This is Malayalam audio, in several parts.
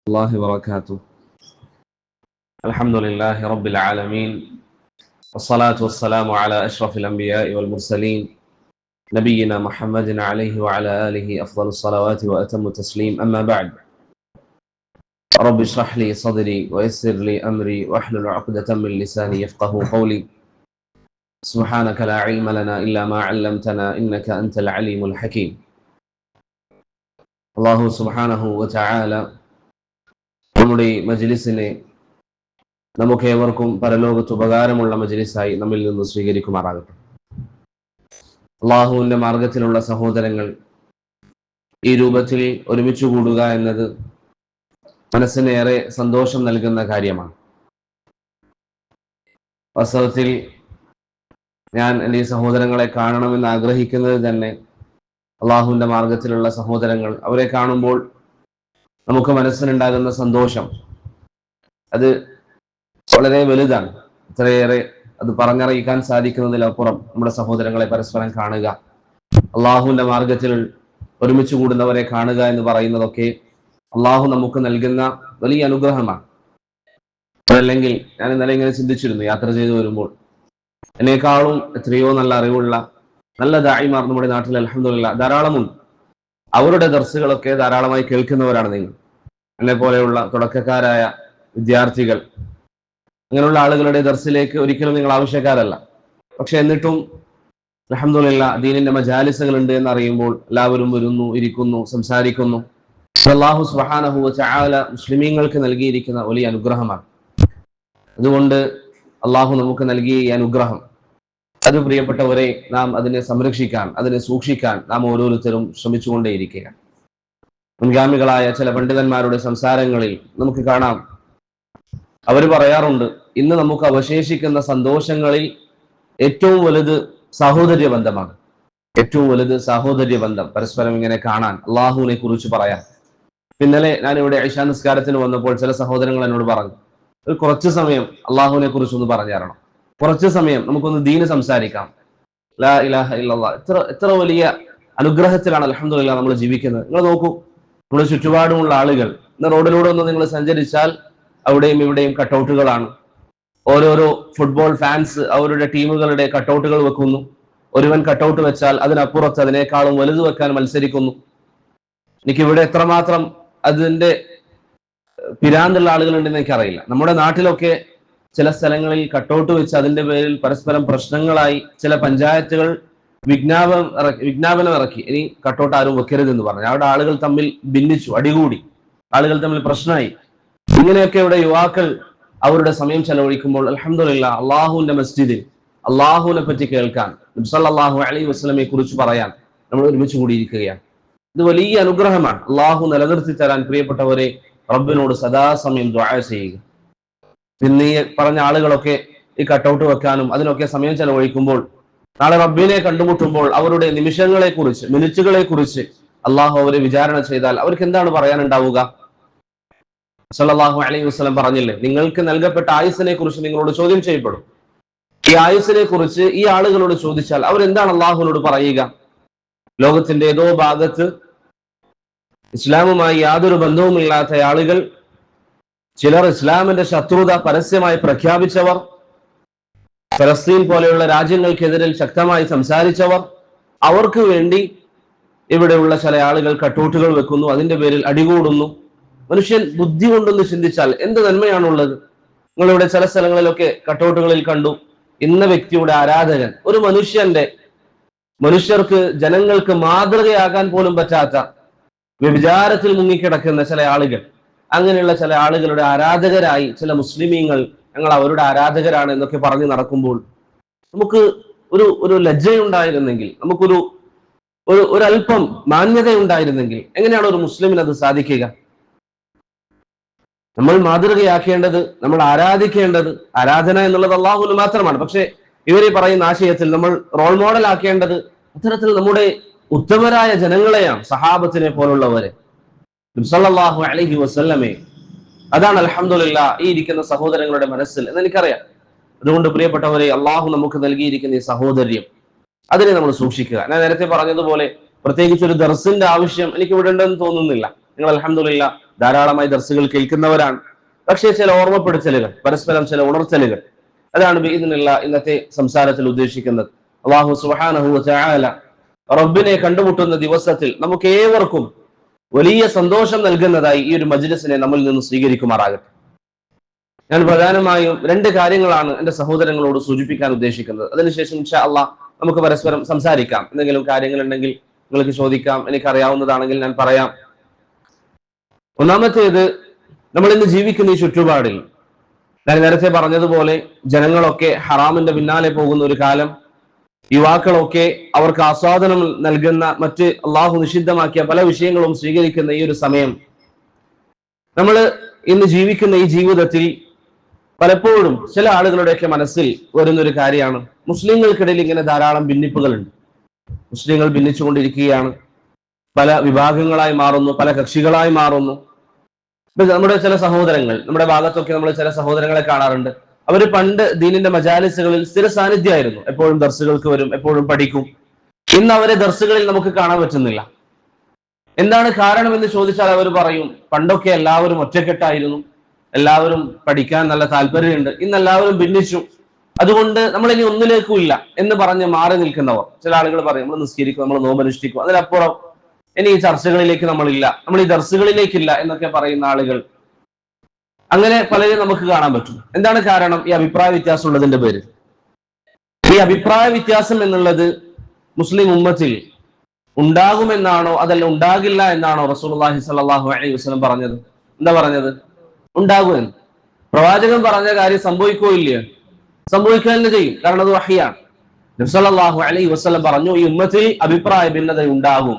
الله وبركاته. الحمد لله رب العالمين، والصلاة والسلام على أشرف الأنبياء والمرسلين نبينا محمد عليه وعلى آله أفضل الصلوات وأتم التسليم. أما بعد، رب اشرح لي صدري ويسر لي أمري واحلل عقدة من لساني يفقه قولي. سبحانك لا علم لنا إلا ما علمتنا إنك أنت العليم الحكيم. الله سبحانه وتعالى നമ്മുടെ മജ്ലിസിനെ നമുക്കേവർക്കും പരലോകത്ത് ഉപകാരമുള്ള മജ്ലിസായി നമ്മിൽ നിന്ന് സ്വീകരിക്കുമാറാകട്ടെ. അള്ളാഹുവിന്റെ മാർഗത്തിലുള്ള സഹോദരങ്ങൾ ഈ രൂപത്തിൽ ഒരുമിച്ച് കൂടുക എന്നത് മനസ്സിനേറെ സന്തോഷം നൽകുന്ന കാര്യമാണ്. വാസ്തവത്തിൽ ഞാൻ എൻ്റെ ഈ സഹോദരങ്ങളെ കാണണമെന്ന് ആഗ്രഹിക്കുന്നത് തന്നെ അള്ളാഹുവിന്റെ മാർഗത്തിലുള്ള സഹോദരങ്ങൾ, അവരെ കാണുമ്പോൾ നമുക്ക് മനസ്സിനുണ്ടാകുന്ന സന്തോഷം അത് വളരെ വലുതാണ്. ഇത്രയേറെ അത് പറഞ്ഞറിയിക്കാൻ സാധിക്കുന്നതിലപ്പുറം നമ്മുടെ സഹോദരങ്ങളെ പരസ്പരം കാണുക, അള്ളാഹുവിന്റെ മാർഗത്തിൽ ഒരുമിച്ച് കൂടുന്നവരെ കാണുക എന്ന് പറയുന്നതൊക്കെ അള്ളാഹു നമുക്ക് നൽകുന്ന വലിയ അനുഗ്രഹമാണ്. അതല്ലെങ്കിൽ ഞാൻ ഇന്നലെ ഇങ്ങനെ ചിന്തിച്ചിരുന്നു, യാത്ര ചെയ്തു വരുമ്പോൾ എന്നെക്കാളും എത്രയോ നല്ല അറിവുള്ള നല്ല ദായിമാർ നമ്മുടെ നാട്ടിൽ അൽഹംദുലില്ലാഹ് ധാരാളമുണ്ട്. അവരുടെ ദർസുകളൊക്കെ ധാരാളമായി കേൾക്കുന്നവരാണ് നിങ്ങൾ. എന്നെ പോലെയുള്ള തുടക്കക്കാരായ വിദ്യാർത്ഥികൾ, അങ്ങനെയുള്ള ആളുകളുടെ ദർസിലേക്ക് ഒരിക്കലും നിങ്ങൾ ആവശ്യക്കാരല്ല. പക്ഷെ എന്നിട്ടും അൽഹംദുലില്ലാഹ് ദീനിന്റെ മജാലിസുകൾ ഉണ്ട് എന്നറിയുമ്പോൾ എല്ലാവരും വരുന്നു, ഇരിക്കുന്നു, സംസാരിക്കുന്നു. അല്ലാഹു സുബ്ഹാനഹു വ തആല മുസ്ലിമീങ്ങൾക്ക് നൽകിയിരിക്കുന്ന വലിയ അനുഗ്രഹമാണ്. അതുകൊണ്ട് അള്ളാഹു നമുക്ക് നൽകിയ ഈ അനുഗ്രഹം, അത് പ്രിയപ്പെട്ടവരെ, നാം അതിനെ സംരക്ഷിക്കാൻ, അതിനെ സൂക്ഷിക്കാൻ നാം ഓരോരുത്തരും ശ്രമിച്ചുകൊണ്ടേയിരിക്കുക. മുൻഗാമികളായ ചില പണ്ഡിതന്മാരുടെ സംസാരങ്ങളിൽ നമുക്ക് കാണാം, അവർ പറയാറുണ്ട്, ഇന്ന് നമുക്ക് അവശേഷിക്കുന്ന സന്തോഷങ്ങളിൽ ഏറ്റവും വലുത് സാഹോദര്യ ബന്ധമാണ്. ഏറ്റവും വലുത് സാഹോദര്യ ബന്ധം, പരസ്പരം ഇങ്ങനെ കാണാൻ, അള്ളാഹുവിനെ കുറിച്ച് പറയാൻ. ഇന്നലെ ഞാനിവിടെ ഇശാ നിസ്കാരത്തിന് വന്നപ്പോൾ ചില സഹോദരങ്ങൾ എന്നോട് പറഞ്ഞു, ഒരു കുറച്ചു സമയം അള്ളാഹുവിനെ കുറിച്ചൊന്ന് പറഞ്ഞു തരണം, കുറച്ചു സമയം നമുക്കൊന്ന് ദീന് സംസാരിക്കാം. ലാ ഇലാഹ ഇല്ലല്ലാഹ്, എത്ര വലിയ അനുഗ്രഹത്തിലാണ് അൽഹംദുലില്ലാഹ് നമ്മൾ ജീവിക്കുന്നത്. നിങ്ങൾ നോക്കൂ, നമ്മുടെ ചുറ്റുപാടുമുള്ള ആളുകൾ, ഇന്ന് റോഡിലൂടെ ഒന്ന് നിങ്ങൾ സഞ്ചരിച്ചാൽ അവിടെയും ഇവിടെയും കട്ടൗട്ടുകളാണ്. ഓരോരോ ഫുട്ബോൾ ഫാൻസ് അവരുടെ ടീമുകളുടെ കട്ടൗട്ടുകൾ വെക്കുന്നു. ഒരുവൻ കട്ടൗട്ട് വെച്ചാൽ അതിനപ്പുറത്ത് അതിനേക്കാളും വലുത് വെക്കാൻ മത്സരിക്കുന്നു. എനിക്കിവിടെ എത്രമാത്രം അതിന്റെ പിരാന്തുള്ള ആളുകളുണ്ടെന്ന് എനിക്കറിയില്ല. നമ്മുടെ നാട്ടിലൊക്കെ ചില സ്ഥലങ്ങളിൽ കട്ടൗട്ട് വെച്ച് അതിന്റെ പേരിൽ പരസ്പരം പ്രശ്നങ്ങളായി ചില പഞ്ചായത്തുകൾ വിജ്ഞാപനം ഇറക്കി, ഇനി കട്ടൗട്ട് ആരും വെക്കരുതെന്ന് പറഞ്ഞു. അവിടെ ആളുകൾ തമ്മിൽ ഭിന്നിച്ചു, അടികൂടി, ആളുകൾ തമ്മിൽ പ്രശ്നമായി. ഇങ്ങനെയൊക്കെ ഇവിടെ യുവാക്കൾ അവരുടെ സമയം ചെലവഴിക്കുമ്പോൾ അൽഹംദുലില്ലാഹ് അള്ളാഹുവിന്റെ മസ്ജിദിൽ അള്ളാഹുവിനെ പറ്റി കേൾക്കാൻ, നബി സല്ലല്ലാഹു അലൈഹി വസല്ലമയെ കുറിച്ച് പറയാൻ നമ്മൾ ഒരുമിച്ച് കൂടിയിരിക്കുകയാണ്. ഇത് വലിയ അനുഗ്രഹമാണ്. അള്ളാഹു നിലനിർത്തി തരാൻ പ്രിയപ്പെട്ടവരെ റബ്ബിനോട് സദാസമയം ദുആ ചെയ്യുക. പിന്നെ ഈ പറഞ്ഞ ആളുകളൊക്കെ ഈ കട്ടൗട്ട് വെക്കാനും അതിനൊക്കെ സമയം ചെലവഴിക്കുമ്പോൾ നാളെ റബ്ബിനെ കണ്ടുമുട്ടുമ്പോൾ അവരുടെ നിമിഷങ്ങളെ കുറിച്ച്, മിനിറ്റുകളെ കുറിച്ച് അള്ളാഹു അവരെ വിചാരണ ചെയ്താൽ അവർക്ക് എന്താണ് പറയാനുണ്ടാവുക? സല്ലല്ലാഹു അലൈഹി വസല്ലം പറഞ്ഞില്ലേ, നിങ്ങൾക്ക് നൽകപ്പെട്ട ആയുസ്സിനെ കുറിച്ച് നിങ്ങളോട് ചോദ്യം ചെയ്യപ്പെടും. ഈ ആയുസ്സിനെ കുറിച്ച് ഈ ആളുകളോട് ചോദിച്ചാൽ അവരെന്താണ് അള്ളാഹുവിനോട് പറയുക? ലോകത്തിന്റെ ഏതോ ഭാഗത്ത് ഇസ്ലാമുമായി യാതൊരു ബന്ധവുമില്ലാത്ത ആളുകൾ, ചിലർ ഇസ്ലാമിന്റെ ശത്രുത പരസ്യമായി പ്രഖ്യാപിച്ചവർ, ഫലസ്തീൻ പോലെയുള്ള രാജ്യങ്ങൾക്കെതിരെ ശക്തമായി സംസാരിച്ചവർ, അവർക്ക് വേണ്ടി ഇവിടെയുള്ള ചില ആളുകൾ കട്ടൗട്ടുകൾ വെക്കുന്നു, അതിന്റെ പേരിൽ അടികൂടുന്നു. മനുഷ്യൻ ബുദ്ധി കൊണ്ടൊന്ന് ചിന്തിച്ചാൽ എന്ത് നന്മയാണുള്ളത്? നിങ്ങളിവിടെ ചില സ്ഥലങ്ങളിലൊക്കെ കട്ടൗട്ടുകളിൽ കണ്ടു, ഇന്ന വ്യക്തിയുടെ ആരാധകൻ, ഒരു മനുഷ്യർക്ക് ജനങ്ങൾക്ക് മാതൃകയാകാൻ പോലും പറ്റാത്ത വ്യഭിചാരത്തിൽ മുങ്ങിക്കിടക്കുന്ന ചില ആളുകൾ, അങ്ങനെയുള്ള ചില ആളുകളുടെ ആരാധകരായി ചില മുസ്ലിമീങ്ങൾ ഞങ്ങൾ അവരുടെ ആരാധകരാണ് എന്നൊക്കെ പറഞ്ഞു നടക്കുമ്പോൾ നമുക്ക് ഒരു ലജ്ജയുണ്ടായിരുന്നെങ്കിൽ, നമുക്കൊരു ഒരല്പം മാന്യതയുണ്ടായിരുന്നെങ്കിൽ എങ്ങനെയാണ് ഒരു മുസ്ലിമിന് അത് സാധിക്കുക? നമ്മൾ മാതൃകയാക്കേണ്ടത്, നമ്മൾ ആരാധിക്കേണ്ടത്, ആരാധന എന്നുള്ളത് അള്ളാഹുവിന് മാത്രമാണ്. പക്ഷെ ഇവരെ പറയുന്ന ആശയത്തിൽ നമ്മൾ റോൾ മോഡൽ ആക്കേണ്ടത് അത്തരത്തിൽ നമ്മുടെ ഉത്തമരായ ജനങ്ങളെയാണ്, സഹാബത്തിനെ പോലുള്ളവരെ, നബി സല്ലല്ലാഹു അലൈഹി വസല്ലമയെ. അതാണ് അൽഹംദുലില്ലാഹ് ഈ ഇരിക്കുന്ന സഹോദരങ്ങളുടെ മനസ്സിൽ എന്ന് എനിക്കറിയാം. അതുകൊണ്ട് പ്രിയപ്പെട്ടവരെ, അള്ളാഹു നമുക്ക് നൽകിയിരിക്കുന്ന ഈ സഹോദര്യം, അതിനെ നമ്മൾ സൂക്ഷിക്കുക. ഞാൻ നേരത്തെ പറഞ്ഞതുപോലെ പ്രത്യേകിച്ച് ഒരു ദർസിന്റെ ആവശ്യം എനിക്ക് ഇവിടെ ഉണ്ടെന്ന് തോന്നുന്നില്ല. നിങ്ങൾ അൽഹംദുലില്ലാഹ് ധാരാളമായി ദർസുകൾ കേൾക്കുന്നവരാണ്. പക്ഷേ ചില ഓർമ്മപ്പെടുത്തലുകൾ, പരസ്പരം ചില ഉണർത്തലുകൾ, അതാണ് ബിഇദ്നില്ല ഇന്നത്തെ സംസാരത്തിൽ ഉദ്ദേശിക്കുന്നത്. അല്ലാഹു സുബ്ഹാനഹു വ തആല റബ്ബിനെ കണ്ടുമുട്ടുന്ന ദിവസത്തിൽ നമുക്ക് ഏവർക്കും വലിയ സന്തോഷം നൽകുന്നതായി ഈ ഒരു മജ്ലിസിനെ നമ്മിൽ നിന്ന് സ്വീകരിക്കുമാറാകട്ടെ. ഞാൻ പ്രധാനമായും 2 കാര്യങ്ങളാണ് എൻ്റെ സഹോദരങ്ങളോട് സൂചിപ്പിക്കാൻ ഉദ്ദേശിക്കുന്നത്. അതിനുശേഷം ഇൻഷാ അല്ലാഹ് നമുക്ക് പരസ്പരം സംസാരിക്കാം. എന്തെങ്കിലും കാര്യങ്ങൾ ഉണ്ടെങ്കിൽ നിങ്ങൾക്ക് ചോദിക്കാം, എനിക്കറിയാവുന്നതാണെങ്കിൽ ഞാൻ പറയാം. ഒന്നാമത്തേത്, നമ്മൾ ഇന്ന് ജീവിക്കുന്ന ഈ ചുറ്റുപാടിൽ ഞാൻ നേരത്തെ പറഞ്ഞതുപോലെ ജനങ്ങളൊക്കെ ഹറാമിന്റെ പിന്നാലെ പോകുന്ന ഒരു കാലം, യുവാക്കളൊക്കെ അവർക്ക് ആസ്വാദനം നൽകുന്ന മറ്റ് അള്ളാഹു നിഷിദ്ധമാക്കിയ പല വിഷയങ്ങളും സ്വീകരിക്കുന്ന ഈ ഒരു സമയം, നമ്മൾ ഇന്ന് ജീവിക്കുന്ന ഈ ജീവിതത്തിൽ പലപ്പോഴും ചില ആളുകളുടെയൊക്കെ മനസ്സിൽ വരുന്നൊരു കാര്യമാണ്, മുസ്ലിങ്ങൾക്കിടയിൽ ഇങ്ങനെ ധാരാളം ഭിന്നിപ്പുകളുണ്ട്. മുസ്ലിങ്ങൾ ഭിന്നിച്ചുകൊണ്ടിരിക്കുകയാണ്, പല വിഭാഗങ്ങളായി മാറുന്നു, പല കക്ഷികളായി മാറുന്നു. നമ്മുടെ ചില സഹോദരങ്ങൾ, നമ്മുടെ ഭാഗത്തൊക്കെ നമ്മൾ ചില സഹോദരങ്ങളെ കാണാറുണ്ട്. അവര് പണ്ട് ദീനിന്റെ മജാലിസുകളിൽ സ്ഥിര സാന്നിധ്യമായിരുന്നു, എപ്പോഴും ദർസുകൾക്ക് വരും, എപ്പോഴും പഠിക്കും. ഇന്ന് അവരെ ദർസുകളിൽ നമുക്ക് കാണാൻ പറ്റുന്നില്ല. എന്താണ് കാരണം എന്ന് ചോദിച്ചാൽ അവർ പറയും, പണ്ടൊക്കെ എല്ലാവരും ഒറ്റക്കെട്ടായിരുന്നു, എല്ലാവരും പഠിക്കാൻ നല്ല താല്പര്യമുണ്ട്, ഇന്ന് എല്ലാവരും ഭിന്നിച്ചു, അതുകൊണ്ട് നമ്മൾ ഇനി ഒന്നിലേക്കും ഇല്ല എന്ന് പറഞ്ഞ് മാറി നിൽക്കുന്നവർ. ചില ആളുകൾ പറയും, നമ്മൾ നിസ്കരിക്കും, നമ്മൾ നോമ്പനുഷ്ഠിക്കും, അതിനപ്പുറം ഇനി ഈ ചർച്ചകളിലേക്ക് നമ്മളില്ല, നമ്മൾ ഈ ദർസുകളിലേക്കില്ല എന്നൊക്കെ പറയുന്ന ആളുകൾ, അങ്ങനെ പലരും നമുക്ക് കാണാൻ പറ്റും. എന്താണ് കാരണം? ഈ അഭിപ്രായ വ്യത്യാസം ഉള്ളതിന്റെ പേരിൽ. ഈ അഭിപ്രായ വ്യത്യാസം എന്നുള്ളത് മുസ്ലിം ഉമ്മത്തിൽ ഉണ്ടാകുമെന്നാണോ അതല്ല ഉണ്ടാകില്ല എന്നാണോ റസൂലുള്ളാഹി സ്വല്ലല്ലാഹു അലൈഹി വസല്ലം പറഞ്ഞത്? എന്താ പറഞ്ഞത്? ഉണ്ടാകുമെന്ന്. പ്രവാചകൻ പറഞ്ഞ കാര്യം സംഭവിക്കോ ഇല്ലയോ? സംഭവിക്കുക തന്നെ ചെയ്യും, കാരണം അത് വഹ്യാണ്. നബി സല്ലല്ലാഹു അലൈഹി വസല്ലം പറഞ്ഞു, ഈ ഉമ്മത്തിൽ അഭിപ്രായ ഭിന്നത ഉണ്ടാകും,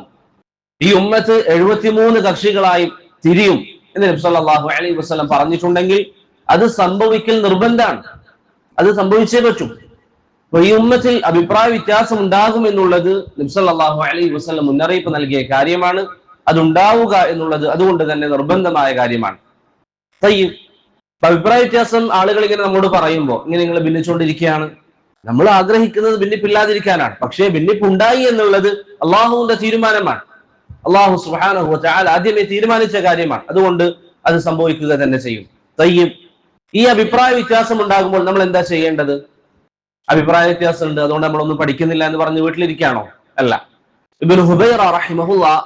ഈ ഉമ്മത്ത് 73 കക്ഷികളായി തിരിയും എന്ന് നബി സല്ലല്ലാഹു അലൈഹി വസല്ലം പറഞ്ഞിട്ടുണ്ടെങ്കിൽ അത് സംഭവിക്കൽ നിർബന്ധമാണ്, അത് സംഭവിച്ചേ പറ്റും. അപ്പൊ ഈ ഉമ്മത്തിൽ അഭിപ്രായ വ്യത്യാസം ഉണ്ടാകും എന്നുള്ളത് നബി സല്ലല്ലാഹു അലൈഹി വസല്ലം മുന്നറിയിപ്പ് നൽകിയ കാര്യമാണ്. അതുണ്ടാവുക എന്നുള്ളത് അതുകൊണ്ട് തന്നെ നിർബന്ധമായ കാര്യമാണ്. അഭിപ്രായ വ്യത്യാസം ആളുകൾ ഇങ്ങനെ നമ്മോട് പറയുമ്പോൾ, ഇങ്ങനെ നിങ്ങൾ ഭിന്നിച്ചുകൊണ്ടിരിക്കുകയാണ്, നമ്മൾ ആഗ്രഹിക്കുന്നത് ഭിന്നിപ്പില്ലാതിരിക്കാനാണ്. പക്ഷേ ഭിന്നിപ്പുണ്ടായി എന്നുള്ളത് അള്ളാഹുവിന്റെ തീരുമാനമാണ്. അള്ളാഹു സുബ്ഹാനഹു വ തആല ആദ്യമേ തീരുമാനിച്ച കാര്യമാണ്, അതുകൊണ്ട് അത് സംഭവിക്കുക തന്നെ ചെയ്യും. ഈ അഭിപ്രായ വ്യത്യാസം ഉണ്ടാകുമ്പോൾ നമ്മൾ എന്താ ചെയ്യേണ്ടത്? അഭിപ്രായ വ്യത്യാസം ഉണ്ട്, അതുകൊണ്ട് നമ്മളൊന്നും പഠിക്കുന്നില്ല എന്ന് പറഞ്ഞ് വീട്ടിലിരിക്കുകയാണോ? അല്ല. ഇബ്നു ഹുബൈറ റഹിമഹുല്ലാഹ്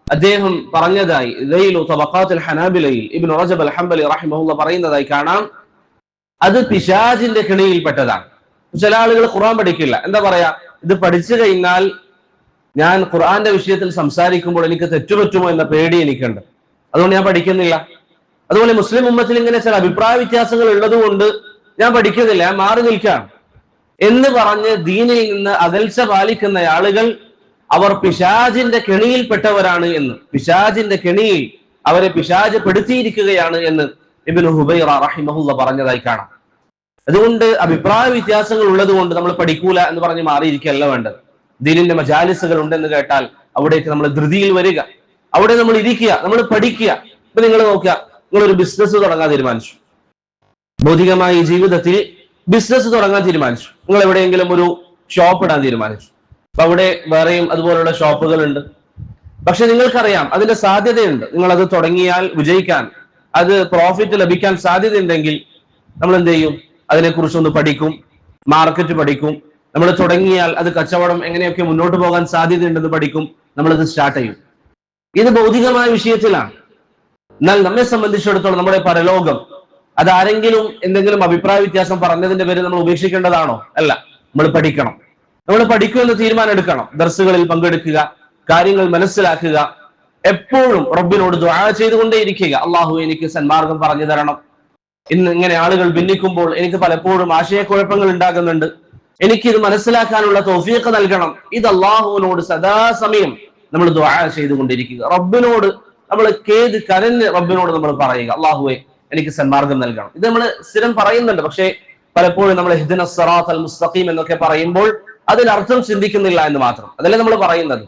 അദ്ദേഹം പറഞ്ഞതായി ലൈലു തബഖാത്തുൽ ഹനാബിലയിൽ ഇബ്നു റജബ് അൽ ഹംബലി റഹിമഹുല്ലാഹ് പറയുന്നതായി കാണാം, അത് പിശാചിന്റെ കെണിയിൽപ്പെട്ടതാണ്. ചില ആളുകൾ ഖുർആൻ പഠിക്കില്ല, എന്താ പറയാ, ഇത് പഠിച്ചു കഴിഞ്ഞാൽ ഞാൻ ഖുർആന്റെ വിഷയത്തിൽ സംസാരിക്കുമ്പോൾ എനിക്ക് തെറ്റുപറ്റുമോ എന്ന പേടി എനിക്കുണ്ട്, അതുകൊണ്ട് ഞാൻ പഠിക്കുന്നില്ല. അതുപോലെ മുസ്ലിം ഉമ്മത്തിൽ ഇങ്ങനെ ചില അഭിപ്രായ വ്യത്യാസങ്ങൾ ഉള്ളത് കൊണ്ട് ഞാൻ പഠിക്കുന്നില്ല, ഞാൻ മാറി നിൽക്കാം എന്ന് പറഞ്ഞ് ദീനിൽ നിന്ന് അകൽച്ച പാലിക്കുന്ന ആളുകൾ അവർ പിശാചിന്റെ കെണിയിൽപ്പെട്ടവരാണ് എന്ന്, പിശാചിന്റെ കെണിയിൽ അവരെ പിശാച് പെടുത്തിയിരിക്കുകയാണ് എന്ന് ഇബ്നു ഹുബൈറ റഹിമഹുല്ലാഹ് പറഞ്ഞതായി കാണാം. അതുകൊണ്ട് അഭിപ്രായ വ്യത്യാസങ്ങൾ ഉള്ളത് കൊണ്ട് നമ്മൾ പഠിക്കൂല എന്ന് പറഞ്ഞ് മാറിയിരിക്കുകയല്ല വേണ്ടത്. ദീനിന്റെ മജാലിസുകൾ ഉണ്ടെന്ന് കേട്ടാൽ അവിടേക്ക് നമ്മൾ ധൃതിയിൽ വരിക, അവിടെ നമ്മൾ ഇരിക്കുക, നമ്മൾ പഠിക്കുക. ഇപ്പൊ നിങ്ങൾ നോക്കുക, നിങ്ങളൊരു ബിസിനസ് തുടങ്ങാൻ തീരുമാനിച്ചു, ഭൗതികമായ ജീവിതത്തിൽ ബിസിനസ് തുടങ്ങാൻ തീരുമാനിച്ചു, നിങ്ങൾ എവിടെയെങ്കിലും ഒരു ഷോപ്പ് ഇടാൻ തീരുമാനിച്ചു. അപ്പൊ അവിടെ വേറെയും അതുപോലുള്ള ഷോപ്പുകൾ ഉണ്ട്. പക്ഷെ നിങ്ങൾക്കറിയാം അതിന്റെ സാധ്യതയുണ്ട്, നിങ്ങൾ അത് തുടങ്ങിയാൽ വിജയിക്കാൻ, അത് പ്രോഫിറ്റ് ലഭിക്കാൻ സാധ്യതയുണ്ടെങ്കിൽ നമ്മൾ എന്ത് ചെയ്യും? അതിനെക്കുറിച്ചൊന്ന് പഠിക്കും, മാർക്കറ്റ് പഠിക്കും, നമ്മൾ തുടങ്ങിയാൽ അത് കച്ചവടം എങ്ങനെയൊക്കെ മുന്നോട്ട് പോകാൻ സാധ്യതയുണ്ടെന്ന് പഠിക്കും, നമ്മളത് സ്റ്റാർട്ട് ചെയ്യും. ഇത് ഭൗതികമായ വിഷയത്തിലാണ്. എന്നാൽ നമ്മെ സംബന്ധിച്ചിടത്തോളം നമ്മുടെ പരലോകം, അതാരെങ്കിലും എന്തെങ്കിലും അഭിപ്രായ വ്യത്യാസം പറഞ്ഞതിന്റെ പേര് നമ്മൾ ഉപേക്ഷിക്കേണ്ടതാണോ? അല്ല, നമ്മൾ പഠിക്കണം. നമ്മൾ പഠിക്കുമെന്ന് തീരുമാനം എടുക്കണം, ദർസുകളിൽ പങ്കെടുക്കുക, കാര്യങ്ങൾ മനസ്സിലാക്കുക, എപ്പോഴും റബ്ബിനോട് ദുആ ചെയ്തുകൊണ്ടേയിരിക്കുക, അള്ളാഹു എനിക്ക് സന്മാർഗം പറഞ്ഞു തരണം. ഇന്ന് ഇങ്ങനെ ആളുകൾ ഭിന്നിക്കുമ്പോൾ എനിക്ക് പലപ്പോഴും ആശയക്കുഴപ്പങ്ങൾ ഉണ്ടാകുന്നുണ്ട്, എനിക്കിത് മനസ്സിലാക്കാനുള്ള തൗഫീഖ് നൽകണം. ഇത് അള്ളാഹുവിനോട് സദാസമയം നമ്മൾ ദുആ ചെയ്തുകൊണ്ടിരിക്കുക, റബ്ബിനോട് നമ്മൾ കരഞ്ഞ് റബ്ബിനോട് നമ്മൾ പറയുക, അള്ളാഹുവെ എനിക്ക് സന്മാർഗം നൽകണം. ഇത് നമ്മൾ സ്ഥിരം പറയുന്നുണ്ട്, പക്ഷേ പലപ്പോഴും നമ്മൾ ഇഹ്ദിനസ് സിറാത്തൽ മുസ്തഖീം എന്നൊക്കെ പറയുമ്പോൾ അതിനർത്ഥം ചിന്തിക്കുന്നില്ല എന്ന് മാത്രം. അതല്ലേ നമ്മൾ പറയുന്നത്.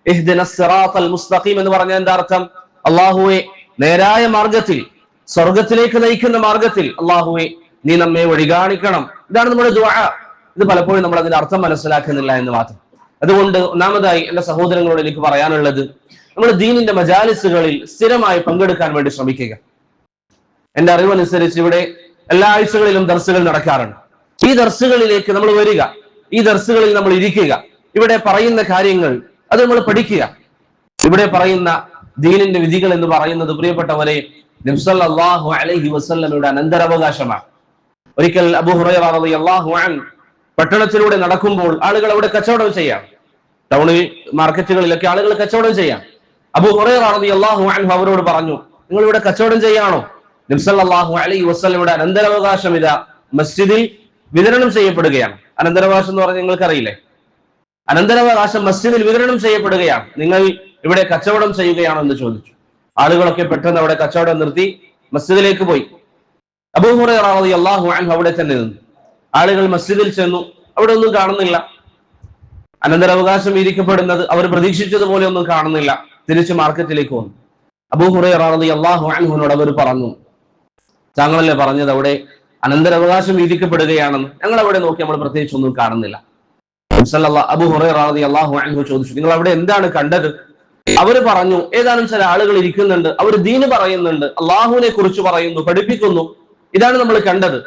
ഇഹ്ദിനസ് സിറാത്തൽ മുസ്തഖീം എന്ന് പറഞ്ഞാൽ എന്താ അർത്ഥം? അള്ളാഹുവെ നേരായ മാർഗത്തിൽ, സ്വർഗത്തിലേക്ക് നയിക്കുന്ന മാർഗത്തിൽ അള്ളാഹുവെ നീ നമ്മെ വഴികാണിക്കണം. ഇതാണ് നമ്മുടെ ദുആ. ഇത് പലപ്പോഴും നമ്മൾ അതിന്റെ അർത്ഥം മനസ്സിലാക്കുന്നില്ല എന്ന് മാത്രം. അതുകൊണ്ട് ഒന്നാമതായി എന്റെ സഹോദരങ്ങളോട് എനിക്ക് പറയാനുള്ളത്, നമ്മൾ ദീനിന്റെ മജാലിസുകളിൽ സ്ഥിരമായി പങ്കെടുക്കാൻ വേണ്ടി ശ്രമിക്കുക. എന്റെ അറിവനുസരിച്ച് ഇവിടെ എല്ലാ ആഴ്ചകളിലും ദർസുകൾ നടക്കാറുണ്ട്. ഈ ദർസുകളിലേക്ക് നമ്മൾ വരിക, ഈ ദർസുകളിൽ നമ്മൾ ഇരിക്കുക, ഇവിടെ പറയുന്ന കാര്യങ്ങൾ അത് നമ്മൾ പഠിക്കുക. ഇവിടെ പറയുന്ന ദീനിന്റെ വിധികൾ എന്ന് പറയുന്നത് പ്രിയപ്പെട്ടവരെ നബി സല്ലല്ലാഹു അലൈഹി വസല്ലമയുടെ അനന്തരാവകാശമാണ്. ഒരിക്കൽ അബൂ ഹുറൈറ റളിയല്ലാഹു അൻഹു പട്ടണത്തിലൂടെ നടക്കുമ്പോൾ ആളുകൾ അവിടെ കച്ചവടം ചെയ്യാം, ടൗണിൽ മാർക്കറ്റുകളിലൊക്കെ ആളുകൾ കച്ചവടം ചെയ്യാം. അബൂ ഹുറൈറ റളിയല്ലാഹു അൻഹു അവരോട് പറഞ്ഞു, നിങ്ങൾ ഇവിടെ കച്ചവടം ചെയ്യാണോ? നബി സല്ലല്ലാഹു അലൈഹി വസല്ലമയുടെ അനന്തരാവകാശം ഇതാ മസ്ജിദിൽ വിതരണം ചെയ്യപ്പെടുകയാണ്. അനന്തരാവകാശം എന്ന് പറഞ്ഞാൽ നിങ്ങൾക്കറിയില്ലേ? അനന്തരാവകാശം മസ്ജിദിൽ വിതരണം ചെയ്യപ്പെടുകയാണ്, നിങ്ങൾ ഇവിടെ കച്ചവടം ചെയ്യുകയാണോ എന്ന് ചോദിച്ചു. ആളുകളൊക്കെ പെട്ടെന്ന് അവിടെ കച്ചവടം നിർത്തി മസ്ജിദിലേക്ക് പോയി. അബൂ ഹുറൈറ റളിയല്ലാഹു അൻഹു അവിടെ തന്നെ നിന്നു. ആളുകൾ മസ്ജിദിൽ ചെന്നു, അവിടെ ഒന്നും കാണുന്നില്ല. അനന്തരാവകാശം വിധിക്കപ്പെടുന്നത് അവർ പ്രതീക്ഷിച്ചതുപോലെ ഒന്നും കാണുന്നില്ല. തിരിച്ച് മാർക്കറ്റിലേക്ക് വന്നു. അബൂ ഹുറൈറ റളിയല്ലാഹു അൻഹുവിനോട് അവർ പറഞ്ഞു, താങ്കളല്ലേ പറഞ്ഞത് അവിടെ അനന്തരാവകാശം വിധിക്കപ്പെടുകയാണെന്ന്? ഞങ്ങൾ അവിടെ നോക്കി, നമ്മൾ പ്രത്യേകിച്ച് ഒന്നും കാണുന്നില്ല. അബൂ ഹുറൈറ റളിയല്ലാഹു അൻഹു ചോദിച്ചു, നിങ്ങൾ അവിടെ എന്താണ് കണ്ടത്? അവര് പറഞ്ഞു, ഏതാനും ചില ആളുകൾ ഇരിക്കുന്നുണ്ട്, അവർ ദീന് പറയുന്നുണ്ട്, അള്ളാഹുവിനെ കുറിച്ച് പറയുന്നു, പഠിപ്പിക്കുന്നു, ഇതാണ് നമ്മൾ കണ്ടത്.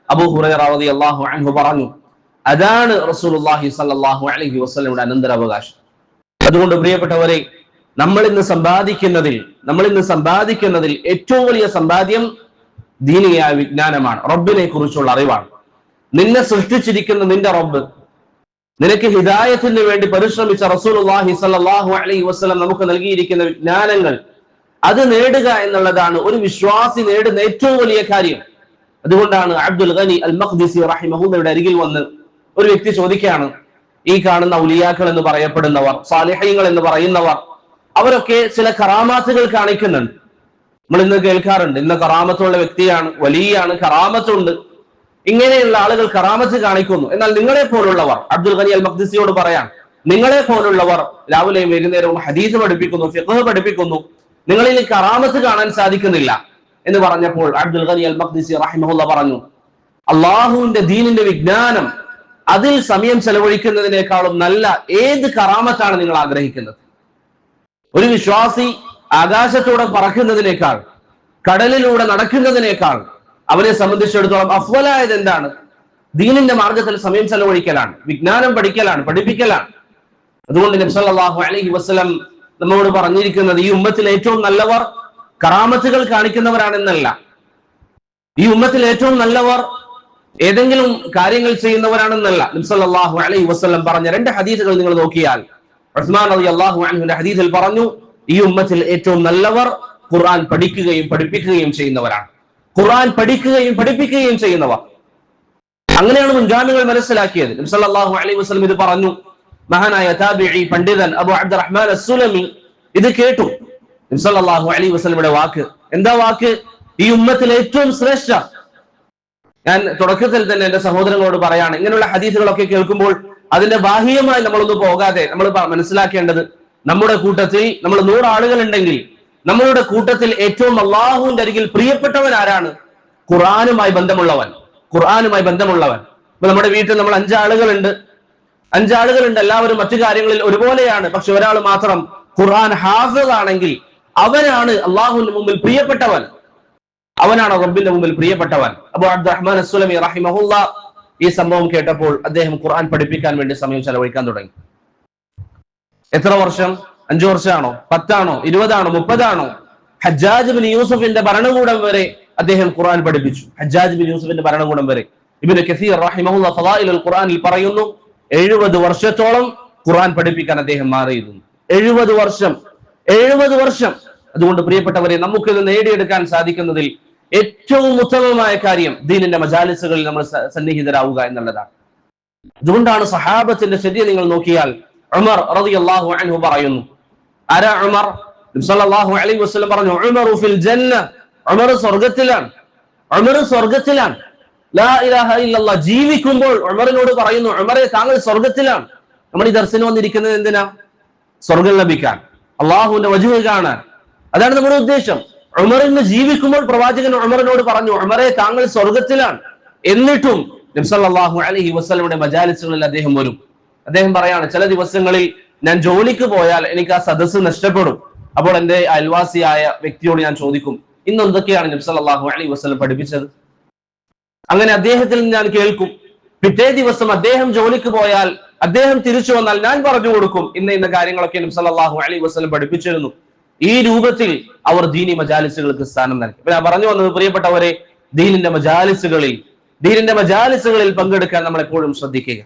അബൂ ഹുറൈറ റളിയല്ലാഹു അൻഹു പറഞ്ഞു, അതാണ് റസൂലുള്ളാഹി സ്വല്ലല്ലാഹു അലൈഹി വസല്ലമയുടെ അനന്തരാവകാശം. അതുകൊണ്ട് പ്രിയപ്പെട്ടവരെ, നമ്മൾ ഇന്ന് സമ്പാദിക്കുന്നതിൽ ഏറ്റവും വലിയ സമ്പാദ്യം ദീനിയായ വിജ്ഞാനമാണ്, റബ്ബിനെ കുറിച്ചുള്ള അറിവാണ്. നിന്നെ സൃഷ്ടിച്ചിരിക്കുന്ന നിന്റെ റബ്ബ്, നിനക്ക് ഹിദായത്തിന് വേണ്ടി പരിശ്രമിച്ച റസൂലുള്ളാഹി സ്വല്ലല്ലാഹു അലൈഹി വസല്ലം നമുക്ക് നൽകിയിരിക്കുന്ന വിജ്ഞാനങ്ങൾ അത് നേടുക എന്നുള്ളതാണ് ഒരു വിശ്വാസി നേടുന്ന ഏറ്റവും വലിയ കാര്യം. അതുകൊണ്ടാണ് അബ്ദുൽ ഗനി അൽ മഖ്ദിസി റഹിമഹുള്ളയുടെ അരികിൽ വന്ന് ഒരു വ്യക്തി ചോദിക്കുകയാണ്, ഈ കാണുന്ന ഔലിയാക്കൾ എന്ന് പറയപ്പെടുന്നവർ, സാലിഹീങ്ങൾ എന്ന് പറയുന്നവർ, അവരൊക്കെ ചില കറാമാത്തുകൾ കാണിക്കുന്നുണ്ട്. നമ്മൾ ഇന്ന് കേൾക്കാറുണ്ട്, ഇന്ന കറാമത്തുള്ള വ്യക്തിയാണ്, വലിയാണ്, കറാമത്തുണ്ട്, ഇങ്ങനെയുള്ള ആളുകൾ കറാമത്ത് കാണിക്കുന്നു. എന്നാൽ നിങ്ങളെ പോലുള്ളവർ, അബ്ദുൽ ഗനി അൽ മഖ്ദിസിയോട് പറയാം, നിങ്ങളെ പോലുള്ളവർ രാവിലെയും വൈകുന്നേരവും ഹദീസ് പഠിപ്പിക്കുന്നു, ഫിഖ്ഹ് പഠിപ്പിക്കുന്നു, നിങ്ങളിൽ കറാമത്ത് കാണാൻ സാധിക്കുന്നില്ല എന്ന് പറഞ്ഞപ്പോൾ അബ്ദുൽ ഗനി അൽ മഖ്ദിസി റഹിമഹുള്ള പറഞ്ഞു, അള്ളാഹുവിന്റെ ദീനിന്റെ വിജ്ഞാനം അതിൽ സമയം ചെലവഴിക്കുന്നതിനേക്കാളും നല്ല ഏത് കറാമത്താണ് നിങ്ങൾ ആഗ്രഹിക്കുന്നത്? ഒരു വിശ്വാസി ആകാശത്തൂടെ പറക്കുന്നതിനേക്കാൾ, കടലിലൂടെ നടക്കുന്നതിനേക്കാൾ അവനെ സംബന്ധിച്ചിടത്തോളം അഫ്വലായത് എന്താണ്? ദീനിന്റെ മാർഗത്തിൽ സമയം ചെലവഴിക്കലാണ്, വിജ്ഞാനം പഠിക്കലാണ്, പഠിപ്പിക്കലാണ്. അതുകൊണ്ട് നബി സല്ലല്ലാഹു അലൈഹി വസല്ലം നമ്മോട് പറഞ്ഞിരിക്കുന്നത്, ഈ ഉമ്മത്തിൽ ഏറ്റവും നല്ലവർ കറാമത്തുകൾ കാണിക്കുന്നവരാണെന്നല്ല, ഈ ഉമ്മത്തിൽ ഏറ്റവും നല്ലവർ ഏതെങ്കിലും കാര്യങ്ങൾ ചെയ്യുന്നവരാണെന്നല്ല. നബി സല്ലല്ലാഹു അലൈഹി വസല്ലം പറഞ്ഞ രണ്ട് ഹദീസുകൾ നിങ്ങൾ നോക്കിയാൽ, ഉസ്മാൻ റളിയല്ലാഹു അൻഹുവിന്റെ ഹദീസിൽ പറഞ്ഞു, ഈ ഉമ്മത്തിൽ ഏറ്റവും നല്ലവർ ഖുർആൻ പഠിക്കുകയും പഠിപ്പിക്കുകയും ചെയ്യുന്നവരാണ്. ഖുർആൻ പഠിക്കുകയും പഠിപ്പിക്കുകയും ചെയ്യുന്നവർ. അങ്ങനെയാണ് മുൻഗാമികൾ മനസ്സിലാക്കിയത്. നബി സല്ലല്ലാഹു അലൈഹി വസല്ലം ഇത് പറഞ്ഞു. മഹാനായ താബിഈ പണ്ഡിതൻ അബൂ അബ്ദുറഹ്മാൻ അസ്സുലമി ഇത് കേട്ടു. നബി സല്ലല്ലാഹു അലൈഹി വസല്ലമയുടെ വാക്ക്, എന്താ വാക്ക്? ഈ ഉമ്മത്തിൽ ഏറ്റവും ശ്രേഷ്ഠ. ഞാൻ തുടക്കത്തിൽ തന്നെ എന്റെ സഹോദരങ്ങളോട് പറയാണ്, ഇങ്ങനെയുള്ള ഹദീസുകളൊക്കെ കേൾക്കുമ്പോൾ അതിന്റെ ബാഹ്യമായി നമ്മളൊന്നും പോകാതെ നമ്മൾ മനസ്സിലാക്കേണ്ടത്, നമ്മുടെ കൂട്ടത്തിൽ നമ്മൾ 100 ആളുകൾ ഉണ്ടെങ്കിൽ നമ്മളുടെ കൂട്ടത്തിൽ ഏറ്റവും അള്ളാഹുവിന്റെ അരികിൽ പ്രിയപ്പെട്ടവൻ ആരാണ്? ഖുർആനുമായി ബന്ധമുള്ളവൻ. ഇപ്പൊ നമ്മുടെ വീട്ടിൽ നമ്മൾ 5 ആളുകളുണ്ട്, എല്ലാവരും മറ്റു കാര്യങ്ങളിൽ ഒരുപോലെയാണ്. പക്ഷെ ഒരാൾ മാത്രം ഖുർആൻ ഹാഫിദ് ആണെങ്കിൽ അവനാണ് അള്ളാഹുവിന്റെ മുമ്പിൽ പ്രിയപ്പെട്ടവൻ, അവനാണ് റബ്ബിന്റെ മുമ്പിൽ പ്രിയപ്പെട്ടവൻ. അബൂ അബ്ദുറഹ്മാൻ അസ്സുലമി റഹിമഹുള്ള ഈ സംഭവം കേട്ടപ്പോൾ അദ്ദേഹം ഖുർആൻ പഠിപ്പിക്കാൻ വേണ്ടി സമയം ചെലവഴിക്കാൻ തുടങ്ങി. എത്ര വർഷം? 5 വർഷമാണോ, 10 ആണോ, 20 ആണോ, 30 ആണോ? ഹജ്ജാജ് ബിൻ യൂസുഫിന്റെ ഭരണകൂടം വരെ അദ്ദേഹം ഖുർആൻ പഠിപ്പിച്ചു. ഹജ്ജാജ് ബിൻ യൂസുഫിന്റെ ഭരണകൂടം വരെ. ഇബ്നു കസീർ റഹിമഹുല്ലാഹ് ഫളായിലുൽ ഖുർആനിൽ പറയുന്നു, 70 വർഷത്തോളം ഖുർആൻ പഠിപ്പിക്കാൻ അദ്ദേഹം മാറിയിരുന്നു. 70 വർഷം. അതുകൊണ്ട് പ്രിയപ്പെട്ടവരെ, നമുക്കിത് നേടിയെടുക്കാൻ സാധിക്കുന്നതിൽ ഏറ്റവും ഉത്തമമായ കാര്യം ദീനിന്റെ മജാലിസുകളിൽ നമ്മൾ സന്നിഹിതരാവുക എന്നുള്ളതാണ്. അതുകൊണ്ടാണ് സഹാബത്തിന്റെ ചര്യ നിങ്ങൾ നോക്കിയാൽ, ഉമർ റളിയല്ലാഹു അൻഹു പറയുന്നു, ആരാ ഉമർ? നബി സല്ലല്ലാഹു അലൈഹി വസല്ലം പറഞ്ഞു, ഉമറു ഫിൽ ജന്ന, ഉമർ സ്വർഗ്ഗത്തിലാണ്. ലാ ഇലാഹ ഇല്ലല്ലാഹ്. ജീവിക്കുമ്പോൾ ഉമറിനോട് പറയുന്നു, ഉമറെ താങ്കൾ സ്വർഗ്ഗത്തിലാണ്. നമ്മൾ ഈ ദർസിന് വന്നിരിക്കുന്നത് എന്തിനാ? സ്വർഗ്ഗം ലഭിക്കാൻ, അള്ളാഹുവിന്റെ വജ്ഹ് കാണാൻ. അതാണ് നമ്മുടെ ഉദ്ദേശം. ഉമറിന് ജീവിക്കുമ്പോൾ പ്രവാചകൻ ഉമറിനോട് പറഞ്ഞു, ഉമറെ താങ്കൾ സ്വർഗ്ഗത്തിലാണ്. എന്നിട്ടും നബി സല്ലല്ലാഹു അലൈഹി വസല്ലമയുടെ മജാലിസുകളിൽ അദ്ദേഹം വരും. അദ്ദേഹം പറയാണ്, ചില ദിവസങ്ങളിൽ ഞാൻ ജോലിക്ക് പോയാൽ എനിക്ക് ആ സദസ്സ് നഷ്ടപ്പെടും. അപ്പോൾ എന്റെ അയൽവാസിയായ വ്യക്തിയോട് ഞാൻ ചോദിക്കും, ഇന്ന് എന്തൊക്കെയാണ് നബി സല്ലല്ലാഹു അലൈഹി വസല്ലം പഠിപ്പിച്ചത്? അങ്ങനെ അദ്ദേഹത്തിൽ നിന്ന് ഞാൻ കേൾക്കും. പിറ്റേ ദിവസം അദ്ദേഹം ജോലിക്ക് പോയാൽ അദ്ദേഹം തിരിച്ചു വന്നാൽ ഞാൻ പറഞ്ഞു കൊടുക്കും, ഇന്ന കാര്യങ്ങളൊക്കെ നബി സല്ലല്ലാഹു അലൈഹി വസല്ലം പഠിപ്പിച്ചിരുന്നു. ഈ രൂപത്തിൽ അവർ ദീനി മജാലിസുകൾക്ക് സ്ഥാനം നൽകി. ഞാൻ പറഞ്ഞു വന്നത്, പ്രിയപ്പെട്ടവരെ, ദീനിന്റെ മജാലിസുകളിൽ പങ്കെടുക്കാൻ നമ്മൾ എപ്പോഴും ശ്രദ്ധിക്കുക.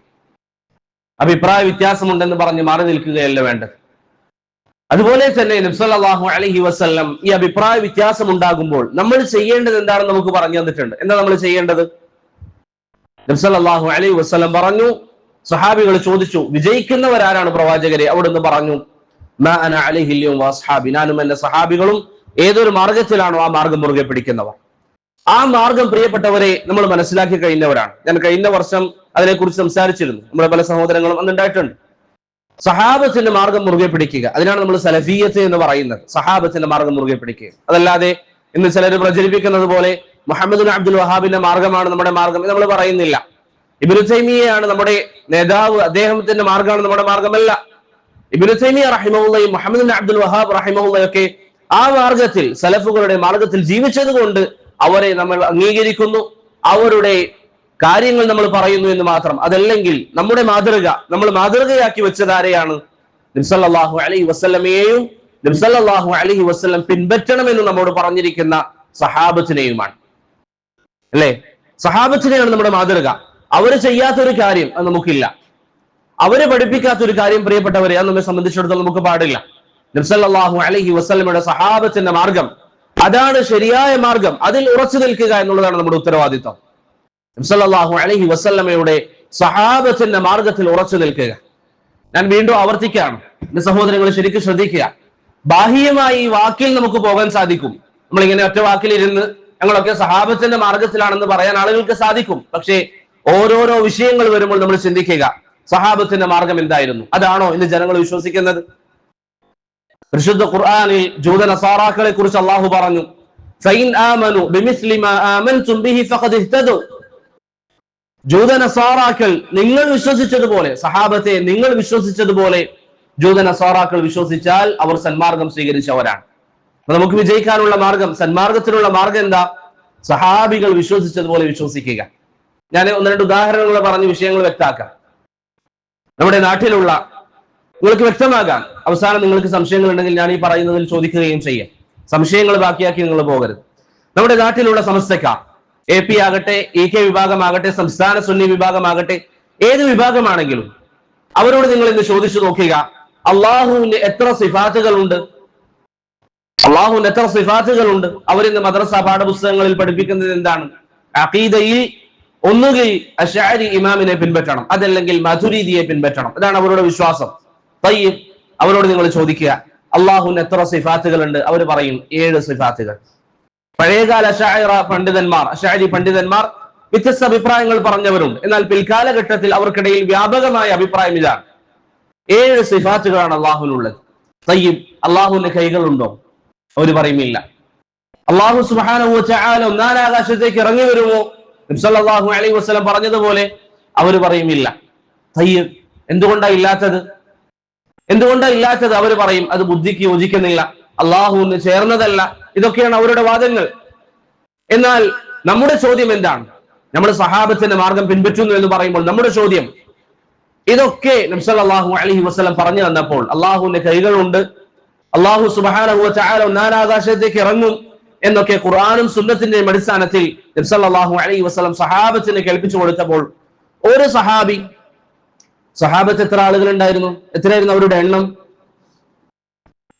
അഭിപ്രായ വ്യത്യാസമുണ്ടെന്ന് പറഞ്ഞ് മാറി നിൽക്കുകയല്ല വേണ്ടത്. അതുപോലെ തന്നെ നബി സല്ലല്ലാഹു അലൈഹി വസല്ലം ഈ അഭിപ്രായ വ്യത്യാസം ഉണ്ടാകുമ്പോൾ നമ്മൾ ചെയ്യേണ്ടത് എന്താണെന്ന് നമുക്ക് പറഞ്ഞു തന്നിട്ടുണ്ട്. എന്താ നമ്മൾ ചെയ്യേണ്ടത്? നബി സല്ലല്ലാഹു അലൈഹി വസല്ലം പറഞ്ഞു, സഹാബികൾ ചോദിച്ചു, വിജയിക്കുന്നവരാരാണ് പ്രവാചകരെ? അവിടുന്ന് പറഞ്ഞു, മാ അന അലൈഹി അൽയൗം വഅസ്ഹാബി, ഞാനും എന്റെ സഹാബികളും ഏതൊരു മാർഗത്തിലാണോ ആ മാർഗം മുറുകെ പിടിക്കുന്നവർ. ആ മാർഗം, പ്രിയപ്പെട്ടവരെ, നമ്മൾ മനസ്സിലാക്കി കഴിഞ്ഞവരാണ്. ഞാൻ കഴിഞ്ഞ വർഷം അതിനെക്കുറിച്ച് സംസാരിച്ചിരുന്നു. നമ്മുടെ പല സഹോദരങ്ങളും അന്നുണ്ടായിട്ടുണ്ട്. സഹാബത്തിന്റെ മാർഗം മുറുകെ പിടിക്കുക, അതിനാണ് നമ്മൾ സലഫിയ്യത്ത് എന്ന് പറയുന്നത്. സഹാബത്തിന്റെ മാർഗം മുറുകെ പിടിക്കുക. അതല്ലാതെ ഇന്ന് ചിലർ പ്രചരിപ്പിക്കുന്നത് പോലെ മുഹമ്മദ് ബിൻ അബ്ദുൽ വഹാബിന്റെ മാർഗമാണ് നമ്മുടെ മാർഗം നമ്മൾ പറയുന്നില്ല. ഇബ്നു തൈമിയ്യയാണ് നമ്മുടെ നേതാവ്, അദ്ദേഹത്തിന്റെ മാർഗമാണ് നമ്മുടെ മാർഗമല്ല. ഇബ്നു തൈമിയ്യ റഹിമഹുള്ളയും മുഹമ്മദ് ബിൻ അബ്ദുൽ വഹാബ് റഹിമഹുള്ളയൊക്കെ ആ മാർഗത്തിൽ, സലഫുകളുടെ മാർഗത്തിൽ ജീവിച്ചത് കൊണ്ട് അവരെ നമ്മൾ അംഗീകരിക്കുന്നു, അവരുടെ കാര്യങ്ങൾ നമ്മൾ പറയുന്നു എന്ന് മാത്രം. അതല്ലെങ്കിൽ നമ്മുടെ മാതൃക, നമ്മൾ മാതൃകയാക്കി വെച്ചത് ആരെയാണ്? നബി സല്ലല്ലാഹു അലൈഹി വസല്ലമയെയും നബി സല്ലല്ലാഹു അലൈഹി വസല്ലം പിൻപറ്റണമെന്ന് നമ്മോട് പറഞ്ഞിരിക്കുന്ന സഹാബത്തിനെയുമാണ്. അല്ലേ? സഹാബത്തിനെയാണ് നമ്മുടെ മാതൃക. അവര് ചെയ്യാത്തൊരു കാര്യം അത് നമുക്കില്ല. അവരെ പഠിപ്പിക്കാത്തൊരു കാര്യം, പ്രിയപ്പെട്ടവരെ, അത് നമ്മെ സംബന്ധിച്ചിടത്തോളം നമുക്ക് പാടില്ല. നബി സല്ലല്ലാഹു അലൈഹി വസല്ലമയുടെ സഹാബത്തിന്റെ മാർഗം, അതാണ് ശരിയായ മാർഗം. അതിൽ ഉറച്ചു നിൽക്കുക എന്നുള്ളതാണ് നമ്മുടെ ഉത്തരവാദിത്വം. നബി സല്ലല്ലാഹു അലൈഹി വസല്ലമയുടെ സഹാബത്തിന്റെ മാർഗത്തിൽ ഉറച്ചു നിൽക്കുക. ഞാൻ വീണ്ടും ആവർത്തിക്കുകയാണ്, എന്റെ സഹോദരങ്ങൾ ശരിക്കും ശ്രദ്ധിക്കുക. ബാഹ്യമായി ഈ വാക്കിൽ നമുക്ക് പോകാൻ സാധിക്കും. നമ്മളിങ്ങനെ ഒറ്റ വാക്കിലിരുന്ന് ഞങ്ങളൊക്കെ സഹാബത്തിന്റെ മാർഗത്തിലാണെന്ന് പറയാൻ ആളുകൾക്ക് സാധിക്കും. പക്ഷേ ഓരോരോ വിഷയങ്ങൾ വരുമ്പോൾ നമ്മൾ ചിന്തിക്കുക, സഹാബത്തിന്റെ മാർഗം എന്തായിരുന്നു? അതാണോ ഇന്ന് ജനങ്ങൾ വിശ്വസിക്കുന്നത്? പരിശുദ്ധ ഖുർആനിൽ ജൂത നസാറാക്കളെ കുറിച്ച് അള്ളാഹു പറഞ്ഞു, ഫൈൻ ആമനു ബിമിസ്ലി മാ ആമൻതും ബിഹി ഫഖദ് ഇഹ്തദു. ജൂത നസാറാക്കൾ നിങ്ങൾ വിശ്വസിച്ചതുപോലെ, സഹാബത്തെ നിങ്ങൾ വിശ്വസിച്ചതുപോലെ ജൂത നസാറാക്കൾ വിശ്വസിച്ചാൽ അവർ സന്മാർഗം സ്വീകരിച്ചവരാണ്. അപ്പൊ നമുക്ക് വിജയിക്കാനുള്ള മാർഗം, സന്മാർഗത്തിനുള്ള മാർഗം എന്താ? സഹാബികൾ വിശ്വസിച്ചതുപോലെ വിശ്വസിക്കുക. ഞാൻ ഒന്ന് രണ്ട് ഉദാഹരണങ്ങൾ പറഞ്ഞ് വിഷയങ്ങൾ വ്യക്തമാക്കാം. നമ്മുടെ നാട്ടിലുള്ള, നിങ്ങൾക്ക് വ്യക്തമാകാൻ, അവസാനം നിങ്ങൾക്ക് സംശയങ്ങൾ ഉണ്ടെങ്കിൽ ഞാൻ ഈ പറയുന്നതിൽ ചോദിക്കുകയും ചെയ്യാം. സംശയങ്ങൾ ബാക്കിയാക്കി നിങ്ങൾ പോകരുത്. നമ്മുടെ നാട്ടിലുള്ള സമസ്തക്കാർ, AP ആകട്ടെ, EK വിഭാഗമാകട്ടെ, സംസ്ഥാന സുന്നി വിഭാഗമാകട്ടെ, ഏത് വിഭാഗമാണെങ്കിലും അവരോട് നിങ്ങൾ ഇന്ന് ചോദിച്ചു നോക്കുക, അള്ളാഹുവിന്റെ എത്ര സിഫാത്തുകളുണ്ട്? അള്ളാഹുവിന്റെ എത്ര സിഫാത്തുകളുണ്ട്? അവരിന്ന് മദ്രസ പാഠപുസ്തകങ്ങളിൽ പഠിപ്പിക്കുന്നത് എന്താണ്? അഖീദയിൽ ഒന്നുകിൽ അശ്അരി ഇമാമിനെ പിൻപറ്റണം, അതല്ലെങ്കിൽ മതുരീദിയെ പിൻപറ്റണം. ഇതാണ് അവരുടെ വിശ്വാസം. തയ്യിബ്, അവരോട് നിങ്ങൾ ചോദിക്കുക, അള്ളാഹുവിന് എത്ര സിഫാത്തുകളുണ്ട്? അവർ പറയും 7 സിഫാത്തുകൾ. പഴയകാല അശ്അരി പണ്ഡിതന്മാർ വ്യത്യസ്ത അഭിപ്രായങ്ങൾ പറഞ്ഞവരുണ്ട്. എന്നാൽ പിൽക്കാലഘട്ടത്തിൽ അവർക്കിടയിൽ വ്യാപകമായ അഭിപ്രായം ഇതാണ്, 7 സിഫാത്തുകളാണ് അള്ളാഹുവിനുള്ളത്. തയ്യിബ്, അള്ളാഹുവിന്റെ കൈകളുണ്ടോ? അവർ പറയുമില്ല. അള്ളാഹു സുബ്ഹാനഹു വ തആല ഒന്നാം ആകാശത്തേക്ക് ഇറങ്ങി വരുമോ? നബി സല്ലല്ലാഹു അലൈഹി വസല്ലം പറഞ്ഞതുപോലെ അവർ പറയുമില്ല. തയ്യിബ്, എന്തുകൊണ്ടാണ് ഇല്ലാത്തത്? അവർ പറയും, അത് ബുദ്ധിക്ക് യോജിക്കുന്നില്ല, അള്ളാഹുവിന് ചേർന്നതല്ല. ഇതൊക്കെയാണ് അവരുടെ വാദങ്ങൾ. എന്നാൽ നമ്മുടെ ചോദ്യം എന്താണ്? നമ്മൾ സഹാബത്തിന്റെ മാർഗം പിൻപറ്റുന്നു എന്ന് പറയുമ്പോൾ നമ്മുടെ ചോദ്യം, ഇതൊക്കെ നബി സല്ലല്ലാഹു അലൈഹി വസല്ലം പറഞ്ഞു തന്നപ്പോൾ അള്ളാഹുവിന്റെ കൈകളുണ്ട്, അള്ളാഹു സുബ്ഹാനഹു വ തആല ഒന്നാം ആകാശത്തേക്ക് ഇറങ്ങും എന്നൊക്കെ ഖുർആനും സുന്നത്തിന്റെയും അടിസ്ഥാനത്തിൽ നബി സല്ലല്ലാഹു അലൈഹി വസല്ലം സഹാബത്തിന് കേൾപ്പിച്ചു കൊടുത്തപ്പോൾ, ഒരു സഹാബത്ത് എത്ര ആളുകൾ ഉണ്ടായിരുന്നു? എത്രയായിരുന്നു അവരുടെ എണ്ണം?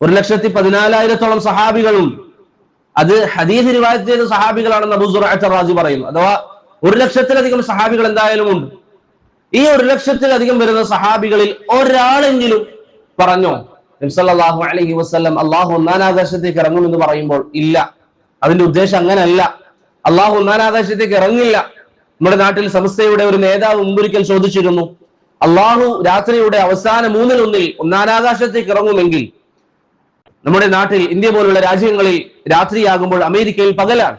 1,14,000-ഓളം സഹാബികളുണ്ട്. അത് ഹദീസ് റിവായത്ത് ചെയ്ത സഹാബികളാണെന്ന് അബൂ സുറഅത്ത് റാസി പറയുന്നു. അഥവാ 1,00,000-ലധികം സഹാബികൾ എന്തായാലും ഉണ്ട്. ഈ 1,00,000-ലധികം വരുന്ന സഹാബികളിൽ ഒരാളെങ്കിലും പറഞ്ഞോ നബി സല്ലല്ലാഹു അലൈഹി വസല്ലം അള്ളാഹു ഒന്നാം ആകാശത്തേക്ക് ഇറങ്ങുമെന്ന് പറയുമ്പോൾ? ഇല്ല. അതിന്റെ ഉദ്ദേശം അങ്ങനല്ല. അള്ളാഹു ഒന്നാം ആകാശത്തേക്ക് ഇറങ്ങില്ല. നമ്മുടെ നാട്ടിൽ സമസ്തയുടെ ഒരു നേതാവ് മുമ്പൊരിക്കൽ ചോദിച്ചിരുന്നു, അള്ളാഹു രാത്രിയുടെ അവസാന 1/3 ഒന്നാം ആകാശത്തേക്ക് ഇറങ്ങുമെങ്കിൽ നമ്മുടെ നാട്ടിൽ, ഇന്ത്യ പോലുള്ള രാജ്യങ്ങളിൽ രാത്രിയാകുമ്പോൾ അമേരിക്കയിൽ പകലാണ്.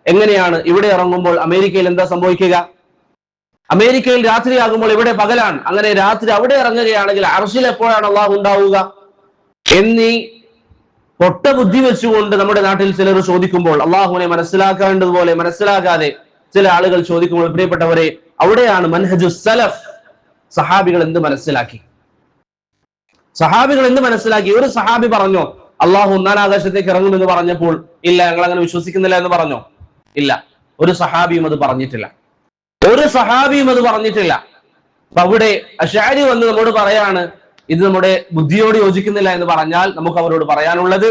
എങ്ങനെയാണ് ഇവിടെ ഇറങ്ങുമ്പോൾ അമേരിക്കയിൽ എന്താ സംഭവിക്കുക? അമേരിക്കയിൽ രാത്രിയാകുമ്പോൾ ഇവിടെ പകലാണ്. അങ്ങനെ രാത്രി അവിടെ ഇറങ്ങുകയാണെങ്കിൽ അർശിൽ എപ്പോഴാണ് അള്ളാഹു ഉണ്ടാവുക എന്നീ പൊട്ട ബുദ്ധി വെച്ചുകൊണ്ട് നമ്മുടെ നാട്ടിൽ ചിലർ ചോദിക്കുമ്പോൾ, അള്ളാഹുവിനെ മനസ്സിലാക്കേണ്ടതുപോലെ മനസ്സിലാക്കാതെ ചില ആളുകൾ ചോദിക്കുമ്പോൾ, പ്രിയപ്പെട്ടവരെ, അവിടെയാണ് മൻഹജു സലഫ്. സഹാബികൾ എന്ത് മനസ്സിലാക്കി? സഹാബികൾ എന്ത് മനസ്സിലാക്കി? ഒരു സഹാബി പറഞ്ഞോ അള്ളാഹു ഒന്നാം ആകാശത്തേക്ക് ഇറങ്ങുമെന്ന് പറഞ്ഞപ്പോൾ, ഇല്ല, ഞങ്ങൾ അങ്ങനെ വിശ്വസിക്കുന്നില്ല എന്ന് പറഞ്ഞോ? ഇല്ല, ഒരു സഹാബിയും അത് പറഞ്ഞിട്ടില്ല. ഒരു സഹാബിയും അത് പറഞ്ഞിട്ടില്ല. അപ്പൊ അവിടെ അശ്അരി വന്ന് നമ്മോട് പറയാണ്, ഇത് നമ്മുടെ ബുദ്ധിയോട് യോജിക്കുന്നില്ല എന്ന് പറഞ്ഞാൽ നമുക്ക് അവരോട് പറയാനുള്ളത്,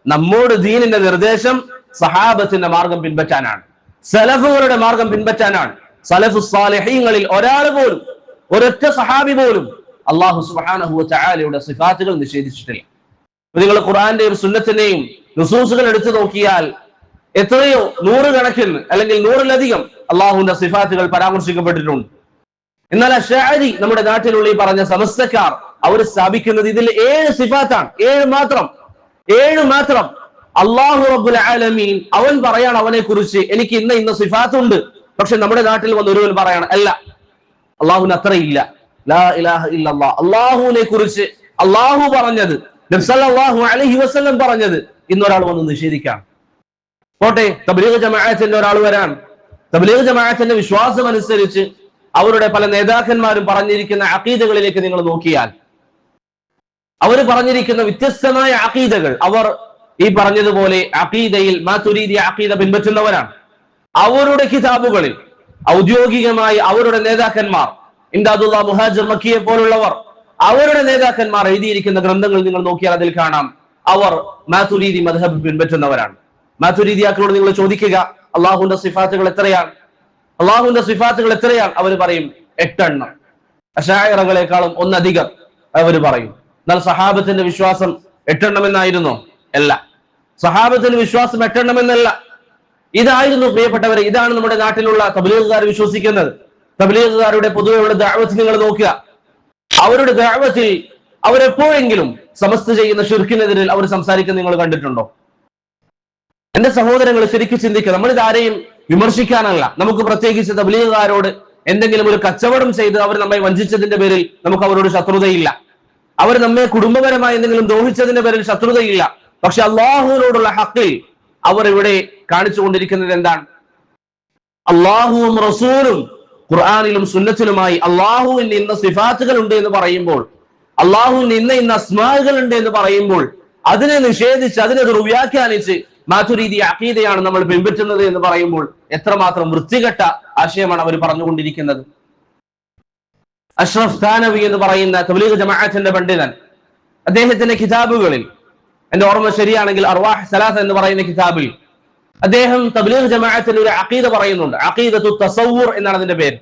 നമ്മോട് ദീനിന്റെ നിർദ്ദേശം സഹാബത്തിന്റെ മാർഗം പിൻപറ്റാനാണ്, സലഫുകളുടെ മാർഗം പിൻപറ്റാനാണ്. സലഫു സാലിഹീങ്ങളിൽ ഒരാൾ പോലും, ഒരൊറ്റ സഹാബി പോലും അള്ളാഹു സുബ്ഹാനഹു വ തആലയുടെ സിഫാത്തുകൾ നിഷേധിച്ചിട്ടില്ല. നിങ്ങൾ ഖുർആന്റെയും സുന്നത്തിന്റെയും നുസൂസുകൾ എടുത്തു നോക്കിയാൽ എത്രയോ നൂറുകണക്കിന് അല്ലെങ്കിൽ നൂറിലധികം അള്ളാഹുവിന്റെ സിഫാത്തുകൾ പരാമർശിക്കപ്പെട്ടിട്ടുണ്ട്. എന്നാൽ അശ്അരി, നമ്മുടെ നാട്ടിലുള്ള ഈ പറഞ്ഞ സമസ്തക്കാർ, അവർ സ്ഥാപിക്കുന്നത് ഇതിൽ 7 സിഫാത്താണ്. 7 മാത്രം. അള്ളാഹു റബ്ബുൽ ആലമീൻ അവൻ പറയാണ് അവനെ കുറിച്ച്, എനിക്ക് ഇന്ന സിഫാത്തുണ്ട്. പക്ഷെ നമ്മുടെ നാട്ടിൽ വന്ന് ഒരുവൻ പറയാണ്, അല്ല, അള്ളാഹുവിന് അത്രയില്ല. ലാ ഇലാഹ ഇല്ലല്ലാഹ്. അള്ളാഹുവിനെ കുറിച്ച് അള്ളാഹു പറഞ്ഞത്, നബി സല്ലല്ലാഹു അലൈഹി വസല്ലം പറഞ്ഞത് ഇന്നൊരാൾ വന്ന് നിഷേധിക്കാം. പോട്ടെ, തബ്ലീഗ് ജമാഅത്തിന്റെ ഒരാൾ വരാൻ, തബ്ലീഗ് ജമാഅത്തിന്റെ വിശ്വാസം അനുസരിച്ച് അവരുടെ പല നേതാക്കന്മാരും പറഞ്ഞിരിക്കുന്ന അഖീദകളിലേക്ക് നിങ്ങൾ നോക്കിയാൽ, അവർ പറഞ്ഞിരിക്കുന്ന വ്യത്യസ്തമായ അഖീദകൾ, അവർ ഈ പറഞ്ഞതുപോലെ അഖീദയിൽ മാതുരീദി അഖീദ പിൻപറ്റുന്നവരാണ്. അവരുടെ കിതാബുകളിൽ ഔദ്യോഗികമായി അവരുടെ നേതാക്കന്മാർ, ഇംദാദുല്ലാ മുഹാജിർ മക്കിയെ പോലുള്ളവർ, അവരുടെ നേതാക്കന്മാർ എഴുതിയിരിക്കുന്ന ഗ്രന്ഥങ്ങൾ നിങ്ങൾ നോക്കിയാൽ അതിൽ കാണാം അവർ മാതുരീദി മദ്ഹബ് പിൻപറ്റുന്നവരാണ്. മാതുരീദിയാക്കളോട് നിങ്ങൾ ചോദിക്കുക, അള്ളാഹുവിന്റെ സിഫാത്തുകൾ എത്രയാണ്? അള്ളാഹുവിന്റെ സിഫാത്തുകൾ എത്രയാണ്? അവർ പറയും 8 എണ്ണം. അശാഇറകളെക്കാളും 1 അധികം അവർ പറയും. എന്നാൽ സഹാബത്തിന്റെ വിശ്വാസം 8 എണ്ണം എന്നായിരുന്നോ? അല്ല, സഹാബത്തിന്റെ വിശ്വാസം 8 എണ്ണം എന്നല്ല. ഇതായിരുന്നു പ്രിയപ്പെട്ടവരെ, ഇതാണ് നമ്മുടെ നാട്ടിലുള്ള തബ്ലീഗുകാർ വിശ്വസിക്കുന്നത്. തബ്ലീഗുകാരുടെ പൊതുവെയുള്ള ദഅവത്ത് നിങ്ങൾ നോക്കുക. അവരുടെ ദഅവത്തിൽ അവരെപ്പോഴെങ്കിലും സമസ്ത ചെയ്യുന്ന ശിർക്കിനെതിരിൽ അവർ സംസാരിക്കുന്നത് നിങ്ങൾ കണ്ടിട്ടുണ്ടോ? എന്റെ സഹോദരങ്ങൾ, ശരിക്കും ചിന്തിക്കുക. നമ്മളിത് ആരെയും വിമർശിക്കാനല്ല, നമുക്ക് പ്രത്യേകിച്ച് തബ്ലീഗുകാരോട് എന്തെങ്കിലും ഒരു കച്ചവടം ചെയ്ത് അവർ നമ്മെ വഞ്ചിച്ചതിന്റെ പേരിൽ നമുക്ക് അവരോട് ശത്രുതയില്ല. അവർ നമ്മെ കുടുംബപരമായി എന്തെങ്കിലും ദ്രോഹിച്ചതിന്റെ പേരിൽ ശത്രുതയില്ല. പക്ഷെ അള്ളാഹുവിനോടുള്ള ഹഖിൽ അവർ ഇവിടെ കാണിച്ചുകൊണ്ടിരിക്കുന്നത് എന്താണ്? അള്ളാഹുവും റസൂലും ഖുർആനിലും സുന്നത്തിലുമായി അള്ളാഹുവിന് ഇന്ന സിഫാത്തുകൾ ഉണ്ട് എന്ന് പറയുമ്പോൾ, അള്ളാഹുവിന് ഇന്ന അസ്മാകൾ ഉണ്ട് എന്ന് പറയുമ്പോൾ, അതിനെ നിഷേധിച്ച് അതിനെ ദുർവ്യാഖ്യാനിച്ച് മാതുരീദി അഖീദയാണ് നമ്മൾ പിൻപറ്റുന്നത് എന്ന് പറയുമ്പോൾ എത്രമാത്രം വൃത്തികെട്ട ആശയമാണ് അവർ പറഞ്ഞുകൊണ്ടിരിക്കുന്നത്. അഷ്റഫ് ഥാനവി എന്ന് പറയുന്ന തബ്ലീഗ് ജമാഅത്തിന്റെ പണ്ഡിതൻ, അദ്ദേഹത്തിന്റെ കിതാബുകളിൽ, എന്റെ ഓർമ്മ ശരിയാണെങ്കിൽ അർവാഹ് സലാസ എന്ന് പറയുന്ന കിതാബിൽ അദ്ദേഹം തബ്ലീഗ് ജമാഅത്തിന്റെ ഒരു അഖീദ പറയുന്നുണ്ട്. അഖീദത്തു തസവ്വുർ എന്നാണ് അതിന്റെ പേര്.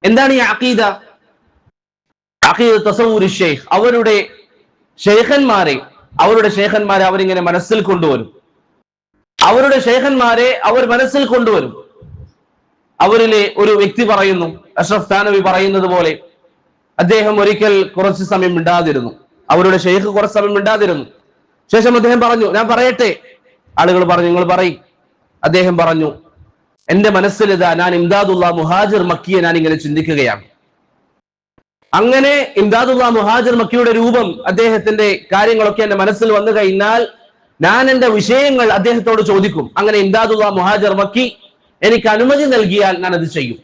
എന്താണ് ഈ അഖീദ? അഖീദത്തു തസവ്വുർ ശൈഖ്. അവരുടെ ശൈഖന്മാരെ അവരിങ്ങനെ മനസ്സിൽ കൊണ്ടുവരും. അവരുടെ ശൈഖന്മാരെ അവർ മനസ്സിൽ കൊണ്ടുവരും. അവരിലെ ഒരു വ്യക്തി പറയുന്നു, അഷ്റഫ് ഥാനവി പറയുന്നത് പോലെ, അദ്ദേഹം ഒരിക്കൽ കുറച്ച് സമയം മിണ്ടാതിരുന്നു. അവരുടെ ശൈഖ് കുറച്ച് സമയം മിണ്ടാതിരുന്നു. ശേഷം അദ്ദേഹം പറഞ്ഞു, ഞാൻ പറയട്ടെ? ആളുകൾ പറഞ്ഞു, നിങ്ങൾ പറയും. അദ്ദേഹം പറഞ്ഞു, എന്റെ മനസ്സിൽ ഇതാ ഞാൻ ഇംദാദുല്ലാ മുഹാജിർ മക്കിയെ ഞാൻ ഇങ്ങനെ ചിന്തിക്കുകയാണ്. അങ്ങനെ ഇംദാദുല്ലാ മുഹാജിർ മക്കിയുടെ രൂപം, അദ്ദേഹത്തിന്റെ കാര്യങ്ങളൊക്കെ എന്റെ മനസ്സിൽ വന്നു കഴിഞ്ഞാൽ ഞാൻ എന്റെ വിഷയങ്ങൾ അദ്ദേഹത്തോട് ചോദിക്കും. അങ്ങനെ ഇംദാദുല്ലാ മുഹാജിർ മക്കി എനിക്ക് അനുമതി നൽകിയാൽ ഞാൻ അത് ചെയ്യും.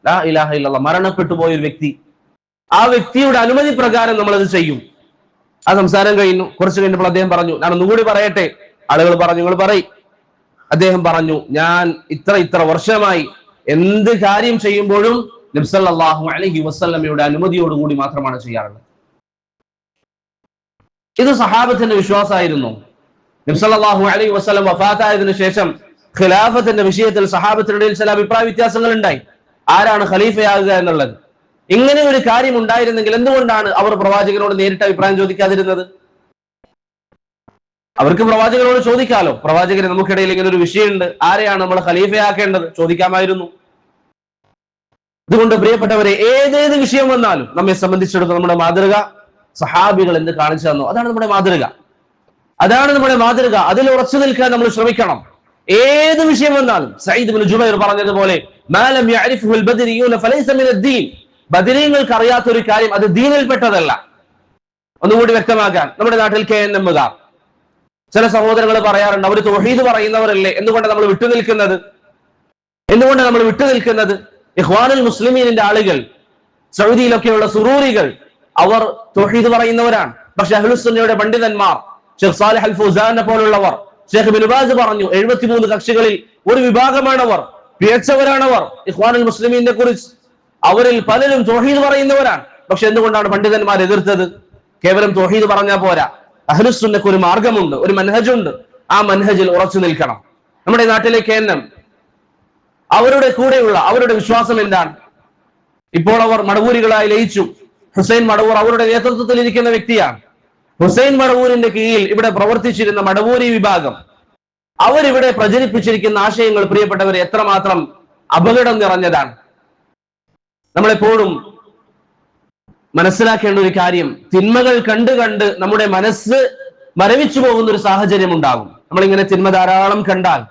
ലാ ഇലാഹ ഇല്ലല്ലാഹ്. മരണപ്പെട്ടു പോയൊരു വ്യക്തി, ആ വ്യക്തിയുടെ അനുമതി പ്രകാരം നമ്മൾ അത് ചെയ്യും. ആ സംസാരം കഴിഞ്ഞു. കുറച്ച് കഴിഞ്ഞപ്പോൾ അദ്ദേഹം പറഞ്ഞു, ഞാൻ ഒന്നുകൂടി പറയട്ടെ? ആളുകൾ പറഞ്ഞു, നിങ്ങൾ പറയും. അദ്ദേഹം പറഞ്ഞു, ഞാൻ ഇത്ര വർഷമായി എന്ത് കാര്യം ചെയ്യുമ്പോഴും നബി സല്ലല്ലാഹു അലൈഹി വസല്ലമയുടെ അനുമതിയോടുകൂടി മാത്രമാണ് ചെയ്യാറുള്ളത്. ഇത് സഹാബത്തിന്റെ വിശ്വാസമായിരുന്നു. നബി സല്ലല്ലാഹു അലൈഹി വസല്ലം വഫാത്തായതിനു ശേഷം ഖിലാഫത്തിന്റെ വിഷയത്തിൽ സഹാബത്തിനിടയിൽ ചില അഭിപ്രായ വ്യത്യാസങ്ങൾ ഉണ്ടായി. ആരാണ് ഖലീഫയാകുക എന്നുള്ളത്. ഇങ്ങനെ ഒരു കാര്യം ഉണ്ടായിരുന്നെങ്കിൽ എന്തുകൊണ്ടാണ് അവർ പ്രവാചകനോട് നേരിട്ട് അഭിപ്രായം ചോദിക്കാതിരുന്നത്? അവർക്ക് പ്രവാചകനോട് ചോദിക്കാലോ, പ്രവാചകരെ നമുക്കിടയിൽ ഇങ്ങനെ ഒരു വിഷയമുണ്ട്, ആരെയാണ് നമ്മൾ ഖലീഫയാക്കേണ്ടത്? ചോദിക്കാമായിരുന്നു. അതുകൊണ്ട് പ്രിയപ്പെട്ടവരെ, ഏതേത് വിഷയം വന്നാലും നമ്മെ സംബന്ധിച്ചിടത്തോളം നമ്മുടെ മാതൃക സഹാബികൾ എന്ത് കാണിച്ചു തന്നോ അതാണ് നമ്മുടെ മാതൃക. അതിൽ ഉറച്ചു നിൽക്കാൻ നമ്മൾ ശ്രമിക്കണം. ഏത് വിഷയം വന്നാലും സഈദ് ഇബ്നു ജുബൈർ പറഞ്ഞതുപോലെ, മാലം യഅരിഫുൽ ബദരിയൂന ഫലൈസ മിനദ്ദീൻ. ബദരീങ്ങൾക്ക് അറിയാത്ത ഒരു കാര്യം അത് ദീനിൽപ്പെട്ടതല്ല. ഒന്നുകൂടി വ്യക്തമാക്കാൻ, നമ്മുടെ നാട്ടിൽ KNM ചില സഹോദരങ്ങൾ പറയാറുണ്ട്, അവർ തൗഹീദ് പറയുന്നവരല്ലേ, എന്തുകൊണ്ടാണ് നമ്മൾ വിട്ടുനിൽക്കുന്നത്? ഇഖ്വാനുൽ മുസ്ലിമീനിന്റെ ആളുകൾ, സൗദിയിലൊക്കെയുള്ള സുറൂരികൾ, അവർ തൗഹീദ് പറയുന്നവരാണ്. പക്ഷെ അഹ്ലുസുന്നയുടെ പണ്ഡിതന്മാർ, ഷെയ്ഖ് സാലിഹ് അൽ ഫൗസാനെ പോലുള്ളവർ, ഷെയ്ഖ് ഇബ്നു ബാസ് പറഞ്ഞു, 73 കക്ഷികളിൽ ഒരു വിഭാഗമാണവർ, പിഴച്ചവരാണവർ. ഇഖ്വാനുൽ മുസ്ലിമീനെ കുറിച്ച് അവരിൽ പലരും തൗഹീദ് പറയുന്നവരാണ്. പക്ഷെ എന്തുകൊണ്ടാണ് പണ്ഡിതന്മാർ എതിർത്തത്? കേവലം തൗഹീദ് പറഞ്ഞാൽ പോരാ, അഹ്ലുസുന്നക്ക് ഒരു മാർഗമുണ്ട്, ഒരു മൻഹജുണ്ട്. ആ മൻഹജിൽ ഉറച്ചു നിൽക്കണം. നമ്മുടെ നാട്ടിലെ KNM, അവരുടെ കൂടെയുള്ള അവരുടെ വിശ്വാസം എന്താണ്? ഇപ്പോൾ അവർ മടവൂരികളായി ലയിച്ചു. ഹുസൈൻ മടവൂർ അവരുടെ നേതൃത്വത്തിൽ ഇരിക്കുന്ന വ്യക്തിയാണ്. ഹുസൈൻ മടവൂരിന്റെ കീഴിൽ ഇവിടെ പ്രവർത്തിച്ചിരുന്ന മടവൂരി വിഭാഗം, അവരിവിടെ പ്രചരിപ്പിച്ചിരിക്കുന്ന ആശയങ്ങൾ, പ്രിയപ്പെട്ടവരെ, എത്രമാത്രം അപകടം നിറഞ്ഞതാണ്. നമ്മളെപ്പോഴും മനസ്സിലാക്കേണ്ട ഒരു കാര്യം, തിന്മകൾ കണ്ട് നമ്മുടെ മനസ്സ് മരവിച്ചു പോകുന്ന ഒരു സാഹചര്യം ഉണ്ടാകും. നമ്മളിങ്ങനെ തിന്മ ധാരാളം കണ്ടാൽ.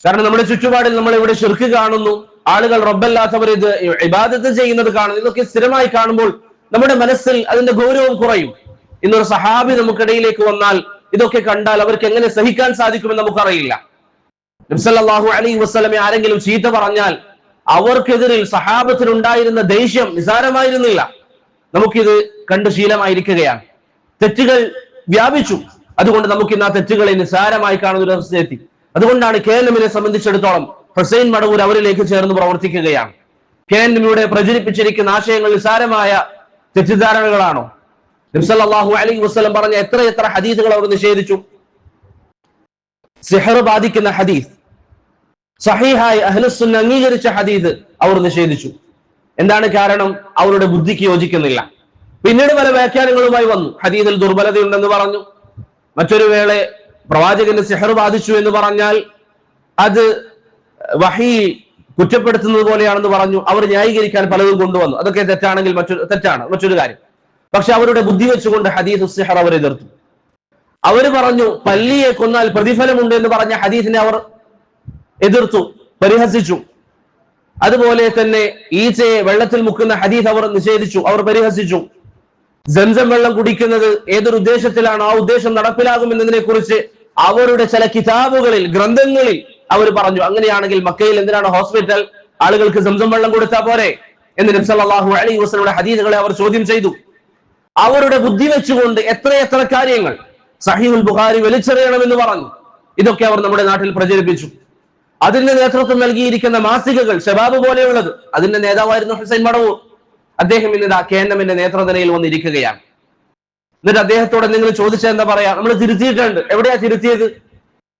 കാരണം നമ്മുടെ ചുറ്റുപാടിൽ നമ്മൾ ഇവിടെ ശിർക്ക് കാണുന്നു, ആളുകൾ റബ്ബല്ലാത്തവർ ഇത് ഇബാദത്ത് ചെയ്യുന്നത് കാണുന്നു. ഇതൊക്കെ സ്ഥിരമായി കാണുമ്പോൾ നമ്മുടെ മനസ്സിൽ അതിന്റെ ഗൗരവം കുറയും. ഇന്നൊരു സഹാബി നമുക്കിടയിലേക്ക് വന്നാൽ ഇതൊക്കെ കണ്ടാൽ അവർക്ക് എങ്ങനെ സഹിക്കാൻ സാധിക്കുമെന്ന് നമുക്കറിയില്ല. നബി സല്ലല്ലാഹു അലൈഹി വസല്ലമയെ ആരെങ്കിലും ചീത്ത പറഞ്ഞാൽ അവർക്കെതിരിൽ സഹാബത്തിനുണ്ടായിരുന്ന ദേഷ്യം നിസാരമായിരുന്നില്ല. നമുക്കിത് കണ്ട് ശീലമായിരിക്കുകയാണ്. തെറ്റുകൾ വ്യാപിച്ചു. അതുകൊണ്ട് നമുക്ക് ഇന്ന് ആ തെറ്റുകളെ നിസാരമായി കാണുന്ന ഒരു അവസ്ഥയെത്തി. അതുകൊണ്ടാണ് KNMനെ സംബന്ധിച്ചിടത്തോളം ഹുസൈൻ മടവൂർ അവരിലേക്ക് ചേർന്ന് പ്രവർത്തിക്കുകയാണ്. KNMയുടെ പ്രചരിപ്പിച്ചിരിക്കുന്ന ആശയങ്ങൾ നിസാരമായ തെറ്റിദ്ധാരണകളാണോ? നബി സല്ലല്ലാഹു അലൈഹി വസല്ലം പറഞ്ഞ എത്ര ഹദീസുകൾ അവർ നിഷേധിച്ചു. സിഹർ ബാധിക്കുന്ന ഹദീസ്, സഹീഹായി അഹ്ലുസുന്ന അംഗീകരിച്ച ഹദീസ് അവർ നിഷേധിച്ചു. എന്താണ് കാരണം? അവരുടെ ബുദ്ധിക്ക് യോജിക്കുന്നില്ല. പിന്നീട് പല വ്യാഖ്യാനങ്ങളുമായി വന്നു. ഹദീസിൽ ദുർബലതയുണ്ടെന്ന് പറഞ്ഞു. മറ്റൊരു വേള പ്രവാചകന് സിഹർ ബാധിച്ചു എന്ന് പറഞ്ഞാൽ അത് വഹീ കുറ്റപ്പെടുത്തുന്നത് പോലെയാണെന്ന് പറഞ്ഞു. അവർ ന്യായീകരിക്കാൻ പലതും കൊണ്ടുവന്നു. അതൊക്കെ തെറ്റാണെങ്കിൽ മറ്റൊരു കാര്യം. പക്ഷെ അവരുടെ ബുദ്ധി വെച്ചുകൊണ്ട് ഹദീസ് സിഹർ അവർ എതിർത്തു. അവർ പറഞ്ഞു പല്ലിയെ കൊന്നാൽ പ്രതിഫലമുണ്ട് എന്ന് പറഞ്ഞ ഹദീസിനെ അവർ എതിർത്തു, പരിഹസിച്ചു. അതുപോലെ തന്നെ ഈച്ചയെ വെള്ളത്തിൽ മുക്കുന്ന ഹദീസ് അവർ നിഷേധിച്ചു, അവർ പരിഹസിച്ചു. സംസം വെള്ളം കുടിക്കുന്നത് ഏതൊരു ഉദ്ദേശത്തിലാണ്, ആ ഉദ്ദേശം നടപ്പിലാകുമെന്നതിനെ കുറിച്ച് അവരുടെ ചില കിതാബുകളിൽ, ഗ്രന്ഥങ്ങളിൽ അവർ പറഞ്ഞു. അങ്ങനെയാണെങ്കിൽ മക്കയിൽ എന്തിനാണ് ഹോസ്പിറ്റൽ? ആളുകൾക്ക് സംസം വെള്ളം കൊടുത്താൽ പോരെ എന്ന് നബി സല്ലല്ലാഹു അലൈഹി വസല്ലമയുടെ ഹദീസുകളെ അവർ ചോദ്യം ചെയ്തു. അവരുടെ ബുദ്ധി വെച്ചുകൊണ്ട് എത്ര കാര്യങ്ങൾ സഹീഹുൽ ബുഖാരി വലിച്ചെറിയണമെന്ന് പറഞ്ഞു. ഇതൊക്കെ അവർ നമ്മുടെ നാട്ടിൽ പ്രചരിപ്പിച്ചു. അതിന്റെ നേതൃത്വം നൽകിയിരിക്കുന്ന മാസികകൾ, ശബാബ് പോലെയുള്ളത്, അതിന്റെ നേതാവായിരുന്നു ഹുസൈൻ മടവൂർ. അദ്ദേഹം ഇന്ന് KNMന്റെ നേതൃനിരയിൽ വന്നിരിക്കുകയാണ്. എന്നിട്ട് അദ്ദേഹത്തോട് എന്തെങ്കിലും ചോദിച്ചാൽ എന്താ പറയാ? നമ്മൾ തിരുത്തിയിട്ടുണ്ട്. എവിടെയാ തിരുത്തിയത്?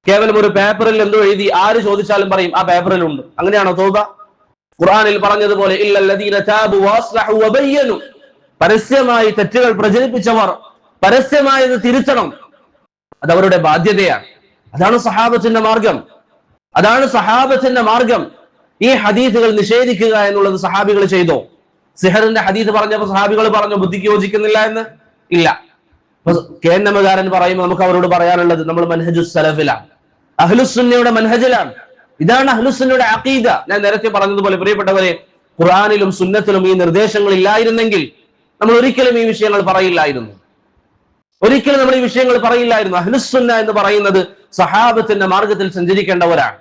കേവലം ഒരു പേപ്പറിൽ എന്തോ എഴുതി ആര് ചോദിച്ചാലും പറയും ആ പേപ്പറിലുണ്ട്. അങ്ങനെയാണോ തൗബ? ഖുർആനിൽ പറഞ്ഞതുപോലെ ഇല്ലല്ലദീന താബു വഅസ്ലഹു വബയ്യനു, പരസ്യമായി തെറ്റുകൾ പ്രചരിപ്പിച്ചവർ പരസ്യമായത് തിരുത്തണം. അത് അവരുടെ ബാധ്യതയാണ്. അതാണ് സഹാബത്തിന്റെ മാർഗം. ഈ ഹദീസുകൾ നിഷേധിക്കുക എന്നുള്ളത് സഹാബികൾ ചെയ്തോ? സിഹറിന്റെ ഹദീസ് പറഞ്ഞപ്പോൾ സഹാബികൾ പറഞ്ഞു ബുദ്ധിക്ക് യോജിക്കുന്നില്ല എന്ന്? ഇല്ല. KNMകാരൻ പറയുമ്പോൾ നമുക്ക് അവരോട് പറയാനുള്ളത്, നമ്മൾ മൻഹജുസ് സലഫിലാണ്, അഹ്ലുസുന്നയുടെ മൻഹജിലാണ്. ഇതാണ് അഹ്ലുസുന്നയുടെ അഖീദ. ഞാൻ നേരത്തെ പറഞ്ഞതുപോലെ പ്രിയപ്പെട്ടവരെ, ഖുർആനിലും സുന്നത്തിലും ഈ നിർദ്ദേശങ്ങൾ ഇല്ലായിരുന്നെങ്കിൽ നമ്മൾ ഒരിക്കലും ഈ വിഷയങ്ങൾ പറയില്ലായിരുന്നു. അഹ്ലുസുന്ന എന്ന് പറയുന്നത് സഹാബത്തിന്റെ മാർഗത്തിൽ സഞ്ചരിക്കേണ്ടവരാണ്,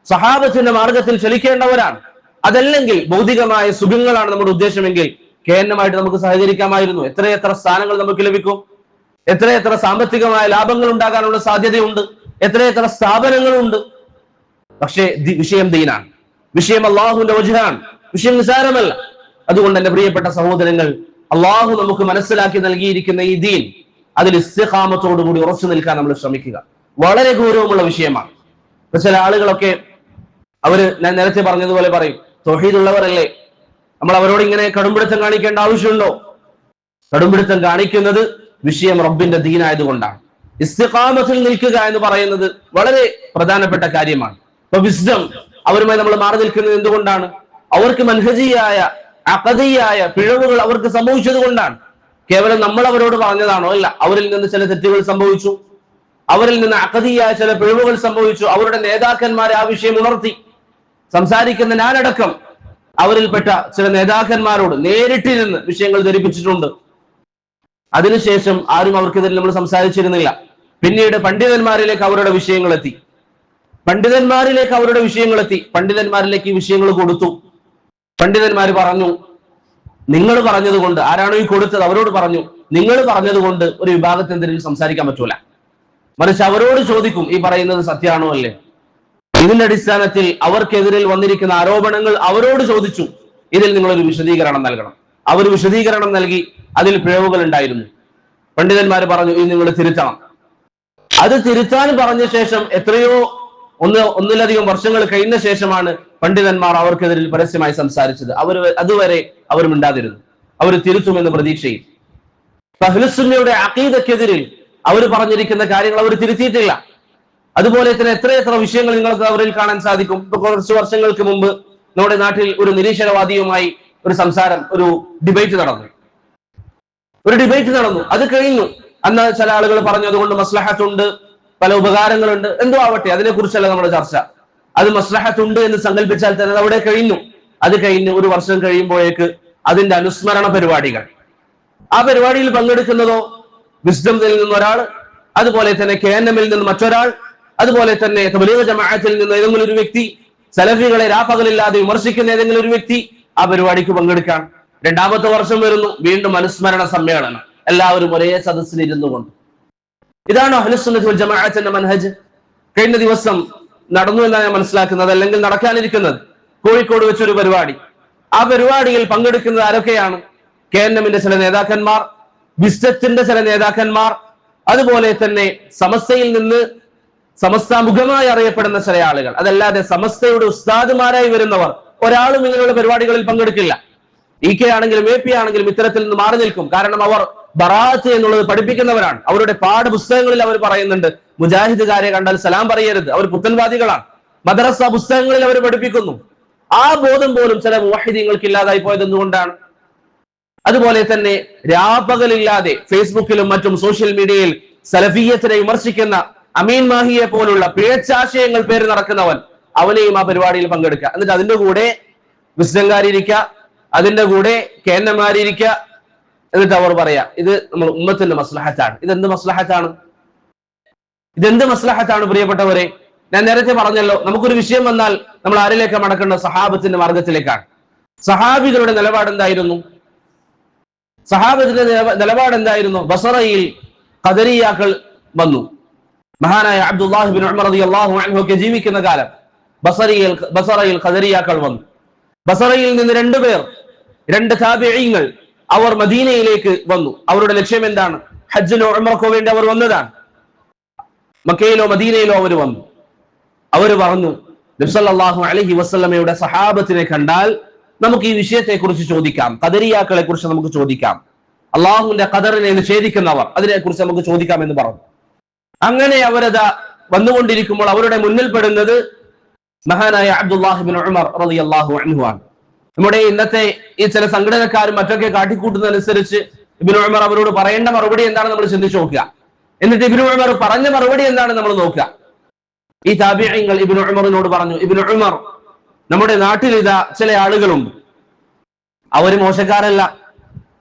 സഹാബത്തിന്റെ മാർഗത്തിൽ ചലിക്കേണ്ടവരാണ്. അതല്ലെങ്കിൽ ഭൗതികമായ സുഖങ്ങളാണ് നമ്മുടെ ഉദ്ദേശമെങ്കിൽ KNMമായിട്ട് നമുക്ക് സഹകരിക്കാമായിരുന്നു. എത്രയെത്ര സ്ഥാനങ്ങൾ നമുക്ക് ലഭിക്കും, എത്രയെത്ര സാമ്പത്തികമായ ലാഭങ്ങൾ ഉണ്ടാകാനുള്ള സാധ്യതയുണ്ട്, എത്രയെത്ര സ്ഥാപനങ്ങളുണ്ട്. പക്ഷേ വിഷയം ദീനാണ്, വിഷയം അള്ളാഹുവിന്റെ വജ്ഹാണ്, വിഷയം നിസാരമല്ല. അതുകൊണ്ട് എന്റെ പ്രിയപ്പെട്ട സഹോദരങ്ങൾ, അള്ളാഹു നമുക്ക് മനസ്സിലാക്കി നൽകിയിരിക്കുന്ന ഈ ദീൻ, അതിൽ ഇസ്തിഖാമത്തോടുകൂടി ഉറച്ചു നിൽക്കാൻ നമ്മൾ ശ്രമിക്കുക. വളരെ ഗൗരവമുള്ള വിഷയമാണ്. ചില ആളുകളൊക്കെ ഞാൻ നേരത്തെ പറഞ്ഞതുപോലെ പറയും, തൗഹീദുള്ളവരല്ലേ, നമ്മൾ അവരോട് ഇങ്ങനെ കടുംപിടുത്തം കാണിക്കേണ്ട ആവശ്യമുണ്ടോ? കടുംപിടുത്തം കാണിക്കുന്നത് വിഷയം റബ്ബിന്റെ ദീനായതുകൊണ്ടാണ്. ഇസ്തിഖാമത്തിൽ നിൽക്കുക എന്ന് പറയുന്നത് വളരെ പ്രധാനപ്പെട്ട കാര്യമാണ്. ഇപ്പൊ വിസ്ഡം, അവരുമായി നമ്മൾ മാറി നിൽക്കുന്നത് എന്തുകൊണ്ടാണ്? അവർക്ക് മൻഹജിയായ അഖദിയായ പിഴവുകൾ അവർക്ക് സംഭവിച്ചത് കൊണ്ടാണ്. കേവലം നമ്മൾ അവരോട് പറഞ്ഞതാണോ? അല്ല. അവരിൽ നിന്ന് ചില തെറ്റുകൾ സംഭവിച്ചു, അവരിൽ നിന്ന് അഖദിയായ ചില പിഴവുകൾ സംഭവിച്ചു. അവരുടെ നേതാക്കന്മാരെ ആ വിഷയം ഉണർത്തി. സംസാരിക്കുന്ന ഞാനടക്കം അവരിൽപ്പെട്ട ചില നേതാക്കന്മാരോട് നേരിട്ടിരുന്ന് വിഷയങ്ങൾ ധരിപ്പിച്ചിട്ടുണ്ട്. അതിനുശേഷം ആരും അവർക്കെതിരെ നമ്മൾ സംസാരിച്ചിരുന്നില്ല. പിന്നീട് പണ്ഡിതന്മാരിലേക്ക് അവരുടെ വിഷയങ്ങൾ എത്തി. പണ്ഡിതന്മാരിലേക്ക് ഈ വിഷയങ്ങൾ കൊടുത്തു. പണ്ഡിതന്മാർ പറഞ്ഞു, നിങ്ങൾ പറഞ്ഞതുകൊണ്ട്, ആരാണോ ഈ കൊടുത്തത് അവരോട് പറഞ്ഞു, നിങ്ങൾ പറഞ്ഞതുകൊണ്ട് ഒരു വിഭാഗത്തിനെതിരിൽ സംസാരിക്കാൻ പറ്റൂല, മറിച്ച് അവരോട് ചോദിക്കും ഈ പറയുന്നത് സത്യമാണോ അല്ലേ. ഇതിന്റെ അടിസ്ഥാനത്തിൽ അവർക്കെതിരിൽ വന്നിരിക്കുന്ന ആരോപണങ്ങൾ അവരോട് ചോദിച്ചു, ഇതിൽ നിങ്ങളൊരു വിശദീകരണം നൽകണം. അവർ വിശദീകരണം നൽകി, അതിൽ പിഴവുകൾ ഉണ്ടായിരുന്നു. പണ്ഡിതന്മാർ പറഞ്ഞു, ഇത് നിങ്ങൾ തിരുത്തണം. അത് തിരുത്താൻ പറഞ്ഞ ശേഷം ഒന്നിലധികം വർഷങ്ങൾ കഴിഞ്ഞ ശേഷമാണ് പണ്ഡിതന്മാർ അവർക്കെതിരിൽ പരസ്യമായി സംസാരിച്ചത്. അതുവരെ അവർ മിണ്ടാതിരുന്നു. അവർ തിരുത്തുമെന്ന് പ്രതീക്ഷയിൽ. അഹ്ലുസുന്നയുടെ അഖീദക്കെതിരിൽ അവർ പറഞ്ഞിരിക്കുന്ന കാര്യങ്ങൾ അവർ തിരുത്തിയിട്ടില്ല. അതുപോലെ തന്നെ എത്രയെത്ര വിഷയങ്ങൾ നിങ്ങൾക്ക് അവരിൽ കാണാൻ സാധിക്കും. ഇപ്പൊ കുറച്ച് വർഷങ്ങൾക്ക് മുമ്പ് നമ്മുടെ നാട്ടിൽ ഒരു നിരീശ്വരവാദിയുമായി ഒരു ഡിബേറ്റ് നടന്നു. അത് കഴിഞ്ഞു. അന്ന് ചില ആളുകൾ പറഞ്ഞു അതുകൊണ്ട് മസ്ലഹത്തുണ്ട്, പല ഉപകാരങ്ങളുണ്ട്, എന്തോ ആവട്ടെ, അതിനെക്കുറിച്ചല്ല നമ്മുടെ ചർച്ച. അത് മസ്ലഹത്തുണ്ട് എന്ന് സങ്കല്പിച്ചാൽ തന്നെ അത് അവിടെ കഴിഞ്ഞു. അത് കഴിഞ്ഞ് ഒരു വർഷം കഴിയുമ്പോഴേക്ക് അതിന്റെ അനുസ്മരണ പരിപാടികൾ, ആ പരിപാടിയിൽ പങ്കെടുക്കുന്നതോ വിസ്ഡമിൽ നിന്ന് ഒരാൾ, അതുപോലെ തന്നെ KNM-ൽ നിന്ന് മറ്റൊരാൾ, അതുപോലെ തന്നെ തബ്ലീഗ് ജമാഅത്തിൽ നിന്ന് ഏതെങ്കിലും ഒരു വ്യക്തി, സലഫികളെ രാപ്പകലില്ലാതെ വിമർശിക്കുന്ന ഏതെങ്കിലും ഒരു വ്യക്തി ആ പരിപാടിക്ക് പങ്കെടുക്കാൻ. രണ്ടാമത്തെ വർഷം വരുന്നു, വീണ്ടും അനുസ്മരണ സമ്മേളനം, എല്ലാവരും ഒരേ സദസ്സിൽ ഇരുന്നു കൊണ്ട്. ഇതാണ് അഹ്ലുസുന്നത്ത് വൽ ജമാഅത്തിന്റെ മനഹജ്. കഴിഞ്ഞ ദിവസം നടന്നു എന്നാണ് ഞാൻ മനസ്സിലാക്കുന്നത്, അല്ലെങ്കിൽ നടക്കാനിരിക്കുന്നത്. കോഴിക്കോട് വെച്ചൊരു പരിപാടി. ആ പരിപാടിയിൽ പങ്കെടുക്കുന്നത് ആരൊക്കെയാണ്? KNM-ന്റെ ചില നേതാക്കന്മാർ, വിസ്ഡത്തിന്റെ ചില നേതാക്കന്മാർ, അതുപോലെ തന്നെ സമസ്തയിൽ നിന്ന് സമസ്താമുഖമായി അറിയപ്പെടുന്ന ചില ആളുകൾ. അതല്ലാതെ സമസ്തയുടെ ഉസ്താദുമാരായി വരുന്നവർ ഒരാളും ഇങ്ങനെയുള്ള പരിപാടികളിൽ പങ്കെടുക്കില്ല. EK ആണെങ്കിലും AP ആണെങ്കിലും ഇത്തരത്തിൽ നിന്ന് മാറി നിൽക്കും. കാരണം അവർ ബറാഅത്ത് എന്നുള്ളത് പഠിപ്പിക്കുന്നവരാണ്. അവരുടെ പാഠപുസ്തകങ്ങളിൽ അവർ പറയുന്നുണ്ട്, മുജാഹിദുകാരെ കണ്ടാൽ സലാം പറയരുത്, അവർ പുത്തൻവാദികളാണ്. മദ്രസ പുസ്തകങ്ങളിൽ അവർ പഠിപ്പിക്കുന്നു. ആ ബോധം പോലും ചില മുവഹിദീങ്ങൾക്ക് ഇല്ലാതായി പോയത് എന്തുകൊണ്ടാണ്? അതുപോലെ തന്നെ രാപകലില്ലാതെ ഫേസ്ബുക്കിലും മറ്റും സോഷ്യൽ മീഡിയയിൽ സലഫിയത്തിനെ വിമർശിക്കുന്ന അമീൻ മാഹിയെ പോലുള്ള പിഴച്ചാശയങ്ങൾ പേര് നടക്കുന്നവൻ, അവനെയും ആ പരിപാടിയിൽ പങ്കെടുക്കുക. എന്നിട്ട് അതിന്റെ കൂടെ വിസ്ഡംകാരിയിരിക്കുക, അതിന്റെ കൂടെ KNM-മാരിയിരിക്കുക. എന്നിട്ട് അവർ പറയാ, ഇത് നമ്മൾ ഉമ്മത്തിന്റെ മസ്ലഹത്താണ്. ഇതെന്ത് മസ്ലഹത്താണ് പ്രിയപ്പെട്ടവരെ? ഞാൻ നേരത്തെ പറഞ്ഞല്ലോ, നമുക്കൊരു വിഷയം വന്നാൽ നമ്മൾ ആരിലേക്ക് മടക്കേണ്ട? സഹാബത്തിന്റെ മാർഗത്തിലേക്കാണ്. സഹാബികളുടെ നിലപാടെന്തായിരുന്നു? ബസറയിൽ ഖദരിയാക്കൾ വന്നു. മഹാനായ അബ്ദുല്ലാഹി ബിൻ ഉമർ റളിയല്ലാഹു അൻഹു ഒക്കെ ജീവിക്കുന്ന കാലം ബസറയിൽ ഖദരിയാക്കൾ വന്നു. ബസറയിൽ നിന്ന് രണ്ട് താബിഈങ്ങൾ അവർ മദീനയിലേക്ക് വന്നു. അവരുടെ ലക്ഷ്യം എന്താണ്? ഹജ്ജിനോ ഉംറക്കോ വേണ്ടി അവർ വന്നതാണ്. മക്കയിലോ മദീനയിലോ അവർ വന്നു. അവർ പറഞ്ഞു, നബി സല്ലല്ലാഹു അലൈഹി വസല്ലമയുടെ സഹാബത്തിനെ കണ്ടാൽ നമുക്ക് ഈ വിഷയത്തെ കുറിച്ച് ചോദിക്കാം, ഖദരിയാക്കളെ കുറിച്ച് നമുക്ക് ചോദിക്കാം, അള്ളാഹുവിന്റെ ഖദറിനെ നിഷേധിക്കുന്നവർ, അതിനെക്കുറിച്ച് നമുക്ക് ചോദിക്കാം എന്ന് പറഞ്ഞു. അങ്ങനെ അവരത് വന്നുകൊണ്ടിരിക്കുമ്പോൾ അവരുടെ മുന്നിൽ പെടുന്നത് മഹാനായ അബ്ദുല്ലാഹി ബിൻ ഉമർ റളിയല്ലാഹു അൻഹു ആണ്. നമ്മുടെ ഇന്നത്തെ ഈ ചില സംഘടനക്കാരും മറ്റൊക്കെ കാട്ടിക്കൂട്ടുന്നതനുസരിച്ച് ഇബ്നു ഉമർ അവരോട് പറയേണ്ട മറുപടി എന്താണ് നമ്മൾ ചിന്തിച്ചു നോക്കുക. എന്നിട്ട് ഇബ്നു ഉമർ പറഞ്ഞ മറുപടി എന്താണ് നമ്മൾ നോക്കുക. ഈ താബിഈങ്ങൾ ഇബ്നു ഉമറിനോട് പറഞ്ഞു, ഇബ്നു ഉമർ, നമ്മുടെ നാട്ടിൽ ഇതാ ചില ആളുകളുണ്ട്, അവര് മോശക്കാരല്ല,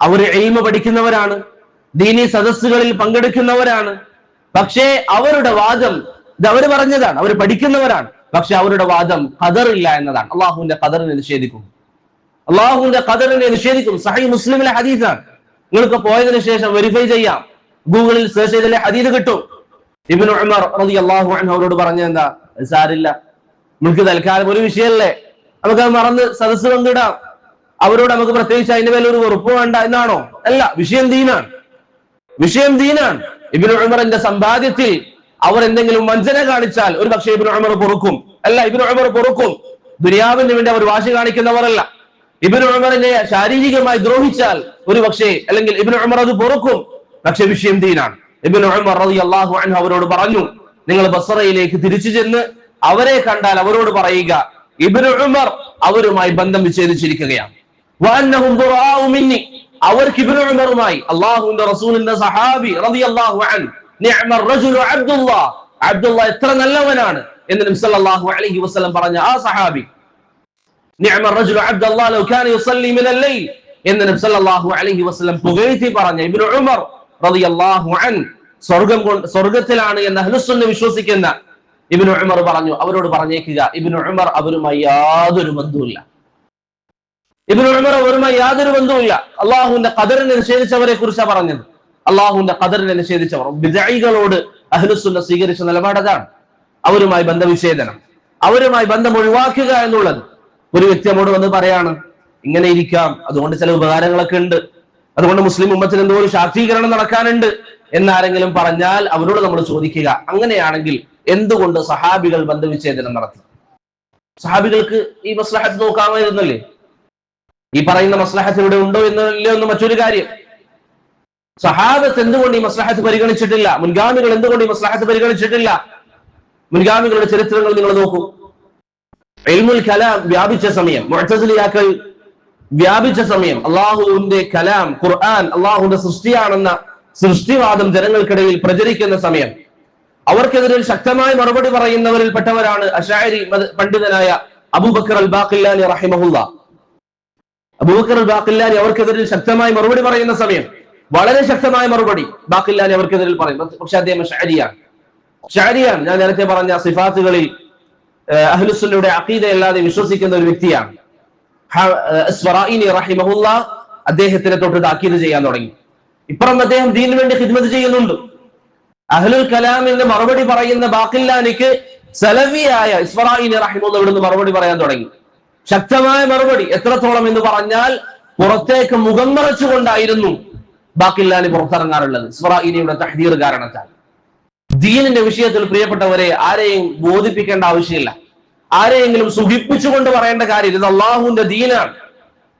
അവര് ഇൽമ പഠിക്കുന്നവരാണ്, ദീനി സദസ്സുകളിൽ പങ്കെടുക്കുന്നവരാണ്. പക്ഷേ അവരുടെ വാദം, ഇത് അവര് പറഞ്ഞതാണ്, അവർ പഠിക്കുന്നവരാണ്, പക്ഷെ അവരുടെ വാദം ഖദറില്ല എന്നതാണ്. അള്ളാഹുവിന്റെ ഖദറിനെ നിഷേധിക്കും. സഹീഹ് മുസ്ലിമിലെ ഹദീസാണ്. നിങ്ങൾക്ക് പോയതിനു ശേഷം വെരിഫൈ ചെയ്യാം, ഗൂഗിളിൽ സെർച്ച് ചെയ്താലേ ഹദീസ് കിട്ടും. ഇബ്നു ഉമർ റളിയല്ലാഹു അൻഹു അവരോട് പറഞ്ഞത് എന്താ? സാരില്ല, നമുക്ക് തൽക്കാലം ഒരു വിഷയമല്ലേ, നമുക്കത് മറന്ന് സദസ്സ് പങ്കിടാം, അവരോട് നമുക്ക് പ്രത്യേകിച്ച് അതിന്റെ പേരിൽ ഒരു വെറുപ്പ് വേണ്ട എന്നാണോ? അല്ല, വിഷയം ദീനാണ്. ഇബ്നു ഉമറിന്റെ സമ്പാദ്യത്തിൽ അവർ എന്തെങ്കിലും വഞ്ചന കാണിച്ചാൽ ഒരു പക്ഷേ ഇബ്നു ഉമർ പൊറുക്കും. ദുനിയാവിന് വേണ്ടി അവർ വാശി കാണിക്കുന്നവരല്ല. ഇബ്നു ഉമറിനെ ശാരീരികമായി ദ്രോഹിച്ചാൽ ഒരു പക്ഷേ, അല്ലെങ്കിൽ ഇബ്നു ഉമർ അത് പൊറുക്കും, പക്ഷെ വിഷയം ദീനാണ്. ഇബ്നു ഉമർ റളിയല്ലാഹു അൻഹു അവരോട് പറഞ്ഞു, നിങ്ങൾ ബസ്രയിലേക്ക് തിരിച്ചു ചെന്ന് അവരെ കണ്ടാൽ അവരോട് പറയുക, ഇബ്നു ഉമർ അവരുമായി ബന്ധം വിച്ഛേദിച്ചിരിക്കുകയാണ്. വഅന്നഹും ദുറാഉ മിന്നി, അവർക്ക് ഇബ്നു ഉമറുമായി, അല്ലാഹുവിന്റെ റസൂലിന്റെ സഹാബി റളിയല്ലാഹു അൻഹു, നിഅമർ റജുലു അബ്ദുല്ലാഹ് എത്ര നല്ലവനാണ് എന്ന് നബി സല്ലല്ലാഹു അലൈഹി വസല്ലം പറഞ്ഞ ആ സഹാബി, നിഅമർ റജുലു അബ്ദുല്ലാഹ് ലൗ കാന യുസല്ലി മിനൽ ലൈൽ എന്ന് നബി സല്ലല്ലാഹു അലൈഹി വസല്ലം പുകഴ്ത്തി പറഞ്ഞ ഇബ്നു ഉമർ റളിയല്ലാഹു അൻഹു സ്വർഗത്തിലാണ് എന്ന് അഹ്ലുസുന്ന വിശ്വസിക്കുന്ന ഇബ്നു ഉമർ പറഞ്ഞു, അവരോട് പറഞ്ഞേക്കുക, ഇബ്നു ഉമർ അവരുമായി യാതൊരു ബന്ധവുമില്ല. ഇബ്നു ഉമർ അവരുമായി യാതൊരു ബന്ധവുമില്ല. അള്ളാഹുവിന്റെ ഖദറിനെ നിഷേധിച്ചവരെ കുറിച്ചാണ് പറഞ്ഞത്. അള്ളാഹുവിന്റെ ഖദറിനെ നിഷേധിച്ചവർ, ബിദ്അഇകളോട് അഹ്ലുസുന്ന സ്വീകരിച്ച നിലപാട് അതാണ്. അവരുമായി ബന്ധവിച്ഛേദനം, അവരുമായി ബന്ധം ഒഴിവാക്കുക എന്നുള്ളത്. ഒരു വ്യക്തി നമ്മോട് വന്ന് പറയാണ്, ഇങ്ങനെ ഇരിക്കാം, അതുകൊണ്ട് ചില ഉപകാരങ്ങളൊക്കെ ഉണ്ട്, അതുകൊണ്ട് മുസ്ലിം ഉമ്മത്തിന് എന്തോ ഒരു ശാക്തീകരണം നടക്കാനുണ്ട് എന്നാരെങ്കിലും പറഞ്ഞാൽ അവരോട് നമ്മൾ ചോദിക്കുക, അങ്ങനെയാണെങ്കിൽ എന്തുകൊണ്ട് സഹാബികൾ ബന്ധവിച്ഛേദനം നടത്തി? സഹാബികൾക്ക് ഈ മസ്ലഹത്ത് നോക്കാമായിരുന്നല്ലേ? ഈ പറയുന്ന മസ്ലഹത്ത് ഇവിടെ ഉണ്ടോ എന്നല്ലേ ഒന്ന് മറ്റൊരു കാര്യം. സഹാബത്ത് എന്തുകൊണ്ട് ഈ മസ്ലഹത്ത് പരിഗണിച്ചിട്ടില്ല? മുൻഗാമികൾ എന്തുകൊണ്ട് ഈ മസ്ലഹത്ത് പരിഗണിച്ചിട്ടില്ല? മുൻഗാമികളുടെ ചരിത്രങ്ങൾ നിങ്ങൾ നോക്കൂ. ഇൽമുൽ കലാം വ്യാപിച്ച സമയം, മുഅ്തസിലിയാക്കൾ വ്യാപിച്ച സമയം, അള്ളാഹുവിന്റെ കലാം ഖുർആൻ അള്ളാഹുവിന്റെ സൃഷ്ടിയാണെന്ന സൃഷ്ടിവാദം ജനങ്ങൾക്കിടയിൽ പ്രചരിക്കുന്ന സമയം, അവർക്കെതിരെ ശക്തമായ മറുപടി പറയുന്നവരിൽ പെട്ടവരാണ് അശഅരി പണ്ഡിതനായ അബൂബക്കർ അൽ ബാഖില്ലാനി റഹിമഹുല്ലാ. അബൂബക്കർ അൽ ബാഖില്ലാനി അവർക്കെതിരെ ശക്തമായി മറുപടി പറയുന്ന സമയം, വളരെ ശക്തമായ മറുപടി ബാഖില്ലാനി അവർക്കെതിരെ പറയും. പക്ഷെ അദ്ദേഹം അശഅരിയാണ്. ഞാൻ നേരത്തെ പറഞ്ഞ സിഫാത്തുകളിൽ അഹ്ലുസുന്നയുടെ അഖീദ അല്ലാതെ വിശ്വസിക്കുന്ന ഒരു വ്യക്തിയാണ്. അസ്ഫറായിനി റഹിമഹുല്ലാ അദ്ദേഹത്തിനെ തൊട്ട് താക്കീത് ചെയ്യാൻ തുടങ്ങി. ഇപ്പുറം അദ്ദേഹം ദീനിന് വേണ്ടി ഖിദ്മത്ത് ചെയ്യുന്നുണ്ട്. അഹ്ലുൽ കലാമിന് മറുപടി പറയുന്ന ബാഖില്ലാനിക്ക് സലഫിയായ ഇസ്ഫറായിനി റഹിമഹുല്ലാ ഇവിടുന്ന് മറുപടി പറയാൻ തുടങ്ങി. ശക്തമായ മറുപടി. എത്രത്തോളം എന്ന് പറഞ്ഞാൽ പുറത്തേക്ക് മുഖം മറച്ചുകൊണ്ടായിരുന്നു ബാഖില്ലാനി പുറത്തിറങ്ങാറുള്ളത് ഇസ്ഫറായിനിയുടെ തഹ്ദീർ കാരണത്താൽ. ദീനിന്റെ വിഷയത്തിൽ പ്രിയപ്പെട്ടവരെ ആരെയും ബോധിപ്പിക്കേണ്ട ആവശ്യമില്ല, ആരെയെങ്കിലും സുഖിപ്പിച്ചുകൊണ്ട് പറയേണ്ട കാര്യം. ഇത് അള്ളാഹുവിന്റെ ദീനാണ്,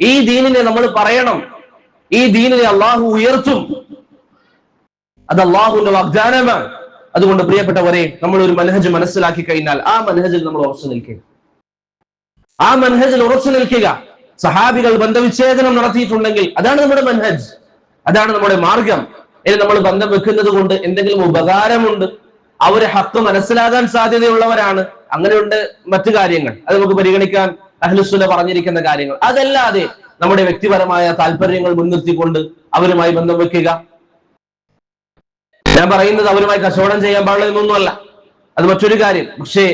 ഈ ദീനിനെ നമ്മൾ പറയണം, ഈ ദീനിനെ അള്ളാഹു ഉയർത്തും, അത് അള്ളാഹുവിന്റെ വാഗ്ദാനമാണ്. അതുകൊണ്ട് പ്രിയപ്പെട്ടവരെ, നമ്മൾ ഒരു മനഹജ് മനസ്സിലാക്കി കഴിഞ്ഞാൽ ആ മനഹജിൽ നമ്മൾ ഉറച്ചു നിൽക്കുക, ആ മനഹജിൽ ഉറച്ചു നിൽക്കുക. സഹാബികൾ ബന്ധവിച്ഛേദനം നടത്തിയിട്ടുണ്ടെങ്കിൽ അതാണ് നമ്മുടെ മനഹജ്, അതാണ് നമ്മുടെ മാർഗം. ഇനി നമ്മൾ ബന്ധം വെക്കുന്നത് കൊണ്ട് എന്തെങ്കിലും ഉപകാരമുണ്ട്, അവരെ ഹക്ക് മനസ്സിലാകാൻ സാധ്യതയുള്ളവരാണ്, അങ്ങനെയുണ്ട് മറ്റു കാര്യങ്ങൾ, അത് നമുക്ക് പരിഗണിക്കാൻ അഹ്ലുസുന്ന പറഞ്ഞിരിക്കുന്ന കാര്യങ്ങൾ. അതല്ലാതെ നമ്മുടെ വ്യക്തിപരമായ താല്പര്യങ്ങൾ മുൻനിർത്തിക്കൊണ്ട് അവരുമായി ബന്ധം വെക്കുക, ഞാൻ പറയുന്നത് അവരുമായി കച്ചവടം ചെയ്യാൻ പാടില്ല എന്നൊന്നുമല്ല, അത് മറ്റൊരു കാര്യം. പക്ഷേ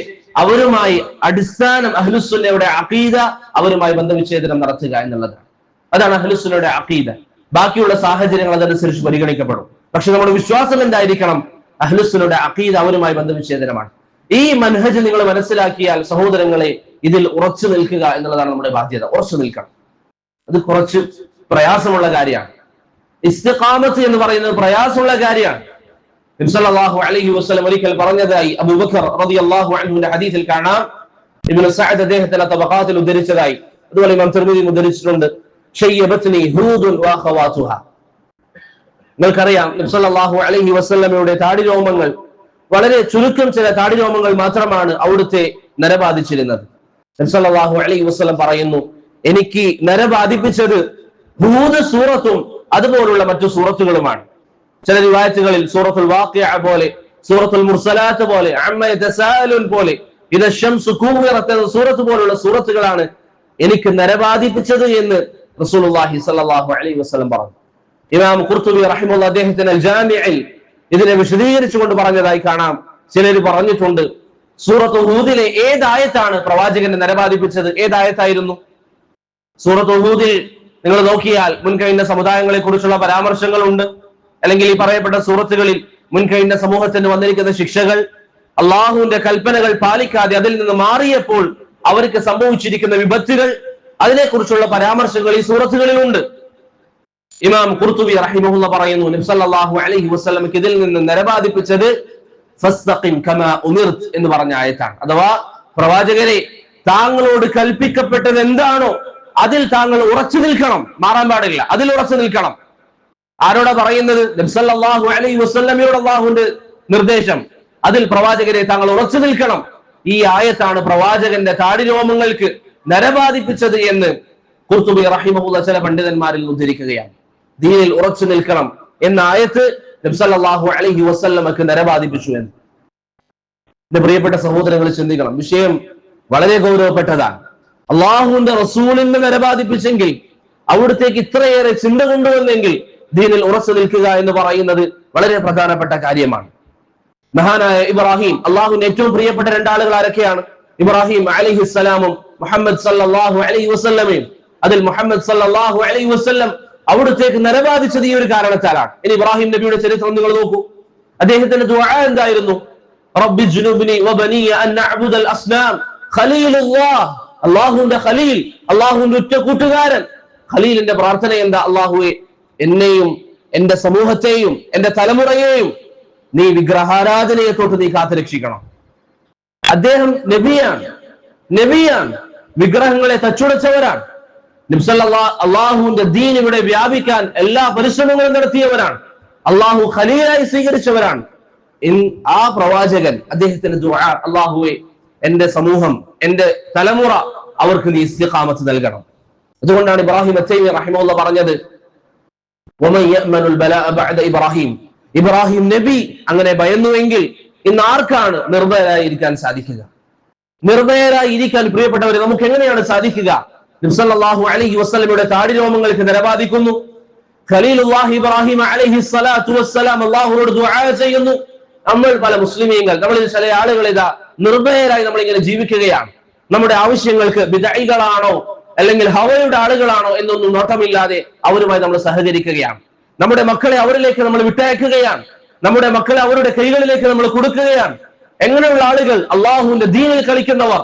അവരുമായി അടിസ്ഥാനം അഹ്ലുസുന്നയുടെ അഖീദ, അവരുമായി ബന്ധവിച്ഛേദനം നടത്തുക എന്നുള്ളതാണ്. അതാണ് അഹ്ലുസുന്നയുടെ അഖീദ. ബാക്കിയുള്ള സാഹചര്യങ്ങൾ അതനുസരിച്ച് പരിഗണിക്കപ്പെടും. പക്ഷെ നമ്മുടെ വിശ്വാസം എന്തായിരിക്കണം? അഹ്ലുസുന്നയുടെ അഖീദ അവരുമായി ബന്ധവിച്ഛേദനമാണ്. ഈ മനഹജ് നിങ്ങൾ മനസ്സിലാക്കിയാൽ സഹോദരങ്ങളെ, ഇതിൽ ഉറച്ചു നിൽക്കുക എന്നുള്ളതാണ് നമ്മുടെ ബാധ്യത. ഉറച്ചു നിൽക്കണം. അത് കുറച്ച് പ്രയാസമുള്ള കാര്യമാണ്. ഇസ്തിഖാമത്ത് എന്ന് പറയുന്നത് പ്രയാസമുള്ള കാര്യമാണ്. നബി സല്ലല്ലാഹു അലൈഹി വസല്ലം ഒരിക്കൽ പറഞ്ഞതായി അബൂബക്കർ റളിയല്ലാഹു അൻഹുവിന്റെ ഹദീസിൽ കാണാം. ഇബ്നു സഅദ് അദ്ദേഹത്തിന്റെ തബഖാത്തിൽ ഉദ്ധരിച്ചതായി, അതുപോലെ ഇമാം തിർമിദി ഉദ്ധരിച്ചിട്ടുണ്ട്. ഷയ്യബത്നി ഹൂദുൻ വഅഖവാതുഹാ. നിങ്ങൾക്കറിയാം നബി സല്ലല്ലാഹു അലൈഹി വസല്ലമയുടെ താടിരോമങ്ങൾ, വളരെ ചുരുക്കം ചില താടിരോമങ്ങൾ മാത്രമാണ് അവിടുത്തെ നരബാധിച്ചിരുന്നത്. നബി സല്ലല്ലാഹു അലൈഹി വസല്ലം പറയുന്നു, എനിക്ക് നരബാധിപ്പിച്ചത് ഹൂദ് സൂറത്തും അതുപോലുള്ള മറ്റു സൂറത്തുകളുമാണ്. ചില റിവായത്തുകളിൽ സൂറത്തുൽ വാഖിഅ പോലെ, സൂറത്തുൽ മുർസലാത്ത് പോലെ, അമ്മ യതസാഅലുൻ പോലെ, ഇദ ശംസു കുവിറത് എന്ന സൂറത്ത് പോലുള്ള സൂറത്തുകളാണ് എനിക്ക് നരബാധിപ്പിച്ചത് എന്ന് റസൂലുള്ളാഹി സ്വല്ലല്ലാഹു അലൈഹി വസല്ലം പറഞ്ഞു. ഇമാം ഖുർത്തുബി റഹിമഹുല്ലാഹ് അദ്ദേഹത്തിന്റെ അൽ ജാമിഇൽ ഇതിനെ വിശദീകരിച്ചുകൊണ്ട് പറഞ്ഞതായി കാണാം. ചിലർ പറഞ്ഞിട്ടുണ്ട്, സൂറത്ത് ഹൂദിലെ ഏതായത്താണ് പ്രവാചകനെ നരബാധിപ്പിച്ചത്? ഏതായത്തായിരുന്നു? സൂറത്ത് ഹൂദിൽ നിങ്ങൾ നോക്കിയാൽ മുൻകഴിഞ്ഞ സമുദായങ്ങളെ കുറിച്ചുള്ള പരാമർശങ്ങളുണ്ട്. അല്ലെങ്കിൽ ഈ പറയപ്പെട്ട സൂറത്തുകളിൽ മുൻകഴിഞ്ഞ സമൂഹത്തിന് വന്നിരിക്കുന്ന ശിക്ഷകൾ, അള്ളാഹുവിന്റെ കൽപ്പനകൾ പാലിക്കാതെ അതിൽ നിന്ന് മാറിയപ്പോൾ അവർക്ക് സംഭവിച്ചിരിക്കുന്ന വിപത്തുകൾ, അതിനെക്കുറിച്ചുള്ള പരാമർശങ്ങൾ ഈ സൂറത്തുകളിലുണ്ട്. ഇമാം ഖുർത്തുബി റഹിമഹുല്ലാഹ് പറയുന്നു, നബി സല്ലല്ലാഹു അലൈഹി വസല്ലമക്ക് ഇതിൽ നിന്ന് നരബാധിപ്പിച്ചത് ഫസ്തഖിം കമാ ഉമിർത് എന്ന് പറഞ്ഞ ആയത്താണ്. അഥവാ പ്രവാചകരെ, താങ്കളോട് കൽപ്പിക്കപ്പെട്ടത് എന്താണോ അതിൽ താങ്കൾ ഉറച്ചു നിൽക്കണം, മാറാൻ പാടില്ല, അതിൽ ഉറച്ചു നിൽക്കണം. ആരോടാ പറയുന്നത്? നബി സല്ലല്ലാഹു അലൈഹി വസല്ലമയോട് അല്ലാഹുവിന്റെ നിർദ്ദേശം, അതിൽ പ്രവാചകരെ താങ്കൾ ഉറച്ചു നിൽക്കണം. ഈ ആയത്താണ് പ്രവാചകന്റെ താടിരോമങ്ങൾക്ക് നരബാധിപ്പിച്ചത് എന്ന് ഖുർത്തുബി റഹിമഹുല്ലാഹ് ചില പണ്ഡിതന്മാരിൽ ഉദ്ധരിക്കുകയാണ്. ദീനിൽ ഉറച്ചു നിൽക്കണം എന്ന ആയത്ത് നബി സല്ലല്ലാഹു അലൈഹി വസല്ലമക്ക് നരബാധിപ്പിച്ചു എന്ന്. എന്റെ പ്രിയപ്പെട്ട സഹോദരങ്ങൾ ചിന്തിക്കണം, വിഷയം വളരെ ഗൗരവപ്പെട്ടതാണ്. അള്ളാഹുവിന്റെ റസൂലിനെ നരബാധിപ്പിച്ചെങ്കിൽ, അവിടത്തേക്ക് ഇത്രയേറെ ചിന്ത കൊണ്ടുവന്നെങ്കിൽ, ദീനിൽ ഉറച്ചു നിൽക്കുക എന്ന് പറയുന്നത് വളരെ പ്രധാനപ്പെട്ട കാര്യമാണ്. മഹാനായ ഇബ്രാഹിം, അള്ളാഹുവിന്റെ ഏറ്റവും പ്രിയപ്പെട്ട രണ്ടാളുകൾ ആരൊക്കെയാണ്? ഇബ്രാഹിം അലൈഹിസ്സലാമും മുഹമ്മദ് സല്ലല്ലാഹു അലൈഹി വസല്ലമയും. അതിൽ മുഹമ്മദ് സല്ലല്ലാഹു അലൈഹി വസല്ലം അവിടത്തേക്ക് നരബാധിച്ചത് ഈ ഒരു കാരണത്താലാണ്. ഇനി ഇബ്രാഹിം നബിയുടെ ചരിത്രം നിങ്ങൾ നോക്കൂ. അദ്ദേഹത്തിന്റെ ദുആ എന്തായിരുന്നു? റബ്ബി ജുനുബ്നി വബനിയ അൻ നഅ്ബുദൽ അസ്നാം. ഖലീലുല്ലാഹ്, അല്ലാഹുവിന്റെ ഖലീൽ, അല്ലാഹുവിന്റെ ഉറ്റ കൂട്ടുകാരൻ. ഖലീലിന്റെ പ്രാർത്ഥന എന്താ? അല്ലാഹുവേ, എന്നെയും എന്റെ സമൂഹത്തെയും എന്റെ തലമുറയെയും നീ വിഗ്രഹാരാധനയെ തൊട്ട് നീ കാത്തുരക്ഷിക്കണം. അദ്ദേഹം നബിയാണ്, വിഗ്രഹങ്ങളെ തച്ചുടച്ചവരാണ്. അള്ളാഹുവിന്റെ ദീൻ ഇവിടെ വ്യാപിക്കാൻ എല്ലാ പരിശ്രമങ്ങളും നടത്തിയവരാണ്. അള്ളാഹു ഖലീലായി സ്വീകരിച്ചവരാണ്. ആ പ്രവാചകൻ അദ്ദേഹത്തിന്റെ ദുആ, അള്ളാഹുവേ, എന്റെ സമൂഹം, എന്റെ തലമുറ, അവർക്ക് നീ ഇസ്തിഖാമത്ത് നൽകണം. അതുകൊണ്ടാണ് ഇബ്രാഹിം അത്തൈമി റഹിമഹുല്ലാഹ് പറഞ്ഞത്, വമൻ യഅ്മനുൽ ബലാഅ ബഅദ ഇബ്രാഹിം. ഇബ്രാഹിം നബി അങ്ങനെ ഭയന്നുവെങ്കിൽ ഇന്ന് ആർക്കാണ് നിർഭയരായിരിക്കാൻ സാധിക്കുക? നിർഭയരായി ഇരിക്കാൻ പ്രിയപ്പെട്ടവരെ നമുക്ക് എങ്ങനെയാണ് സാധിക്കുക? നബി സല്ലല്ലാഹു അലൈഹി വസല്ലമയുടെ താടി രോമങ്ങൾക്ക് നരബാധിക്കുന്നു. ഖലീലുല്ലാഹി ഇബ്രാഹിം അലൈഹിസ്സലാത്തു വസ്സലാം അല്ലാഹുവോട് ദുആ ചെയ്യുന്നു. നമ്മൾ പല മുസ്ലിമീങ്ങൾ, നമ്മളിൽ ചില ആളുകൾ ഇതാ നിർഭയരായി നമ്മൾ ഇങ്ങനെ ജീവിക്കുകയാണ്. നമ്മുടെ ആവശ്യങ്ങൾക്ക് ബിദ്അഇകളാണോ അല്ലെങ്കിൽ ഹവയുടെ ആളുകളാണോ എന്നൊന്നും നോട്ടമില്ലാതെ അവരുമായി നമ്മൾ സഹകരിക്കുകയാണ്. നമ്മുടെ മക്കളെ അവരിലേക്ക് നമ്മൾ വിട്ടയക്കുകയാണ്. നമ്മുടെ മക്കളെ അവരുടെ കൈകളിലേക്ക് നമ്മൾ കൊടുക്കുകയാണ്. എങ്ങനെയുള്ള ആളുകൾ? അള്ളാഹുവിന്റെ ദീനിൽ കളിക്കുന്നവർ,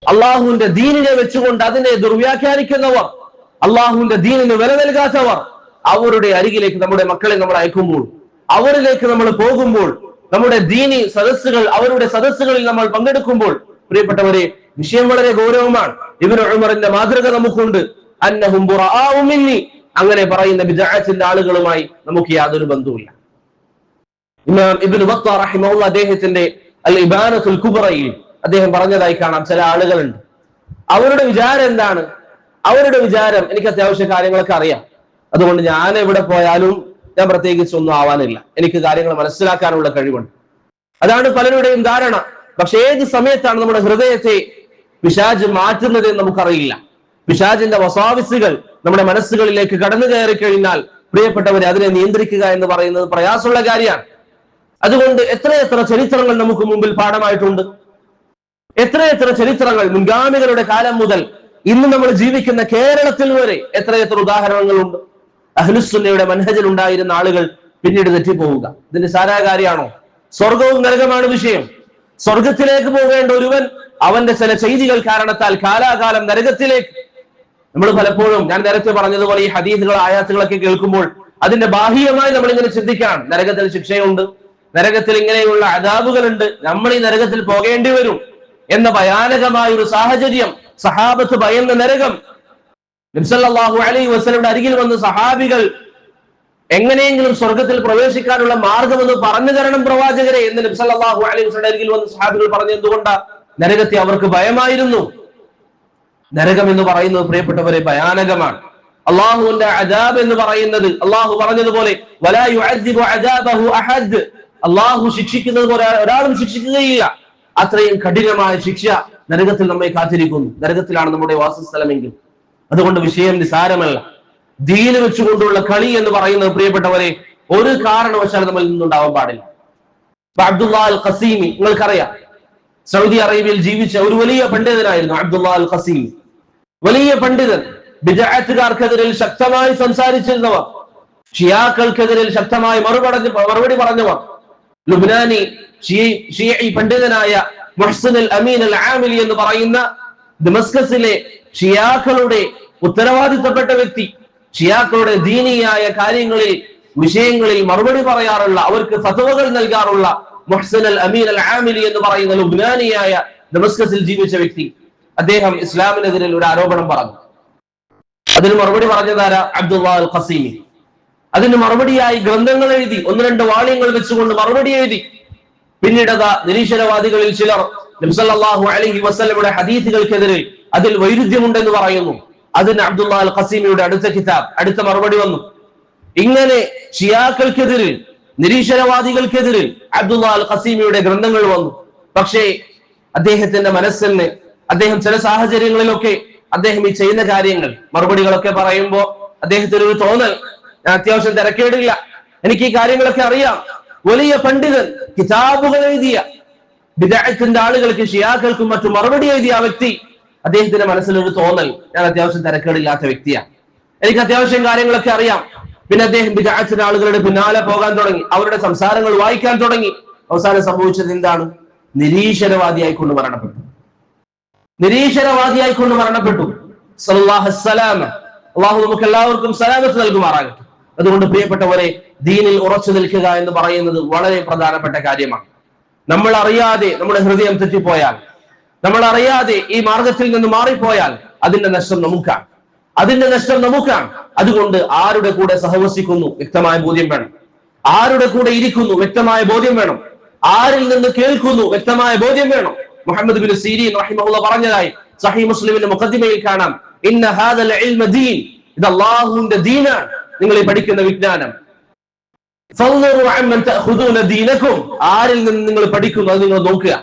അള്ളാഹുവിന്റെ ദീനിനെ വെച്ചുകൊണ്ട് അതിനെ ദുർവ്യാഖ്യാനിക്കുന്നവർ, അള്ളാഹുവിന്റെ ദീനിന് വില നൽകാത്തവർ. അവരുടെ അരികിലേക്ക് നമ്മുടെ മക്കളെ നമ്മൾ അയക്കുമ്പോൾ, അവരിലേക്ക് നമ്മൾ പോകുമ്പോൾ, നമ്മുടെ ദീനി സദസ്സുകൾ, അവരുടെ സദസ്സുകളിൽ നമ്മൾ പങ്കെടുക്കുമ്പോൾ, പ്രിയപ്പെട്ടവരെ, വിഷയം വളരെ ഗൗരവമാണ്. ഇബ്നു ഉമറിന്റെ മാതൃക നമുക്കുണ്ട്. അന്നഹും ബുറാഉ മിന്നി. അങ്ങനെ പറയുന്ന ബിദ്അത്തിന്റെ ആളുകളുമായി നമുക്ക് യാതൊരു ബന്ധവുമില്ല. ഇമാം ഇബ്നു ബത്തൂഹ റഹിമഹുല്ലാഹ് അദ്ദേഹത്തിന്റെ അൽ ഇബാനത്തുൽ കുബ്രയിൽ അദ്ദേഹം പറഞ്ഞതായി കാണാം, ചില ആളുകളുണ്ട്, അവരുടെ വിചാരം എന്താണ്? അവരുടെ വിചാരം, എനിക്ക് അത്യാവശ്യ കാര്യങ്ങളൊക്കെ അറിയാം, അതുകൊണ്ട് ഞാൻ എവിടെ പോയാലും ഞാൻ പ്രത്യേകിച്ച് ഒന്നും ആവാനില്ല, എനിക്ക് കാര്യങ്ങൾ മനസ്സിലാക്കാനുള്ള കഴിവുണ്ട്. അതാണ് പലരുടെയും ധാരണ. പക്ഷെ ഏത് സമയത്താണ് നമ്മുടെ ഹൃദയത്തെ പിശാച് മാറ്റുന്നത് എന്ന് നമുക്കറിയില്ല. പിശാചിന്റെ വസാവിസുകൾ നമ്മുടെ മനസ്സുകളിലേക്ക് കടന്നു കയറി കഴിഞ്ഞാൽ പ്രിയപ്പെട്ടവരെ അതിനെ നിയന്ത്രിക്കുക എന്ന് പറയുന്നത് പ്രയാസമുള്ള കാര്യമാണ്. അതുകൊണ്ട് എത്രയെത്ര ചരിത്രങ്ങൾ നമുക്ക് മുമ്പിൽ പാഠമായിട്ടുണ്ട്. എത്രയെത്ര ചരിത്രങ്ങൾ മുൻഗാമികളുടെ കാലം മുതൽ ഇന്ന് നമ്മൾ ജീവിക്കുന്ന കേരളത്തിൽ വരെ എത്രയെത്ര ഉദാഹരണങ്ങളുണ്ട്. അഹ്ലുസുന്നയുടെ മനഹജിൽ ഉണ്ടായിരുന്ന ആളുകൾ പിന്നീട് തെറ്റിപ്പോവുക ഇതിന്റെ സാരാ കാര്യമാണോ? സ്വർഗവും നരകമാണ് വിഷയം. സ്വർഗത്തിലേക്ക് പോകേണ്ട ഒരുവൻ അവന്റെ ചില ചെയ്തികൾ കാരണത്താൽ കാലാകാലം നരകത്തിലേക്ക്. നമ്മൾ പലപ്പോഴും, ഞാൻ നേരത്തെ പറഞ്ഞതുപോലെ, ഈ ഹദീസുകൾ ആയാത്തുകളൊക്കെ കേൾക്കുമ്പോൾ അതിന്റെ ബാഹ്യമായി നമ്മൾ ഇങ്ങനെ ചിന്തിക്കാം, നരകത്തിൽ ശിക്ഷയുണ്ട്, നരകത്തിൽ ഇങ്ങനെയുള്ള അദാബുകളുണ്ട്, നമ്മൾ ഈ നരകത്തിൽ പോകേണ്ടി വരും എന്ന ഭയാനകമായ ഒരു സാഹചര്യം. സഹാബത്ത് ഭയന്ന നരകം. നബി സല്ലല്ലാഹു അലൈഹി വസല്ലമയുടെ അരികിൽ വന്ന് സഹാബികൾ എങ്ങനെയെങ്കിലും സ്വർഗത്തിൽ പ്രവേശിക്കാനുള്ള മാർഗമെന്ന് പറഞ്ഞു തരണം പ്രവാചകരെ എന്ന് നബി സല്ലല്ലാഹു അലൈഹി വസല്ലമയുടെ അരികിൽ വന്ന് സഹാബികൾ പറഞ്ഞു. എന്തുകൊണ്ടാ? നരകത്തെ അവർക്ക് ഭയമായിരുന്നു. നരകം എന്ന് പറയുന്നത് പ്രിയപ്പെട്ടവരെ ഭയാനകമാണ്. അള്ളാഹുവിന്റെ അദാബ് എന്ന് പറയുന്നത്, അള്ളാഹു പറഞ്ഞതുപോലെ വലാ യുഅദ്ദിബു അദാബഹു അഹദ്, അള്ളാഹു ശിക്ഷിക്കുന്നത് പോലെ ഒരാളും ശിക്ഷിക്കുകയില്ല. അത്രയും കഠിനമായ ശിക്ഷ നരകത്തിൽ നമ്മെ കാത്തിരിക്കുന്നു. നരകത്തിലാണ് നമ്മുടെ വാസസ്ഥലമെങ്കിൽ. അതുകൊണ്ട് വിഷയം നിസാരമല്ല. ദീന് വെച്ചുകൊണ്ടുള്ള കളി എന്ന് പറയുന്നത് പ്രിയപ്പെട്ടവരെ ഒരു കാരണവശാലും നമ്മളിൽ നിന്നുണ്ടാവാൻ പാടില്ല. അബ്ദുല്ലാ അൽ ഖസീമി നിങ്ങൾക്കറിയാം, സൗദി അറേബ്യയിൽ ജീവിച്ച ഒരു വലിയ പണ്ഡിതനായിരുന്നു അബ്ദുല്ലാ അൽ ഖസീമി. വലിയ പണ്ഡിതൻ, ബിദ്അത്തുകാർക്കെതിരെ ശക്തമായി സംസാരിച്ചിരുന്നവർ, ഷിയാക്കൾക്കെതിരെ ശക്തമായി മറുപടി പറഞ്ഞവർ. ലുബ്നാനി ഷിയഈ പണ്ഡിതനായ മുഹ്സിൻ അൽ അമീൻ അൽ ആമിലി എന്ന് പറയുന്ന ദമസ്കസിലെ ഷിയാക്കളുടെ ഉത്തരവാദിത്തപ്പെട്ട വ്യക്തി, ഷിയാക്കളുടെ ദീനിയായ കാര്യങ്ങളിൽ, വിഷയങ്ങളിൽ മറുപടി പറയാറുള്ള, അവർക്ക് ഫത്വകൾ നൽകാറുള്ള മുഹ്സിൻ അൽ അമീൻ അൽ ആമിലി എന്ന് പറയുന്ന ലുബ്നാനിയായ ദമസ്കസിൽ ജീവിച്ച വ്യക്തി, അദ്ദേഹം ഇസ്ലാമിനെതിരെ ഒരു ആരോപണം പറഞ്ഞു. അതിന് മറുപടി പറഞ്ഞതാരാ? അബ്ദുല്ലാ അൽ ഖസീമി. അതിന് മറുപടിയായി ഗ്രന്ഥങ്ങൾ എഴുതി, 1-2 വാള്യങ്ങൾ വെച്ചുകൊണ്ട് മറുപടി എഴുതി. പിന്നീട് നിരീശ്വരവാദികളിൽ ചിലർ നബി സല്ലല്ലാഹു അലൈഹി വസല്ലമയുടെ ഹദീസുകൾക്കെതിരെ അതിൽ വൈരുദ്ധ്യമുണ്ടെന്ന് പറയുന്നു. അതിന് അബ്ദുല്ലാ അൽ ഖസീമിയുടെ അടുത്ത കിതാബ്, അടുത്ത മറുപടി വന്നു. ഇങ്ങനെ ഷിയാക്കൾക്കെതിരെ, നിരീശ്വരവാദികൾക്കെതിരെ അബ്ദുല്ലാ അൽ ഖസീമിയുടെ ഗ്രന്ഥങ്ങൾ വന്നു. പക്ഷേ അദ്ദേഹത്തിന്റെ മനസ്സിന്, അദ്ദേഹം ചില സാഹചര്യങ്ങളിലൊക്കെ അദ്ദേഹം ഈ ചെയ്യുന്ന കാര്യങ്ങൾ, മറുപടികളൊക്കെ പറയുമ്പോൾ അദ്ദേഹത്തിന് ഒരു തോന്നൽ, ഞാൻ അത്യാവശ്യം തിരക്കേടില്ല, എനിക്ക് ഈ കാര്യങ്ങളൊക്കെ അറിയാം. വലിയ പണ്ഡിതൻ, കിതാബുകൾ എഴുതിയ, ബിദ്അത്തിന്റെ ആളുകൾക്ക്, ഷിയാക്കൾക്കും മറ്റും മറുപടി എഴുതിയ ആ വ്യക്തി, അദ്ദേഹത്തിന്റെ മനസ്സിലൊരു തോന്നൽ, ഞാൻ അത്യാവശ്യം തിരക്കേടില്ലാത്ത വ്യക്തിയാണ്, എനിക്ക് അത്യാവശ്യം കാര്യങ്ങളൊക്കെ അറിയാം. പിന്നെ അദ്ദേഹം ബിദ്അത്തിന്റെ ആളുകളുടെ പിന്നാലെ പോകാൻ തുടങ്ങി, അവരുടെ സംസാരങ്ങൾ വായിക്കാൻ തുടങ്ങി. അവസാനം സംഭവിച്ചത് എന്താണ്? നിരീശ്വരവാദിയായിക്കൊണ്ട് മരണപ്പെട്ടു. നിരീശ്വരവാദിയായിക്കൊണ്ട് മരണപ്പെട്ടു. സല്ലല്ലാഹു അലൈഹി വസല്ലം. അല്ലാഹു നമുക്ക് എല്ലാവർക്കും സലാമത്ത് നൽകുമാറാകട്ടെ. അതുകൊണ്ട് പ്രിയപ്പെട്ടവരെ, ദീനിൽ ഉറച്ചു നിൽക്കുക എന്ന് പറയുന്നത് വളരെ പ്രധാനപ്പെട്ട കാര്യമാണ്. നമ്മൾ അറിയാതെ നമ്മുടെ ഹൃദയം തെറ്റിപ്പോയാൽ, നമ്മൾ അറിയാതെ ഈ മാർഗത്തിൽ നിന്ന് മാറിപ്പോയാൽ അതിന്റെ നഷ്ടം നമുക്കാണ്, അതിന്റെ നഷ്ടം നമുക്കാണ്. അതുകൊണ്ട് ആരുടെ കൂടെ സഹവസിക്കുന്നു വ്യക്തമായ ബോധ്യം വേണം, ആരുടെ കൂടെ ഇരിക്കുന്നു വ്യക്തമായ ബോധ്യം വേണം, ആരിൽ നിന്ന് കേൾക്കുന്നു വ്യക്തമായ ബോധ്യം വേണം. മുഹമ്മദ് ബിൻ സീരീൻ റഹിമഹുല്ലാഹ് പറഞ്ഞതായി സഹീഹ് മുസ്ലിമിന്റെ മുഖദ്ദിമയിൽ കാണാം, ഇന്ന ഹാദൽ ഇൽമ ദീൻ, ഇത് അല്ലാഹുവിന്റെ ദീനാണ്, നിങ്ങൾ ഈ പഠിക്കുന്ന വിജ്ഞാനം. ഫൻദുറു അമ്മൻ തഅഖുദൂന ദീനകും, ആരിൽ നിന്ന് നിങ്ങൾ പഠിക്കുന്നു അത് നിങ്ങൾ നോക്കുക.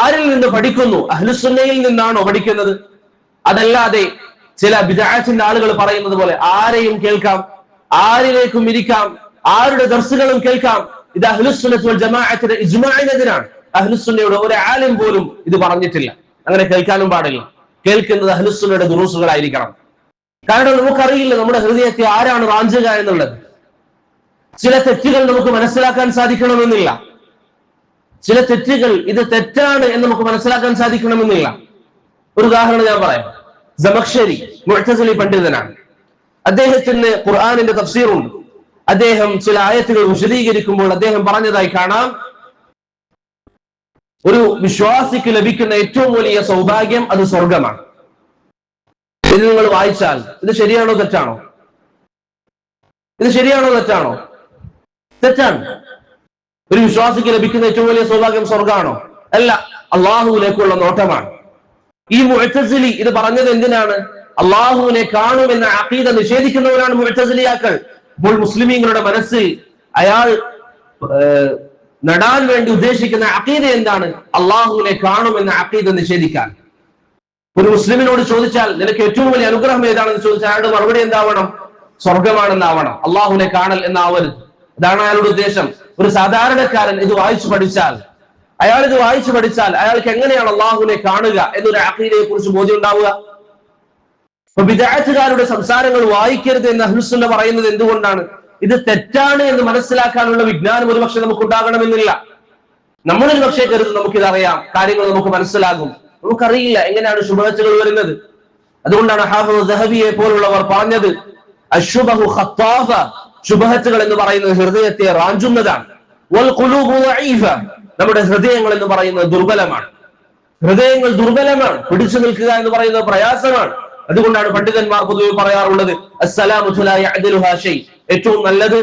ആരിൽ നിന്ന് പഠിക്കുന്നു? അഹ്ലുസുന്നയിൽ നിന്നാണോ പഠിക്കുന്നത്? അതല്ലാതെ ചില ബിദ്അത്തിന്റെ ആളുകൾ പറയുന്നത് പോലെ ആരെയും കേൾക്കാം, ആരിലേക്കും ഇരിക്കാം, ആരുടെ ദർസുകളും കേൾക്കാം. ഇത് അഹ്ലുസുന്നത്ത് വൽ ജമാഅത്തിന്റെ ഇജ്മാഇനെതിരാണ്. അഹ്ലുസുന്നയുടെ ഒരു ആലിം പോലും ഇത് പറഞ്ഞിട്ടില്ല. അങ്ങനെ കേൾക്കാനും പാടില്ല. കേൾക്കുന്നത് അഹ്ലുസുന്നയുടെ ദുറൂസുകളായിരിക്കണം. കാരണം നമുക്കറിയില്ല നമ്മുടെ ഹൃദയത്തെ ആരാണ് റാഞ്ചുക എന്നുള്ളത്. ചില തെറ്റുകൾ നമുക്ക് മനസ്സിലാക്കാൻ സാധിക്കണമെന്നില്ല. ചില തെറ്റുകൾ ഇത് തെറ്റാണ് എന്ന് നമുക്ക് മനസ്സിലാക്കാൻ സാധിക്കണമെന്നില്ല. ഒരു ഉദാഹരണം ഞാൻ പറയാം. സമഖ്ശരി മുഅ്തസിലി പണ്ഡിതനാണ്. അദ്ദേഹത്തിന് ഖുർആനിന്റെ തഫ്സീറുണ്ട്. അദ്ദേഹം ചില ആയത്തുകൾ വിശദീകരിക്കുമ്പോൾ അദ്ദേഹം പറഞ്ഞതായി കാണാം, ഒരു വിശ്വാസിക്ക് ലഭിക്കുന്ന ഏറ്റവും വലിയ സൗഭാഗ്യം അത് സ്വർഗമാണ്. ഇത് നിങ്ങൾ വായിച്ചാൽ ഇത് ശരിയാണോ തെറ്റാണോ? ഇത് ശരിയാണോ തെറ്റാണോ? തെറ്റാണ്. ഒരു വിശ്വാസിക്ക് ലഭിക്കുന്ന ഏറ്റവും വലിയ സൗഭാഗ്യം സ്വർഗമാണോ? അല്ല, അള്ളാഹുവിലേക്കുള്ള നോട്ടമാണ്. ഈ മുഅ്തസിലി ഇത് പറഞ്ഞത് എന്തിനാണ്? അള്ളാഹുവിനെ കാണുമെന്ന അഖീദ നിഷേധിക്കുന്നവരാണ് മുഅ്തസിലിയാക്കൾ. അപ്പോൾ മുസ്ലിമീങ്ങളുടെ മനസ്സിൽ അയാൾ നടാൻ വേണ്ടി ഉദ്ദേശിക്കുന്ന അഖീദ എന്താണ്? അള്ളാഹുവിനെ കാണുമെന്ന അഖീദ നിഷേധിക്കാൻ. ഒരു മുസ്ലിമിനോട് ചോദിച്ചാൽ നിനക്ക് ഏറ്റവും വലിയ അനുഗ്രഹം ഏതാണെന്ന് ചോദിച്ചാൽ അയാളുടെ മറുപടി എന്താവണം? സ്വർഗമാണെന്നാവണം, അള്ളാഹുവിനെ കാണൽ എന്നാവരുത്. അതാണ് അയാളുടെ ഉദ്ദേശം. ഒരു സാധാരണക്കാരൻ ഇത് വായിച്ചു പഠിച്ചാൽ, അയാൾക്ക് എങ്ങനെയാണ് അള്ളാഹുവിനെ കാണുക എന്നൊരു അഖീദയെ കുറിച്ച് ബോധ്യം ഉണ്ടാവുക? അപ്പൊ ബിദ്അത്തുകാരുടെ സംസാരങ്ങൾ വായിക്കരുത് എന്ന് അഹ്ലുസുന്ന പറയുന്നത് എന്തുകൊണ്ടാണ്? ഇത് തെറ്റാണ് എന്ന് മനസ്സിലാക്കാനുള്ള വിജ്ഞാനം ഒരുപക്ഷെ നമുക്ക് ഉണ്ടാകണമെന്നില്ല. നമ്മളൊരു പക്ഷേ കരുതും നമുക്കിതറിയാം, കാര്യങ്ങൾ നമുക്ക് മനസ്സിലാകും. നമുക്കറിയില്ല എങ്ങനെയാണ് ശുബഹത്തുകൾ വരുന്നത്. അതുകൊണ്ടാണ് ഹാഫിദ് ദഹബിയെ പോലുള്ളവർ പറഞ്ഞത്, അശ്ശുബഹു ഖത്താഫ, ശുബഹത്തുകൾ എന്ന് പറയുന്നത് ഹൃദയത്തെ റാഞ്ചുന്നതാണ്. വൽ ഖുലൂബു ദഈഫ, നമ്മുടെ ഹൃദയങ്ങൾ എന്ന് പറയുന്നത് ദുർബലമാണ്. ഹൃദയങ്ങൾ ദുർബലമാണ്, പിടിച്ചു നിൽക്കുക എന്ന് പറയുന്നത് പ്രയാസമാണ്. അതുകൊണ്ടാണ് പണ്ഡിതന്മാർ പൊതുവെ പറയാറുള്ളത്, അസ്സലാമു ലാ യഅദിലുഹാ ഷൈ, ഏറ്റവും നല്ലത്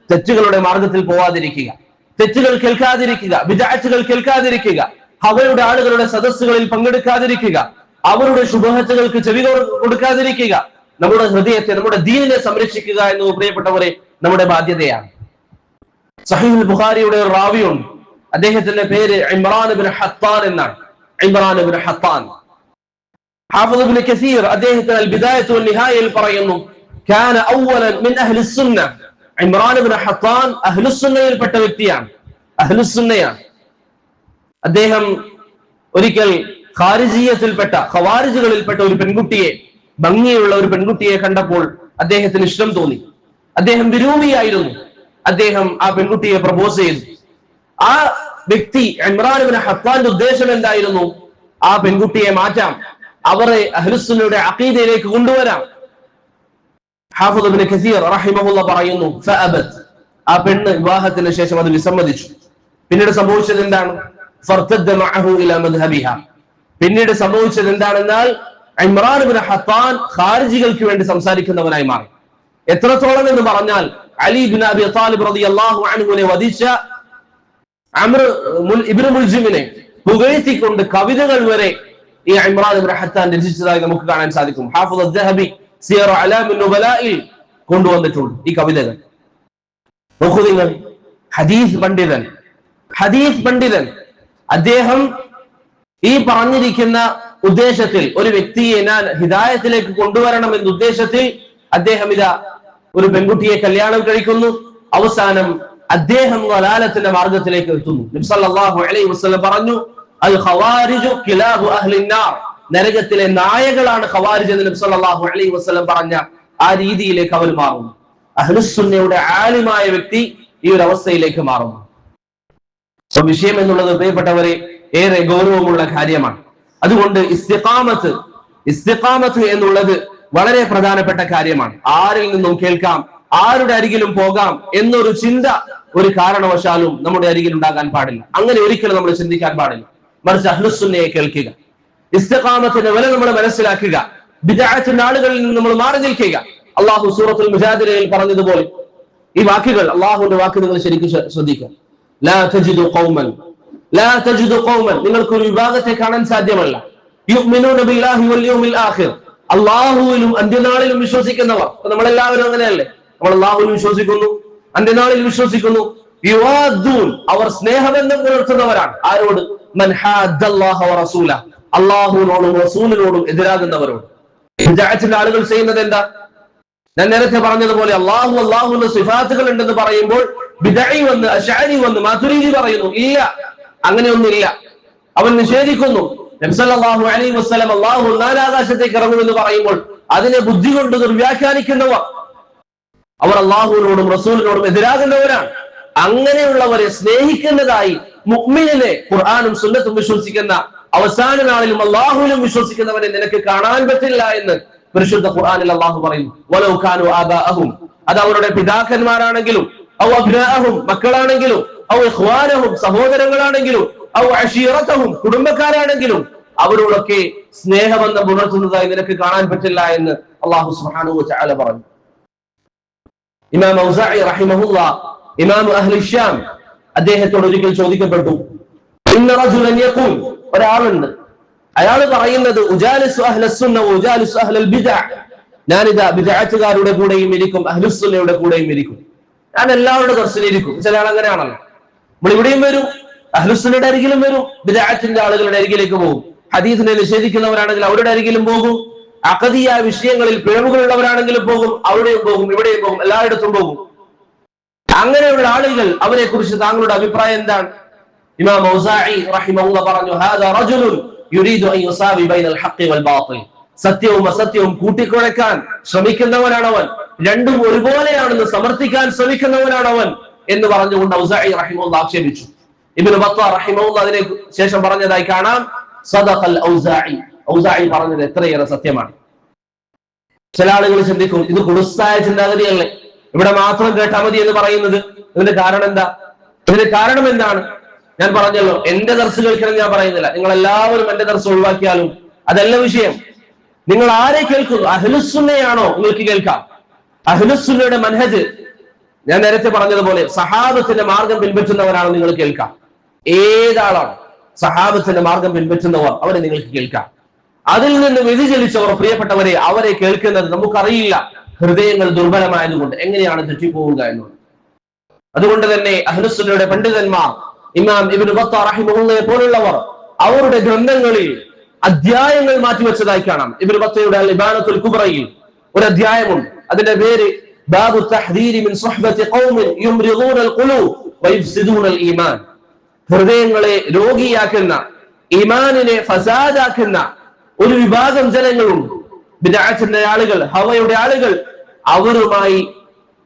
തെറ്റുകളുടെ മാർഗത്തിൽ പോവാതിരിക്കുക, തെറ്റുകൾ കേൾക്കാതിരിക്കുക, ബിദ്അത്തുകൾ കേൾക്കാതിരിക്കുക, അവരുടെ ആളുകളുടെ സദസ്സുകളിൽ പങ്കെടുക്കാതിരിക്കുക, അവരുടെ ശുബഹത്തുകൾക്ക് ചെവി കൊടുക്കാതിരിക്കുക. നമ്മുടെ ഹൃദയത്തെ, നമ്മുടെ ദീനിനെ സംരക്ഷിക്കുക എന്ന് പ്രിയപ്പെട്ടവരെ നമ്മുടെ ബാധ്യതയാണ്. സഹീഹുൽ ബുഖാരിയുടെ ഒരു റാവിയുണ്ട്, അദ്ദേഹത്തിന്റെ പേര് ഇമ്രാൻ ഇബ്നു ഹത്താൻ എന്നാണ്. ഇമ്രാൻ ഇബ്നു ഹത്താൻ. ഹാഫിദ് ഇബ്നു കസീർ അദ്ദേഹത്തിന് അൽ ബിദായത്തു വൻ നിഹായയിൽ പറയുന്നു, കാന അവ്വലൻ മിൻ അഹ്ലി സുന്ന. ഇമ്രാൻ ഇബ്നു ഹത്താൻ അഹ്ലുസുന്നയിൽപ്പെട്ട വ്യക്തിയാണ്, അഹ്ലുസുന്നയാണ്. അദ്ദേഹം ഒരിക്കൽ ഖാരിജിയത്തിൽപ്പെട്ട, ഖവാരിജുകളിൽപ്പെട്ട ഒരു പെൺകുട്ടിയെ, ഭംഗിയുള്ള ഒരു പെൺകുട്ടിയെ കണ്ടപ്പോൾ അദ്ദേഹത്തിന് ഇഷ്ടം തോന്നി. അദ്ദേഹം വിരൂപിയായിരുന്നു. അദ്ദേഹം ആ പെൺകുട്ടിയെ പ്രപ്പോസ് ചെയ്തു. ആ വ്യക്തി ഇമ്രാൻ ഇബ്നു ഹത്താന്റെ ഉദ്ദേശം എന്തായിരുന്നു? ആ പെൺകുട്ടിയെ മാറ്റാം, അവരെ അഹ്ലുസുന്നയുടെ അഖീദയിലേക്ക് കൊണ്ടുവരാം. ഹാഫിദ് ഇബ്നു കസീർ റഹിമഹുല്ലാഹ് പറയുന്നു, ഫഅബത്, ആ പെണ്ണ് വിവാഹത്തിന് ശേഷം അത് വിസമ്മതിച്ചു. പിന്നീട് സംഭവിച്ചത് എന്താണ്? ഫർതദ്ദ മഅഹു ഇലാ മദ്ഹബിഹാ. പിന്നീട് സംഭവിച്ചത് എന്താണെന്നാൽ ഇമ്രാൻ ഇബ്നു ഹത്താൻ ഖാരിജികൾക്ക് വേണ്ടി സംസാരിക്കുന്നവനായി മാറി. എത്രത്തോളം എന്ന് പറഞ്ഞാൽ അലി ഇബ്നു അബി ത്വാലിബ് റളിയല്ലാഹു അൻഹുവിനെ വധിച്ച അംർ ഇബ്നു മുൽജിമിനെ പുകഴ്ത്തിക്കൊണ്ട് കവിതകൾ വരെ ഈ ഇമ്രാൻ ഇബ്നു ഹത്താൻ രചിച്ചതായി നമുക്ക് കാണാൻ സാധിക്കും. ഹാഫിദ് അദ്ദഹബി സിയർ അലാമുൻ നുബലായിൽ കൊണ്ടുവന്നിട്ടുണ്ട് ഈ കവിതകൾ. നോക്കൂ നിങ്ങൾ, ഹദീസ് പണ്ഡിതൻ അദ്ദേഹം ഈ പറഞ്ഞിരിക്കുന്ന ഉദ്ദേശത്തിൽ, ഒരു വ്യക്തിയെ ഞാൻ ഹിദായത്തിലേക്ക് കൊണ്ടുവരണം എന്ന ഉദ്ദേശത്തിൽ അദ്ദേഹം ഇതാ ഒരു പെൺകുട്ടിയെ കല്യാണം കഴിക്കുന്നു. അവസാനം അദ്ദേഹം ളലാലത്തിന്റെ മാർഗത്തിലേക്ക് എത്തുന്നു. നബി സല്ലല്ലാഹു അലൈഹി വസല്ലം പറഞ്ഞു, അൽ ഖവാരിജു കിലാബു അഹ്ലിൻ നാർ, നരകത്തിലെ നായകളാണ് ഖവാരിജ് എന്ന് നബി സല്ലല്ലാഹു അലൈഹി വസല്ലം പറഞ്ഞ ആ രീതിയിലേക്ക് അവർ മാറുന്നു. അഹ്ലുസുന്നയുടെ ആലിമായ വ്യക്തി ഈ ഒരു അവസ്ഥയിലേക്ക് മാറുന്നു. വിഷയം എന്നുള്ളത് പ്രിയപ്പെട്ടവരെ ഏറെ ഗൗരവമുള്ള കാര്യമാണ്. അതുകൊണ്ട് ഇസ്തിഖാമത്ത് എന്നുള്ളത് വളരെ പ്രധാനപ്പെട്ട കാര്യമാണ്. ആരിൽ നിന്നും കേൾക്കാം, ആരുടെ അരികിലും പോകാം എന്നൊരു ചിന്ത ഒരു കാരണവശാലും നമ്മുടെ അരികിൽ ഉണ്ടാകാൻ പാടില്ല. അങ്ങനെ ഒരിക്കലും നമ്മൾ ചിന്തിക്കാൻ പാടില്ല. മറിച്ച് അഹ്ലുസുന്നയെ കേൾക്കുക, ഇസ്തിഖാമത്തിന്റെ വില നമ്മൾ മനസ്സിലാക്കുക, ബിദ്അത്തിന്റെ ആളുകളിൽ നിന്ന് നമ്മൾ മാറി നിൽക്കുക. അള്ളാഹു സൂറത്തുൽ മുജാദിലയിൽ പറഞ്ഞതുപോലെ ഈ വാക്കുകൾ, അള്ളാഹുവിന്റെ വാക്ക് നിങ്ങൾ ശരിക്കും ശ്രദ്ധിക്കുക. ലാ തജിദു ഖൗമൻ, നിങ്ങൾക്കൊരു വിഭാഗത്തെ കാണാൻ സാധ്യമല്ല, യുഅ്മിനൂന ബില്ലാഹി വൽ യൗമിൽ ആഖിർ, അള്ളാഹുവിലും അന്ത്യനാളിലും വിശ്വസിക്കുന്നവർ. നമ്മളെല്ലാവരും അങ്ങനെയല്ലേ? നമ്മൾ അള്ളാഹുവിൽ വിശ്വസിക്കുന്നു, അന്ത്യനാളിൽ വിശ്വസിക്കുന്നു. യുവാദൂൻ, അവർ സ്നേഹബന്ധം പുലർത്തുന്നവരാണ്. ആരോട്? മൻ ഹാദ്ദല്ലാഹ വറസൂല, അള്ളാഹുവിനോടും റസൂലിനോടും എതിരാകുന്നവരോട്. ബിദ്അത്തിന്റെ ആളുകൾ ചെയ്യുന്നത് എന്താ? ഞാൻ നേരത്തെ പറഞ്ഞതുപോലെ അള്ളാഹുവിന്റെ സിഫാത്തുകൾ ഉണ്ടെന്ന് പറയുമ്പോൾ ബിദ്അഇ വന്ന്, അശ്അരി വന്ന്, മാതുരീദി പറയുന്നു ഇല്ല, അങ്ങനെയൊന്നുമില്ല, അവൻ നിഷേധിക്കുന്നു. നബി സല്ലല്ലാഹു അലൈഹി വസല്ലം അല്ലാഹു നാലാകാശത്തേക്ക് ഇറങ്ങുമെന്ന് പറയുമ്പോൾ അതിനെ ബുദ്ധി കൊണ്ട് ദുർവ്യാഖ്യാനിക്കുന്നവർ, അവർ അള്ളാഹുവിനോടും റസൂലിനോടും എതിരാകുന്നവരാണ്. അങ്ങനെയുള്ളവരെ സ്നേഹിക്കുന്നതായി മുഅ്മിനിനെ ഖുർആനും സുന്നത്തും വിശ്വസിക്കുന്ന, അവസാന നാളിലും അള്ളാഹുവിലും വിശ്വസിക്കുന്നവരെ നിനക്ക് കാണാൻ പറ്റില്ല എന്ന് പരിശുദ്ധ ഖുർആനിൽ അള്ളാഹു പറയുന്നു. വലൗ കാനു ആബാഅഹും, അത് അവരുടെ പിതാക്കന്മാരാണെങ്കിലും, ഔ അബ്നാഅഹും മക്കളാണെങ്കിലും, ഔ ഇഖ്വാനഹും സഹോദരങ്ങളാണെങ്കിലും, ഔ അശീറതഹും കുടുംബക്കാരാണെങ്കിലും, അവരോടൊക്കെ സ്നേഹബന്ധം പുലർത്തുന്നതായി നിനക്ക് കാണാൻ പറ്റില്ല എന്ന് അള്ളാഹു സുബ്ഹാനഹു വ തആല പറഞ്ഞു. ഇമാം ഔസാഇ റഹിമഹുല്ലാഹ്, ഇമാം അഹ്ലി ശ്യാം, അദ്ദേഹത്തോട് ഒരിക്കൽ ചോദിക്കപ്പെട്ടു, ഇന്ന റജുലൻ യഖൂൽ, ഒരാളുണ്ട്, അയാൾ പറയുന്നത് ഉജാലിസു അഹ്ലസ്സുന്ന വ ഉജാലിസു അഹ്ലൽ ബിദ്അ, ഞാനിതാ ബിദ്അത്തുകാരുടെ കൂടെയും ഇരിക്കും, അഹ്ലുസ്സുന്നയുടെ കൂടെയും ഇരിക്കും, ഞാൻ എല്ലാവരുടെ ദർശനയിലിരിക്കും. ചില ആൾ അങ്ങനെയാണല്ലോ, നമ്മൾ ഇവിടെയും വരും, അഹ്ലുസ്സുന്നയുടെ അരികിലും വരും, ബിദ്അത്തിന്റെ ആളുകളുടെ അരികിലേക്ക് പോകും. ഹദീസിനെ നിഷേധിക്കുന്നവരാണെങ്കിൽ അവരുടെ അരികിലും പോകും, അഖദിയ വിഷയങ്ങളിൽ പിഴവുകളുള്ളവരാണെങ്കിലും പോകും, അവിടെയും പോകും, ഇവിടെയും പോകും, എല്ലായിടത്തും പോകും. അങ്ങനെയുള്ള ആളുകൾ, അവരെ കുറിച്ച് താങ്കളുടെ അഭിപ്രായം എന്താണ്? ഇമാം ഔസാഇ റഹിമഹുല്ലാഹ് പറഞ്ഞു, ഹാദാ റജുലുൻ യുരീദു അൻ യുസാവി ബൈനൽ ഹഖ് വൽ ബാത്തിൽ, സത്യവും അസത്യവും കൂട്ടിക്കുഴയ്ക്കാൻ ശ്രമിക്കുന്നവനാണവൻ, രണ്ടും ഒരുപോലെയാണെന്ന് സമർത്ഥിക്കാൻ ശ്രമിക്കുന്നവനാണവൻ എന്ന് പറഞ്ഞുകൊണ്ട് ഔസാഇ റഹിമഹുല്ലാഹ് ആക്ഷേപിച്ചു. ഇബ്നു ബത്താഹ് റഹിമഹുല്ലാഹ് അതിനെ ശേഷം പറഞ്ഞതായി കാണാം, സദഖൽ ഔസാഇ, ഔസാഇ പറഞ്ഞത് എത്രയേറെ സത്യമാണ്. ചില ആളുകൾ ചിന്തിക്കും, ഇത് കുടുസായ ചിന്താഗതിയല്ലേ, ഇവിടെ മാത്രം കേട്ടാൽ മതി എന്ന് പറയുന്നത്. ഇതിന്റെ കാരണം എന്താ? ഇതിന്റെ കാരണം എന്താണ്? ഞാൻ പറഞ്ഞല്ലോ, എന്റെ ദർസ് കേൾക്കണം ഞാൻ പറയുന്നില്ല, നിങ്ങൾ എല്ലാവരും എന്റെ ദർസ് ഒഴിവാക്കിയാലും അതല്ല വിഷയം. നിങ്ങൾ ആരെ കേൾക്കുന്നു? അഹ്ലുസ്സുന്നയാണോ? നിങ്ങൾക്ക് കേൾക്കാം. അഹ്ലുസ്സുന്നയുടെ മൻഹജ്, ഞാൻ നേരത്തെ പറഞ്ഞതുപോലെ സഹാബത്തിന്റെ മാർഗം പിൻപറ്റുന്നവരാണ് നിങ്ങൾ കേൾക്കാം. ഏതാളാണ് സഹാബത്തിന്റെ മാർഗം പിൻപറ്റുന്നവർ, അവരെ നിങ്ങൾക്ക് കേൾക്കാം. അതിൽ നിന്ന് വ്യതിചലിച്ചവർ, പ്രിയപ്പെട്ടവരെ, അവരെ കേൾക്കുന്നത് നമുക്കറിയില്ല, ഹൃദയങ്ങൾ ദുർബലമായതുകൊണ്ട് എങ്ങനെയാണ് തെറ്റിപ്പോവുക എന്നുള്ളത്. അതുകൊണ്ട് തന്നെ അഹ്ലുസ്സുന്നയുടെ പണ്ഡിതന്മാർ, ഇമാം ഇബ്നു ബത്താഹ് റഹിമഹുള്ളയെ പോലുള്ളവർ, അവരുടെ ഗ്രന്ഥങ്ങളിൽ അധ്യായങ്ങൾ മാറ്റിവെച്ചതായി കാണാം. ഇബ്നു ബത്തയുടെ അൽ ഇബാനത്തുൽ കുബ്രയിൽ ഒരു അധ്യായമുണ്ട്, അതിന്റെ പേര് ബാബു തഹ്ദീരി മിൻ സുഹ്ബത്തി ഖൗമിൻ യുംറിദൂനൽ ഖുലൂബ് വയുഫ്സിദൂനൽ ഈമാൻ, ഹൃദയങ്ങളെ രോഗിയാക്കുന്ന, ഈമാനിനെ ഫസാദാക്കുന്ന ഒരു വിഭാഗം ജനങ്ങളുണ്ട്. ബിദ്അത്തിന്റെ ആളുകൾ, ഹവയുടെ ആളുകൾ, അവരുമായി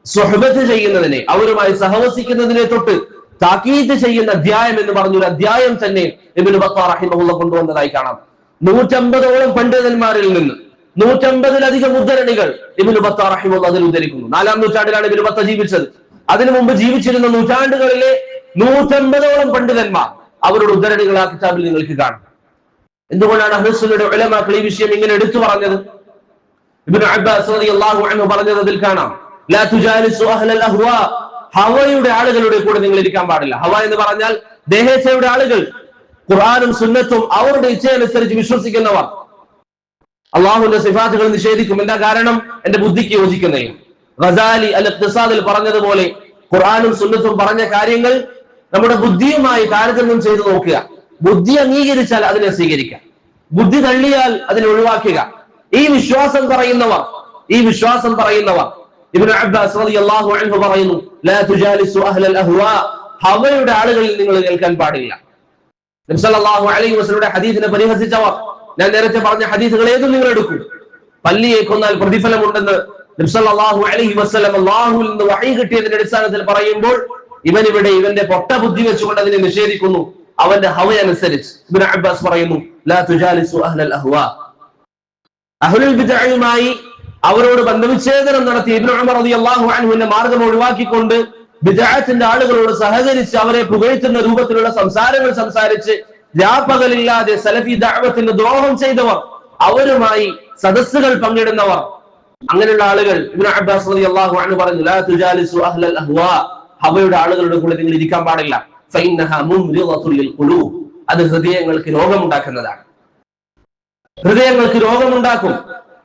സുഹബത്ത് ചെയ്യുന്നതിനെ, അവരുമായി സഹവസിക്കുന്നതിനെ തൊട്ട് താക്കീത് ചെയ്യുന്ന അധ്യായം എന്ന് പറഞ്ഞൊരു അധ്യായം തന്നെ ഇബ്നു ബത്താഹ് റഹിമഹുല്ലാഹ് കൊണ്ടുവന്നതായി കാണാം. 150ഓളം പണ്ഡിതന്മാരിൽ നിന്ന് 150-ലധികം ഉദ്ധരണികൾ ഇബ്നു ബത്താഹ് റഹിമഹുല്ലാഹ് അതിൽ ഉദ്ധരിക്കുന്നു. 4-ാം നൂറ്റാണ്ടിലാണ് ഇബ്നു ബത്താഹ് ജീവിച്ചത്. അതിനു മുമ്പ് ജീവിച്ചിരുന്ന നൂറ്റാണ്ടുകളിലെ 150ഓളം പണ്ഡിതന്മാർ അവരുടെ ഉദ്ധരണികൾ ആ കിതാബിൽ നിങ്ങൾക്ക് കാണാം. എന്തുകൊണ്ടാണ് അഹ്ലുസ്സുന്നയുടെ ഉലമാക്കൾ ഈ വിഷയം ഇങ്ങനെ എടുത്തു പറഞ്ഞത്? ഇബ്നു അബ്ബാസ് റളിയല്ലാഹു അൻഹു പറഞ്ഞത് അതിൽ കാണാം, ലാ തുജാലിസു അഹ്ലൽ അഹ്വാ, ഹവയുടെ ആളുകളുടെ കൂടെ നിങ്ങൾ ഇരിക്കാൻ പാടില്ല. ഹവ എന്ന് പറഞ്ഞാൽ ദേഹേച്ഛയുടെ ആളുകൾ, ഖുർആനും സുന്നത്തും അവരുടെ ഇച്ഛയനുസരിച്ച് വിശ്വസിക്കുന്നവർ, അള്ളാഹുവിന്റെ സിഫാത്തുകൾ നിഷേധിക്കും. എന്താ കാരണം? എന്റെ ബുദ്ധിക്ക് യോജിക്കുന്നില്ല. ഗസാലി അൽ ഇഖ്തിസാദിൽ പറഞ്ഞതുപോലെ ഖുർആനും സുന്നത്തും പറഞ്ഞ കാര്യങ്ങൾ നമ്മുടെ ബുദ്ധിയുമായി താരതമ്യം ചെയ്ത് നോക്കുക. ബുദ്ധി അംഗീകരിച്ചാൽ അതിനെ സ്വീകരിക്കുക, ബുദ്ധി തള്ളിയാൽ അതിനെ ഒഴിവാക്കുക. ഈ വിശ്വാസം പറയുന്നവർ ഇബ്നു അബ്ബാസ് റളിയല്ലാഹു അൻഹു പറയുന്നു, ലാ തുജാലിസു അഹ്ലൽ അഹ്വാ, ഹവയുടെ ആളുകളിൽ നിങ്ങൾ കേൾക്കാൻ പാടില്ല. നബി സല്ലല്ലാഹു അലൈഹി വസല്ലമയുടെ ഹദീസിനെ പരിഹസിച്ചവർ, ഞാൻ നേരത്തെ പറഞ്ഞ ഹദീസുകൾ ഏതും നിങ്ങൾ എടുക്കും, പല്ലിയെ കൊന്നാൽ പ്രതിഫലമുണ്ടെന്ന് നബി സല്ലല്ലാഹു അലൈഹി വസല്ലം അല്ലാഹുവിൽ നിന്ന് വഹീ കിട്ടിയതിന്റെ അടിസ്ഥാനത്തിൽ പറയുമ്പോൾ ഇവൻ ഇവിടെ ഇവന്റെ പൊട്ട ബുദ്ധി വെച്ചുകൊണ്ട് അതിനെ നിഷേധിക്കുന്നു, അവന്റെ ഹവയനുസരിച്ച്. ഇബ്നു അബ്ബാസ് പറയുന്നു, ലാ തുജാലിസു അഹ്ലൽ അഹ്വാ, അഹ്ലുൽ ബിദ്അയുമായി അവരോട് ബന്ധവിച്ഛേദനം നടത്തി ഇബ്നു ഉമർ റളിയല്ലാഹു അൻഹുവിന്റെ മാർഗം ഒഴിവാക്കിക്കൊണ്ട് ബിദ്അത്തിന്റെ ആളുകളോട് സഹകരിച്ച് അവരെ പുകഴ്ത്തുന്ന രൂപത്തിലുള്ള സംസാരങ്ങൾ സംസാരിച്ച് രാപ്പകലില്ലാതെ സലഫി ദഅവത്തിന് ദ്രോഹം ചെയ്തവർ, അവരുമായി സദസ്സുകൾ പങ്കിടുന്നവർ, അങ്ങനെയുള്ള ആളുകൾ ഇബ്നു അബ്ബാസ് റളിയല്ലാഹു അൻഹു പറഞ്ഞു, ലാ തുജാലിസു അഹ്ലൽ അഹ്വാ, ഹവയുടെ ആളുകളുടെ കൂടെ നിങ്ങൾ ഇരിക്കാൻ പാടില്ല. ഫഇന്നഹാ മുംരിദത്തുൽ ലിൽ ഖുലൂബ്, അത് ഹൃദയങ്ങൾക്ക് രോഗമുണ്ടാക്കുന്നതാണ്, ഹൃദയങ്ങൾക്ക് രോഗമുണ്ടാക്കും.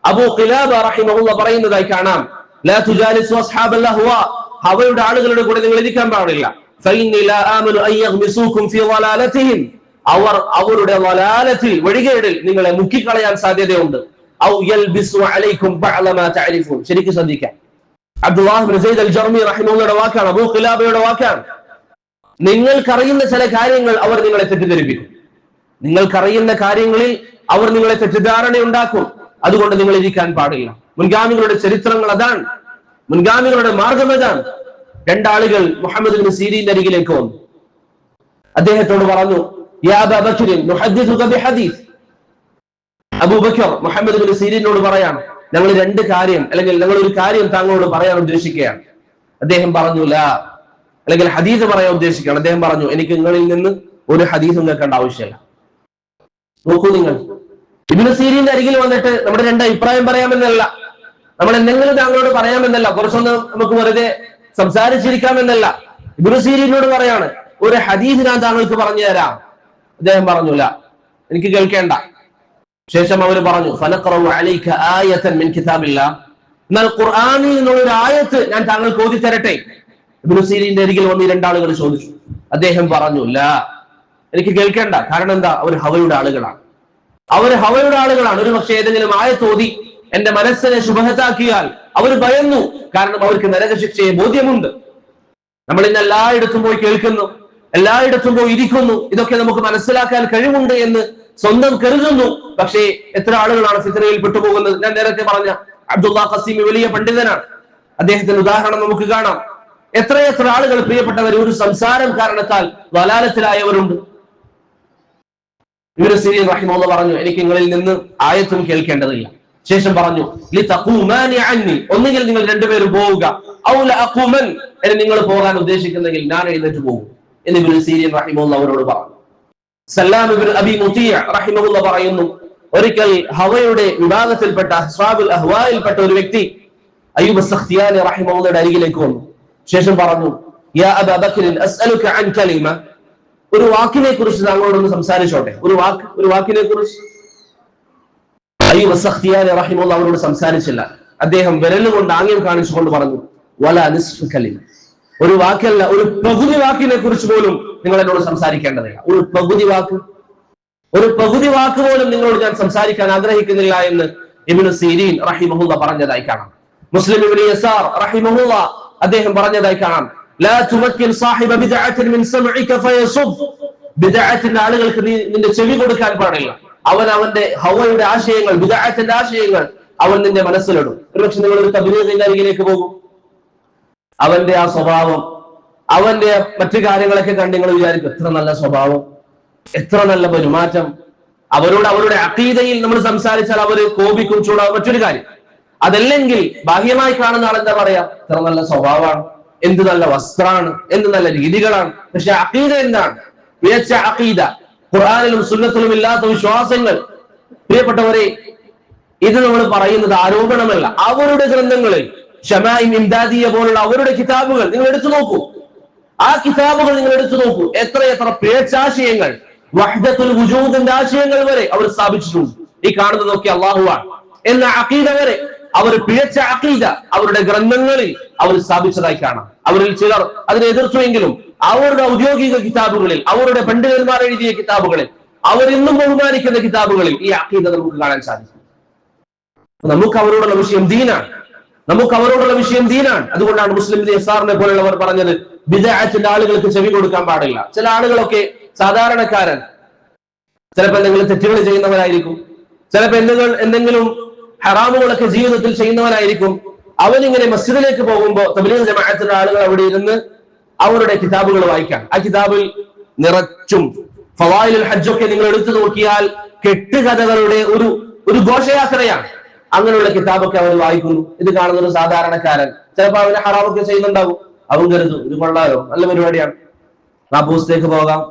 അബൂ ഖിലാബ റഹിമഹുല്ലാഹ് പറയുന്നതായി കാണാം, ലാ തുജാലിസു അസ്ഹാബൽ അഹ്വാ, ഹവയുടെ ആളുകളുടെ കൂടെ നിങ്ങൾ ഇരിക്കാൻ പാടില്ല. ഫഇന്നി ലാ ആമനു അൻ യഗ്മിസൂകും ഫീ ളലാലതിഹിം, അവർ അവരുടെ വളാലത്തിൽ വഴികേടിൽ നിങ്ങളെ മുക്കിക്കളയാൻ സാധ്യതയുണ്ട്. ഔ യൽബിസു അലൈക്കും ബഅദ മാ തഅരിഫൂൻ, ശരിക്കും ശ്രദ്ധിക്കാം. അബ്ദുല്ലാഹ് ഇബ്നു സയ്യിദ് അൽ ജർമി റഹിമഹുള്ളയുടെ വാക്കാണ്, അബൂ ഖിലാബയുടെ വാക്കാണ്. നിങ്ങൾക്കറിയുന്ന ചില കാര്യങ്ങൾ അവർ നിങ്ങളെ തെറ്റിദ്ധരിപ്പിക്കും, നിങ്ങൾക്കറിയുന്ന കാര്യങ്ങളിൽ അവർ നിങ്ങളെ തെറ്റിദ്ധാരണ ഉണ്ടാക്കും, അതുകൊണ്ട് നിങ്ങൾ ഇരിക്കാൻ പാടില്ല. മുൻഗാമികളുടെ ചരിത്രങ്ങൾ അതാണ്, മുൻഗാമികളുടെ മാർഗം അതാണ്. രണ്ടാളുകൾ മുഹമ്മദ് ഇബ്നു സീരീന്റെ അരികിലേക്ക് വന്നു. അദ്ദേഹത്തോട് പറഞ്ഞു, യാ അബാ ബക്രിൻ നുഹദ്ദിസുക ബിഹദീസ്, അബൂബക്കർ മുഹമ്മദ് ഇബ്നു സീരീനോട് പറയാണ്, ഞങ്ങൾ രണ്ട് കാര്യം അല്ലെങ്കിൽ ഞങ്ങൾ ഒരു കാര്യം താങ്കളോട് പറയാൻ ഉദ്ദേശിക്കുകയാണ്. അദ്ദേഹം പറഞ്ഞു, ലാ, അല്ലെങ്കിൽ ഹദീസ് പറയാൻ ഉദ്ദേശിക്കുകയാണ്. അദ്ദേഹം പറഞ്ഞു, എനിക്ക് നിങ്ങളിൽ നിന്ന് ഒരു ഹദീസും കേൾക്കേണ്ട ആവശ്യമില്ല. നോക്കൂ, നിങ്ങൾ ഇബ്നു സീരീന്റെ അരികിൽ വന്നിട്ട് നമ്മുടെ രണ്ട് അഭിപ്രായം പറയാമെന്നല്ല, നമ്മൾ എന്തെങ്കിലും താങ്കളോട് പറയാമെന്നല്ല, കുറച്ചൊന്ന് നമുക്ക് വെറുതെ സംസാരിച്ചിരിക്കാമെന്നല്ല. ഇബ്നു സീരീനോട് പറയാണ്, ഒരു ഹദീസ് ഞാൻ താങ്കൾക്ക് പറഞ്ഞു തരാം. അദ്ദേഹം പറഞ്ഞില്ല, എനിക്ക് കേൾക്കേണ്ട. ശേഷം അവർ പറഞ്ഞു, ഫനഖറഉ അലൈക ആയതൻ മിൻ കിതാബില്ലാഹ്, എന്നാൽ ഖുർആനിൽ നിന്നുള്ള ഒരു ആയത്ത് ഞാൻ താങ്കൾക്ക് ഓതി തരട്ടെ. ഇബ്നു സീരീന്റെ അരികിൽ വന്ന് രണ്ടാളുകൾ ചോദിച്ചു. അദ്ദേഹം പറഞ്ഞു, ലാ, എനിക്ക് കേൾക്കേണ്ട. കാരണം എന്താ? അവർ ഹവയുടെ ആളുകളാണ്, അവർ ഹവയുടെ ആളുകളാണ്. ഒരു പക്ഷേ ഏതെങ്കിലും ആയത്ത് ഓതി എന്റെ മനസ്സിനെ ശുഭഹത്താക്കിയാൽ അവർ ഭയന്നു, കാരണം അവർക്ക് നരകശിക്ഷയെ ബോധ്യമുണ്ട്. നമ്മൾ ഇന്ന് എല്ലായിടത്തും പോയി കേൾക്കുന്നു, എല്ലായിടത്തും പോയി ഇരിക്കുന്നു, ഇതൊക്കെ നമുക്ക് മനസ്സിലാക്കാൻ കഴിവുണ്ട് എന്ന് സ്വന്തം കരുതുന്നു. പക്ഷേ എത്ര ആളുകളാണ് ഫിത്നയിൽ പെട്ടുപോകുന്നത്? ഞാൻ നേരത്തെ പറഞ്ഞ അബ്ദുല്ലാ ഖസീമി വലിയ പണ്ഡിതനാണ്, അദ്ദേഹത്തിന്റെ ഉദാഹരണം നമുക്ക് കാണാം. എത്രയെത്ര ആളുകൾ പ്രിയപ്പെട്ടവർ ഒരു സംസാരം കാരണത്താൽ വലാലത്തിലായവരുണ്ട്. ഇബ്നു സീരീൻ റഹിമഹുല്ലാഹ് പറഞ്ഞു, എനിക്ക് നിങ്ങളിൽ നിന്ന് ആയത്തും കേൾക്കേണ്ടതില്ല. ശേഷം പറഞ്ഞു, ലിതഖൂമാനി അന്നി, ഒന്നുകിൽ നിങ്ങൾ രണ്ടുപേരും പോവുക, ഔ ലഅഖൂമൻ, നിങ്ങൾ പോകാൻ ഉദ്ദേശിക്കുന്നെങ്കിൽ ഞാൻ എഴുന്നേറ്റ് പോകും എന്ന് ഇബ്നു സീരീൻ റഹിമഹുല്ലാഹ് അവരോട് പറഞ്ഞു. സല്ലാം ഇബ്നു അബി മുതിയ റഹിമഹുല്ലാഹ് പറയുന്നു, ഒരിക്കൽ ഹവയുടെ വിഭാഗത്തിൽപ്പെട്ട അസ്ഹാബുൽ അഹ്വായിൽപ്പെട്ട ഒരു വ്യക്തി അയ്യൂബ് അസ്സഖ്തിയാനി റഹിമഹുല്ലാഹയുടെ അരികിലേക്ക് വന്നു. ശേഷം പറഞ്ഞു, യാ അബാ ബക്രിൻ അസ്അലുക അൻ കലിമ, ഒരു വാക്കിനെ കുറിച്ച് താങ്കളോടൊന്ന് സംസാരിച്ചോട്ടെ. ഒരു വാക്കിനെ കുറിച്ച് അയ്യൂബ് അസ്സഖ്തിയാനി റഹിമഹുല്ലാഹ് അവരോട് സംസാരിച്ചില്ല. അദ്ദേഹം വിരലുകൊണ്ട് ആംഗ്യം കാണിച്ചുകൊണ്ട് പറഞ്ഞു, വലാ നിസ്ഫു കലിമ, ഒരു വാക്കല്ല, ഒരു പകുതി വാക്കിനെ കുറിച്ച് പോലും നിങ്ങൾ എന്നോട് സംസാരിക്കേണ്ടതില്ല. ഒരു പകുതി വാക്ക് പോലും നിങ്ങളോട് ഞാൻ സംസാരിക്കാൻ ആഗ്രഹിക്കുന്നില്ല എന്ന് ഇബ്നു സീരീൻ റഹിമഹുല്ലാഹ് പറഞ്ഞതായി കാണാം. മുസ്ലിം ഇബ്നു യസാർ റഹിമഹുല്ലാഹ് അദ്ദേഹം പറഞ്ഞതായി കാണാം, ലാ തുമക്കിൻ സാഹിബ ബിദ്അത്തിൻ മിൻ സമഇക ഫയസുബ്, ബിദ്അത്തിന്റെ ആളുകൾക്ക് നീ നിന്റെ ചെവി കൊടുക്കാൻ പാടില്ല. അവൻ അവന്റെ ഹവയുടെ ആശയങ്ങൾ, ബിദ്അത്തിന്റെ ആശയങ്ങൾ അവൻ നിന്റെ മനസ്സിലിടും. ഒരുപക്ഷെ നിങ്ങൾ ഒരു തബ്ലീഗിന്റെ അരികിലേക്ക് പോകും, അവന്റെ ആ സ്വഭാവം, അവന്റെ മറ്റു കാര്യങ്ങളൊക്കെ കണ്ട് നിങ്ങൾ വിചാരിക്കും, എത്ര നല്ല സ്വഭാവം, എത്ര നല്ല പെരുമാറ്റം. അവരോട് അവരുടെ അഖീദയിൽ നമ്മൾ സംസാരിച്ചാൽ അവര് കോപിക്കും, ചൂടാവും. മറ്റൊരു കാര്യം, അതല്ലെങ്കിൽ ബാഹ്യമായി കാണുന്ന ആളെന്താ പറയാ, എത്ര നല്ല സ്വഭാവമാണ്, എന്ത് നല്ല വസ്ത്രമാണ്, എന്ത് നല്ല രീതികളാണ്. പക്ഷെ അഖീദ എന്താണ്? മികച്ച അഖീദ, ഖുർആനിലും സുന്നത്തിലും ഇല്ലാത്ത വിശ്വാസങ്ങൾ. പ്രിയപ്പെട്ടവരെ, ഇത് നമ്മൾ പറയുന്നത് ആരോപണമല്ല. അവരുടെ ഗ്രന്ഥങ്ങളിൽ ഷമാഇം ഇംദാദിയ പോലുള്ള അവരുടെ കിതാബുകൾ നിങ്ങൾ എടുത്തു നോക്കൂ. ആ കിതാബുകൾ നിങ്ങൾ എടുത്തു നോക്കൂ. എത്രയെത്ര പേച്ചാശയങ്ങൾ, വഹ്ദത്തുൽ വുജൂദിന്റെ ആശയങ്ങൾ വരെ അവർ സ്ഥാപിച്ചിട്ടുണ്ട്. ഈ കാണുന്നതൊക്കെ അല്ലാഹുവാണ് എന്ന അഖീദ വരെ അവർ പിഴച്ച അഖീദ അവരുടെ ഗ്രന്ഥങ്ങളിൽ അവർ സ്ഥാപിച്ചതായി കാണാം. അവരിൽ ചിലർ അതിനെ എതിർത്തുവെങ്കിലും അവരുടെ ഔദ്യോഗിക കിതാബുകളിൽ, അവരുടെ പണ്ഡിതന്മാർ എഴുതിയ കിതാബുകളിൽ, അവരിന്നും ബഹുമാനിക്കുന്ന കിതാബുകളിൽ ഈ അഖീദ നമുക്ക് കാണാൻ സാധിക്കും. നമുക്ക് അവരോടുള്ള വിഷയം ദീനാണ്. നമുക്ക് അവരോടുള്ള വിഷയം ദീനാണ്. അതുകൊണ്ടാണ് മുസ്ലിം യസാറിനെ പോലുള്ളവർ പറഞ്ഞത് ബിദ്അത്തിന്റെ ആളുകൾക്ക് ചെവി കൊടുക്കാൻ പാടില്ല. ചില ആളുകളൊക്കെ സാധാരണക്കാരൻ, ചിലപ്പോൾ എന്തെങ്കിലും തെറ്റുകൾ ചെയ്യുന്നവരായിരിക്കും, ചിലപ്പോൾ എന്തെങ്കിലും ഹറാമുകളൊക്കെ ജീവിതത്തിൽ ചെയ്യുന്നവരായിരിക്കും. അവനിങ്ങനെ മസ്ജിദിലേക്ക് പോകുമ്പോൾ തബ്ലീഗ് ജമാഅത്തിന്റെ ആളുകൾ അവിടെ ഇരുന്ന് അവരുടെ കിതാബുകൾ വായിക്കാം. ആ കിതാബിൽ നിറച്ചും ഫവായിലുൽ ഹജ്ജൊക്കെ നിങ്ങൾ എടുത്തു നോക്കിയാൽ കെട്ടുകഥകളുടെ ഒരു ഘോഷയാത്രയാണ്. അങ്ങനെയുള്ള കിതാബൊക്കെ അവർ വായിക്കുന്നു. ഇത് കാണുന്ന ഒരു സാധാരണക്കാരൻ ചിലപ്പോൾ അവന് ഹറാമൊക്കെ ചെയ്യുന്നുണ്ടാവും. അവൻ കരുതും ഇത് കൊള്ളാലോ, നല്ല പരിപാടിയാണ്, ആ പൂസത്തേക്ക് പോകാം,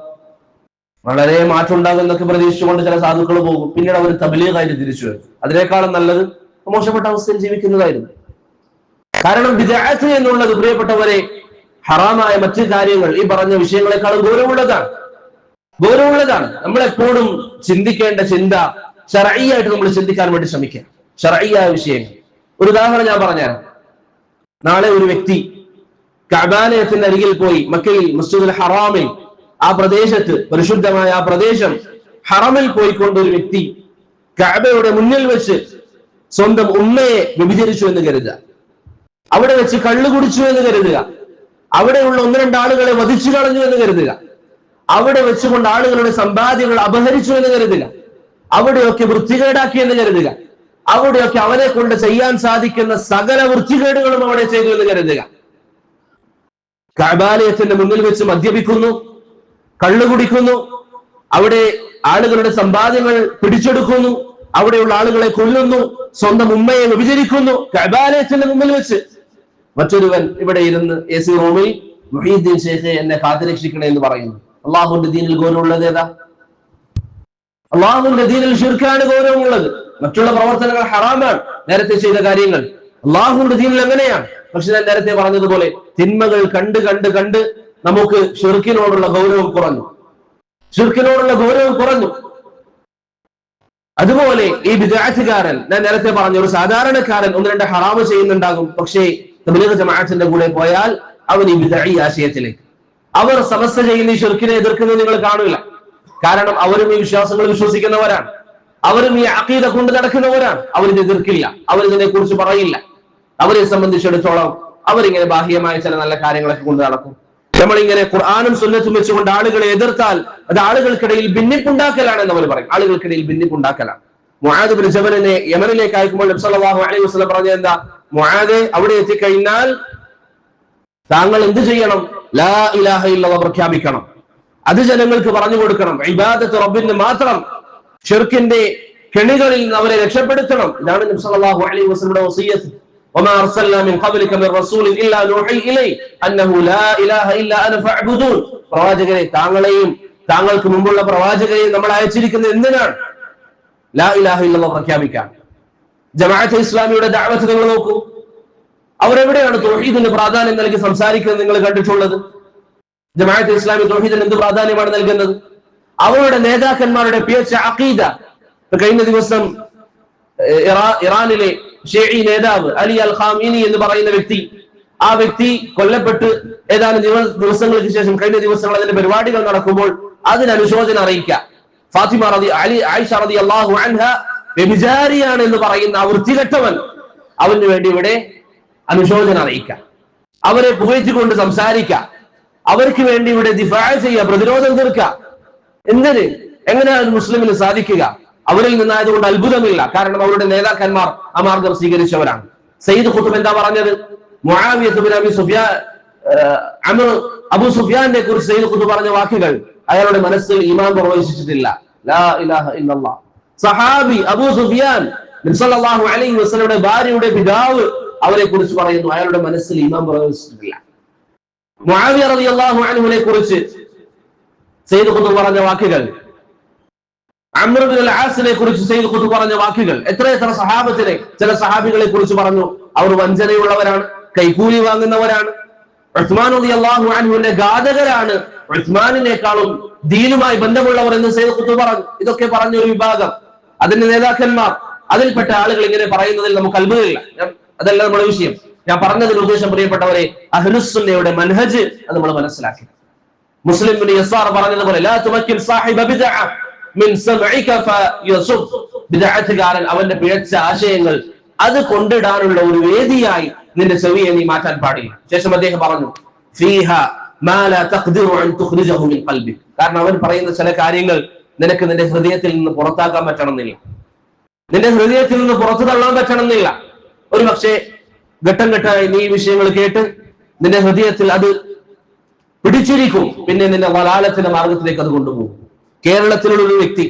വളരെ മാറ്റം ഉണ്ടാകും എന്നൊക്കെ പ്രതീക്ഷിച്ചുകൊണ്ട് ചില സാധുക്കൾ പോകും. പിന്നീട് അവർ തബ്ലീഗായിട്ട് തിരിച്ചു വരും. അതിനേക്കാളും നല്ലത് മോശപ്പെട്ട അവസ്ഥയിൽ ജീവിക്കുന്നതായിരുന്നു. കാരണം ബിദ്അത്ത് എന്നുള്ളത് പ്രിയപ്പെട്ടവരെ ഹറാമായ മറ്റു കാര്യങ്ങൾ ഈ പറഞ്ഞ വിഷയങ്ങളെക്കാളും ഗൗരവമുള്ളതാണ്. നമ്മളെപ്പോഴും ചിന്തിക്കേണ്ട ചിന്ത ശർഈയായിട്ട് നമ്മൾ ചിന്തിക്കാൻ വേണ്ടി ശ്രമിക്കുക. ശർഈയായ വിഷയങ്ങൾ. ഒരു ഉദാഹരണം ഞാൻ പറഞ്ഞുതരാം. നാളെ ഒരു വ്യക്തി കഅബാലയത്തിന്റെ അരികിൽ പോയി, മക്കയിൽ മസ്ജിദുൽ ഹറാമിൽ, ആ പ്രദേശത്ത്, പരിശുദ്ധമായ ആ പ്രദേശം ഹറമിൽ പോയിക്കൊണ്ട് ഒരു വ്യക്തി കഅബയുടെ മുന്നിൽ വെച്ച് സ്വന്തം ഉമ്മയെ വ്യഭിചരിച്ചു എന്ന് കരുതുക, അവിടെ വെച്ച് കള്ളു കുടിച്ചു എന്ന് കരുതുക, അവിടെയുള്ള 1-2 ആളുകളെ വധിച്ചു കളഞ്ഞു എന്ന് കരുതുക, അവിടെ വെച്ചുകൊണ്ട് ആളുകളുടെ സമ്പാദ്യങ്ങൾ അപഹരിച്ചു എന്ന് കരുതുക, അവിടെയൊക്കെ വൃത്തികേടാക്കി എന്ന് കരുതുക, അവിടെയൊക്കെ അവനെ കൊണ്ട് ചെയ്യാൻ സാധിക്കുന്ന സകല വൃത്തികേടുകളും അവിടെ ചെയ്തു എന്ന് കരുതുക. കഅബാലയത്തിന്റെ മുന്നിൽ വെച്ച് മദ്യപിക്കുന്നു, കള്ളു കുടിക്കുന്നു, അവിടെ ആളുകളുടെ സമ്പാദ്യങ്ങൾ പിടിച്ചെടുക്കുന്നു, അവിടെയുള്ള ആളുകളെ കൊല്ലുന്നു, സ്വന്തം ഉമ്മയെ വ്യഭിചരിക്കുന്നു കഅബാലയത്തിന്റെ മുന്നിൽ വെച്ച്. മറ്റൊരുവൻ ഇവിടെ ഇരുന്ന് AC റൂമിൽ മുഹീദ്ദീൻ ശൈഖ് എന്നെ കാത്തുരക്ഷിക്കണേ എന്ന് പറയുന്നു. അള്ളാഹുവിന്റെ ദീനിൽ ഗൗരവമുള്ളത് ഏതാ? അള്ളാഹുവിന്റെ ദീനിൽ ശിർക്കാണ് ഗൗരവമുള്ളത്. മറ്റുള്ള പ്രവർത്തനങ്ങൾ ഹറാമാണ്, നേരത്തെ ചെയ്ത കാര്യങ്ങൾ. അള്ളാഹുവിന്റെ ദീനിൽ എങ്ങനെയാണ്? പക്ഷെ ഞാൻ നേരത്തെ പറഞ്ഞതുപോലെ തിന്മകൾ കണ്ട് കണ്ട് കണ്ട് നമുക്ക് ഷിർക്കിനോടുള്ള ഗൗരവം കുറഞ്ഞു. അതുപോലെ ഈ ബിദ്അത്തുകാരൻ, ഞാൻ നേരത്തെ പറഞ്ഞ ഒരു സാധാരണക്കാരൻ 1-2 ഹറാമ് ചെയ്യുന്നുണ്ടാകും. പക്ഷേ തബ്ലീഗ് ജമാഅത്തിന്റെ കൂടെ പോയാൽ അവൻ ഈ ബിദ്അഈ ആശയത്തിലേക്ക്, അവർ സമസ്ത ചെയ്യുന്ന ഈ ഷിർക്കിനെ എതിർക്കുന്നത് നിങ്ങൾ കാണില്ല. കാരണം അവരും ഈ വിശ്വാസങ്ങൾ വിശ്വസിക്കുന്നവരാണ്, അവരും ഈ അഖീദ കൊണ്ട് നടക്കുന്നവരാണ്. അവരിത് എതിർക്കില്ല, അവരിതിനെ കുറിച്ച് പറയില്ല. അവരെ സംബന്ധിച്ചിടത്തോളം അവരിങ്ങനെ ബാഹ്യമായ ചില നല്ല കാര്യങ്ങളൊക്കെ കൊണ്ട് നടക്കും. നമ്മളിങ്ങനെ ഖുർആനും സുന്നത്തും വെച്ചുകൊണ്ട് ആളുകളെ എതിർത്താൽ അത് ആളുകൾക്കിടയിൽ ഭിന്നിപ്പുണ്ടാക്കലാണ് എന്ന് അവർ പറയും. ആളുകൾക്കിടയിൽ ഭിന്നിപ്പുണ്ടാക്കലാണ്. മുആദ് ഇബ്നു ജബലിനെ യമനിലേക്ക് അയക്കുമ്പോൾ നബി സല്ലല്ലാഹു അലൈഹി വസല്ലം പറഞ്ഞത് എന്താ? മുആദ് അവിടെ എത്തിക്കഴിഞ്ഞാൽ താങ്കൾ എന്ത് ചെയ്യണം? ലാ ഇലാഹ ഇല്ലല്ലാഹ് പ്രഖ്യാപിക്കണം. അത് ജനങ്ങൾക്ക് പറഞ്ഞു കൊടുക്കണം. ഇബാദത്ത് റബ്ബിന് മാത്രം, ഷിർക്കിന്റെ കെണികളിൽ നിന്ന് അവരെ രക്ഷപ്പെടുത്തണം. ഇതാണ് നബി സല്ലല്ലാഹു അലൈഹി വസല്ലമയുടെ വസിയ്യത്ത്. وما أرسلنا من قبلك من رسول إلا نوحي إليه أنه لا إله إلا أنا فاعبدون. പ്രവാചകരെ, താങ്കളെയും താങ്കൾക്ക് മുമ്പുള്ള പ്രവാചകരെയും നമ്മൾ അയച്ചിരിക്കുന്നത് എന്തിനാണ്? ലാ ഇലാഹ ഇല്ലല്ലാഹ് പ്രഖ്യാപിക്കാൻ. ജമാഅത്തെ ഇസ്ലാമിയുടെ ദഅവത്ത് നിങ്ങൾ നോക്കൂ, അവരെവിടെയാണ് തൗഹീദിന് പ്രാധാന്യം നൽകി സംസാരിക്കുന്നത് നിങ്ങൾ കണ്ടിട്ടുള്ളത്? ജമാഅത്തെ ഇസ്ലാമി തൗഹീദിന് എന്ത് പ്രാധാന്യമാണ് നൽകുന്നത്? അവരുടെ നേതാക്കന്മാരുടെ പിഴച്ച അഖീദ. കഴിഞ്ഞ ദിവസം ഇറാനിലെ ഷിഈ നേതാവ് അലി അൽ ഖാമീനി എന്ന് പറയുന്ന വ്യക്തി, ആ വ്യക്തി കൊല്ലപ്പെട്ട് ഏതാനും ദിവസങ്ങൾക്ക് ശേഷം, കഴിഞ്ഞ ദിവസങ്ങൾ അതിന്റെ പരിപാടികൾ നടക്കുമ്പോൾ അതിന് അനുശോചനം അറിയിക്കുക. ഫാത്തിമ ആയിഷ റളിയല്ലാഹു അൻഹ വ്യഭിചാരിയാണ് എന്ന് പറയുന്ന ആ വൃത്തികെട്ടവൻ, അവന് വേണ്ടി ഇവിടെ അനുശോചനം അറിയിക്കുക, അവരെ പുകഴ്ത്തിക്കൊണ്ട് സംസാരിക്കുക, അവർക്ക് വേണ്ടി ഇവിടെ ദിഫാ ചെയ്യുക, പ്രതിരോധം തീർക്കുക. എന്തിന്? എങ്ങനെയാണ് മുസ്ലിമിന് സാധിക്കുക? അവരിൽ നിന്നായതുകൊണ്ട് അത്ഭുതമില്ല. കാരണം അവരുടെ നേതാക്കന്മാർ ആ മാർഗം സ്വീകരിച്ചവരാണ്. സയ്യിദ് ഖുത്ബ് എന്താ പറഞ്ഞത്? മുആവിയ ഇബ്നു അബി സുഫിയാൻ, അബൂ സുഫിയാനെ കുറിച്ച് സയ്യിദ് ഖുത്ബ് പറഞ്ഞ വാക്കുകൾ അയാളുടെ മനസ്സിൽ ഈമാൻ പ്രവേശിച്ചിട്ടില്ല. ലാ ഇലാഹ ഇല്ലല്ലാഹ്. സഹാബി അബൂ സുഫിയാൻ, നബി സല്ലല്ലാഹു അലൈഹി വസല്ലമയുടെ ഭാര്യയുടെ പിതാവ്, അവരെ കുറിച്ച് പറയുന്നു അയാളുടെ മനസ്സിൽ ഈമാൻ പ്രവേശിച്ചിട്ടില്ല. മുആവിയ റളിയല്ലാഹു അൻഹുവിനെ കുറിച്ച് സയ്യിദ് ഖുത്ബ് പറഞ്ഞ വാക്കുകൾ, അംർ ഇബ്നുൽ ആസിനെ കുറിച്ച് സയ്യിദ് ഖുത്ബ് പറഞ്ഞ വാക്കുകൾ, എത്ര സഹാബത്തിനെ, ചില സഹാബികളെ കുറിച്ച് പറഞ്ഞു അവർ വഞ്ചനയുള്ളവരാണ്, കൈക്കൂലി വാങ്ങുന്നവരാണ്, ഉസ്മാൻ റളിയല്ലാഹു അൻഹുവിന്റെ ഘാതകരാണ്, ഉസ്മാനിനേക്കാളും ദീനുമായി ബന്ധമുള്ളവർ എന്ന് സയ്യിദ് ഖുത്ബ് പറഞ്ഞു. ഇതൊക്കെ പറഞ്ഞ ഒരു വിഭാഗം, അതിന്റെ നേതാക്കന്മാർ, അതിൽപ്പെട്ട ആളുകൾ ഇങ്ങനെ പറയുന്നതിൽ നമുക്ക് അത്ഭുതമില്ല. അതല്ല നമ്മുടെ വിഷയം. ഞാൻ പറഞ്ഞതിന് ഉദ്ദേശം പ്രിയപ്പെട്ടവരെ, അഹ്ലുസ്സുന്നയുടെ മൻഹജ് അത് നമ്മൾ മനസ്സിലാക്കി. മുസ്ലിം ഇബ്നു യസാർ പറഞ്ഞതുപോലെ ലാ തുമക്കിൻ സാഹിബ ബിദ്അ മിൻ സമഇക ഫയസുബ്. ബിദ്അത്തുകാരൻ അവന്റെ പിഴച്ച ആശയങ്ങൾ അത് കൊണ്ടിടാനുള്ള ഒരു വേദിയായി നിന്റെ ചെവിയെ നീ മാറ്റാൻ പാടില്ല. ശേഷം അദ്ദേഹം പറഞ്ഞു ഫീഹ മാ ലാ തഖ്ദിറു അൻ തുഖ്രിജഹു മിൻ ഖൽബി. കാരണം അവൻ പറയുന്ന ചില കാര്യങ്ങൾ നിനക്ക് നിന്റെ ഹൃദയത്തിൽ നിന്ന് പുറത്താക്കാൻ പറ്റണമെന്നില്ല, നിന്റെ ഹൃദയത്തിൽ നിന്ന് പുറത്തു തള്ളാൻ പറ്റണമെന്നില്ല. ഒരു പക്ഷേ ഘട്ടം ഘട്ടമായി നീ ഈ വിഷയങ്ങൾ കേട്ട് നിന്റെ ഹൃദയത്തിൽ അത് പിടിച്ചിരിക്കും, പിന്നെ നിന്റെ വലാലത്തിന്റെ മാർഗത്തിലേക്ക് അത് കൊണ്ടുപോകും. കേരളത്തിലുള്ള ഒരു വ്യക്തി,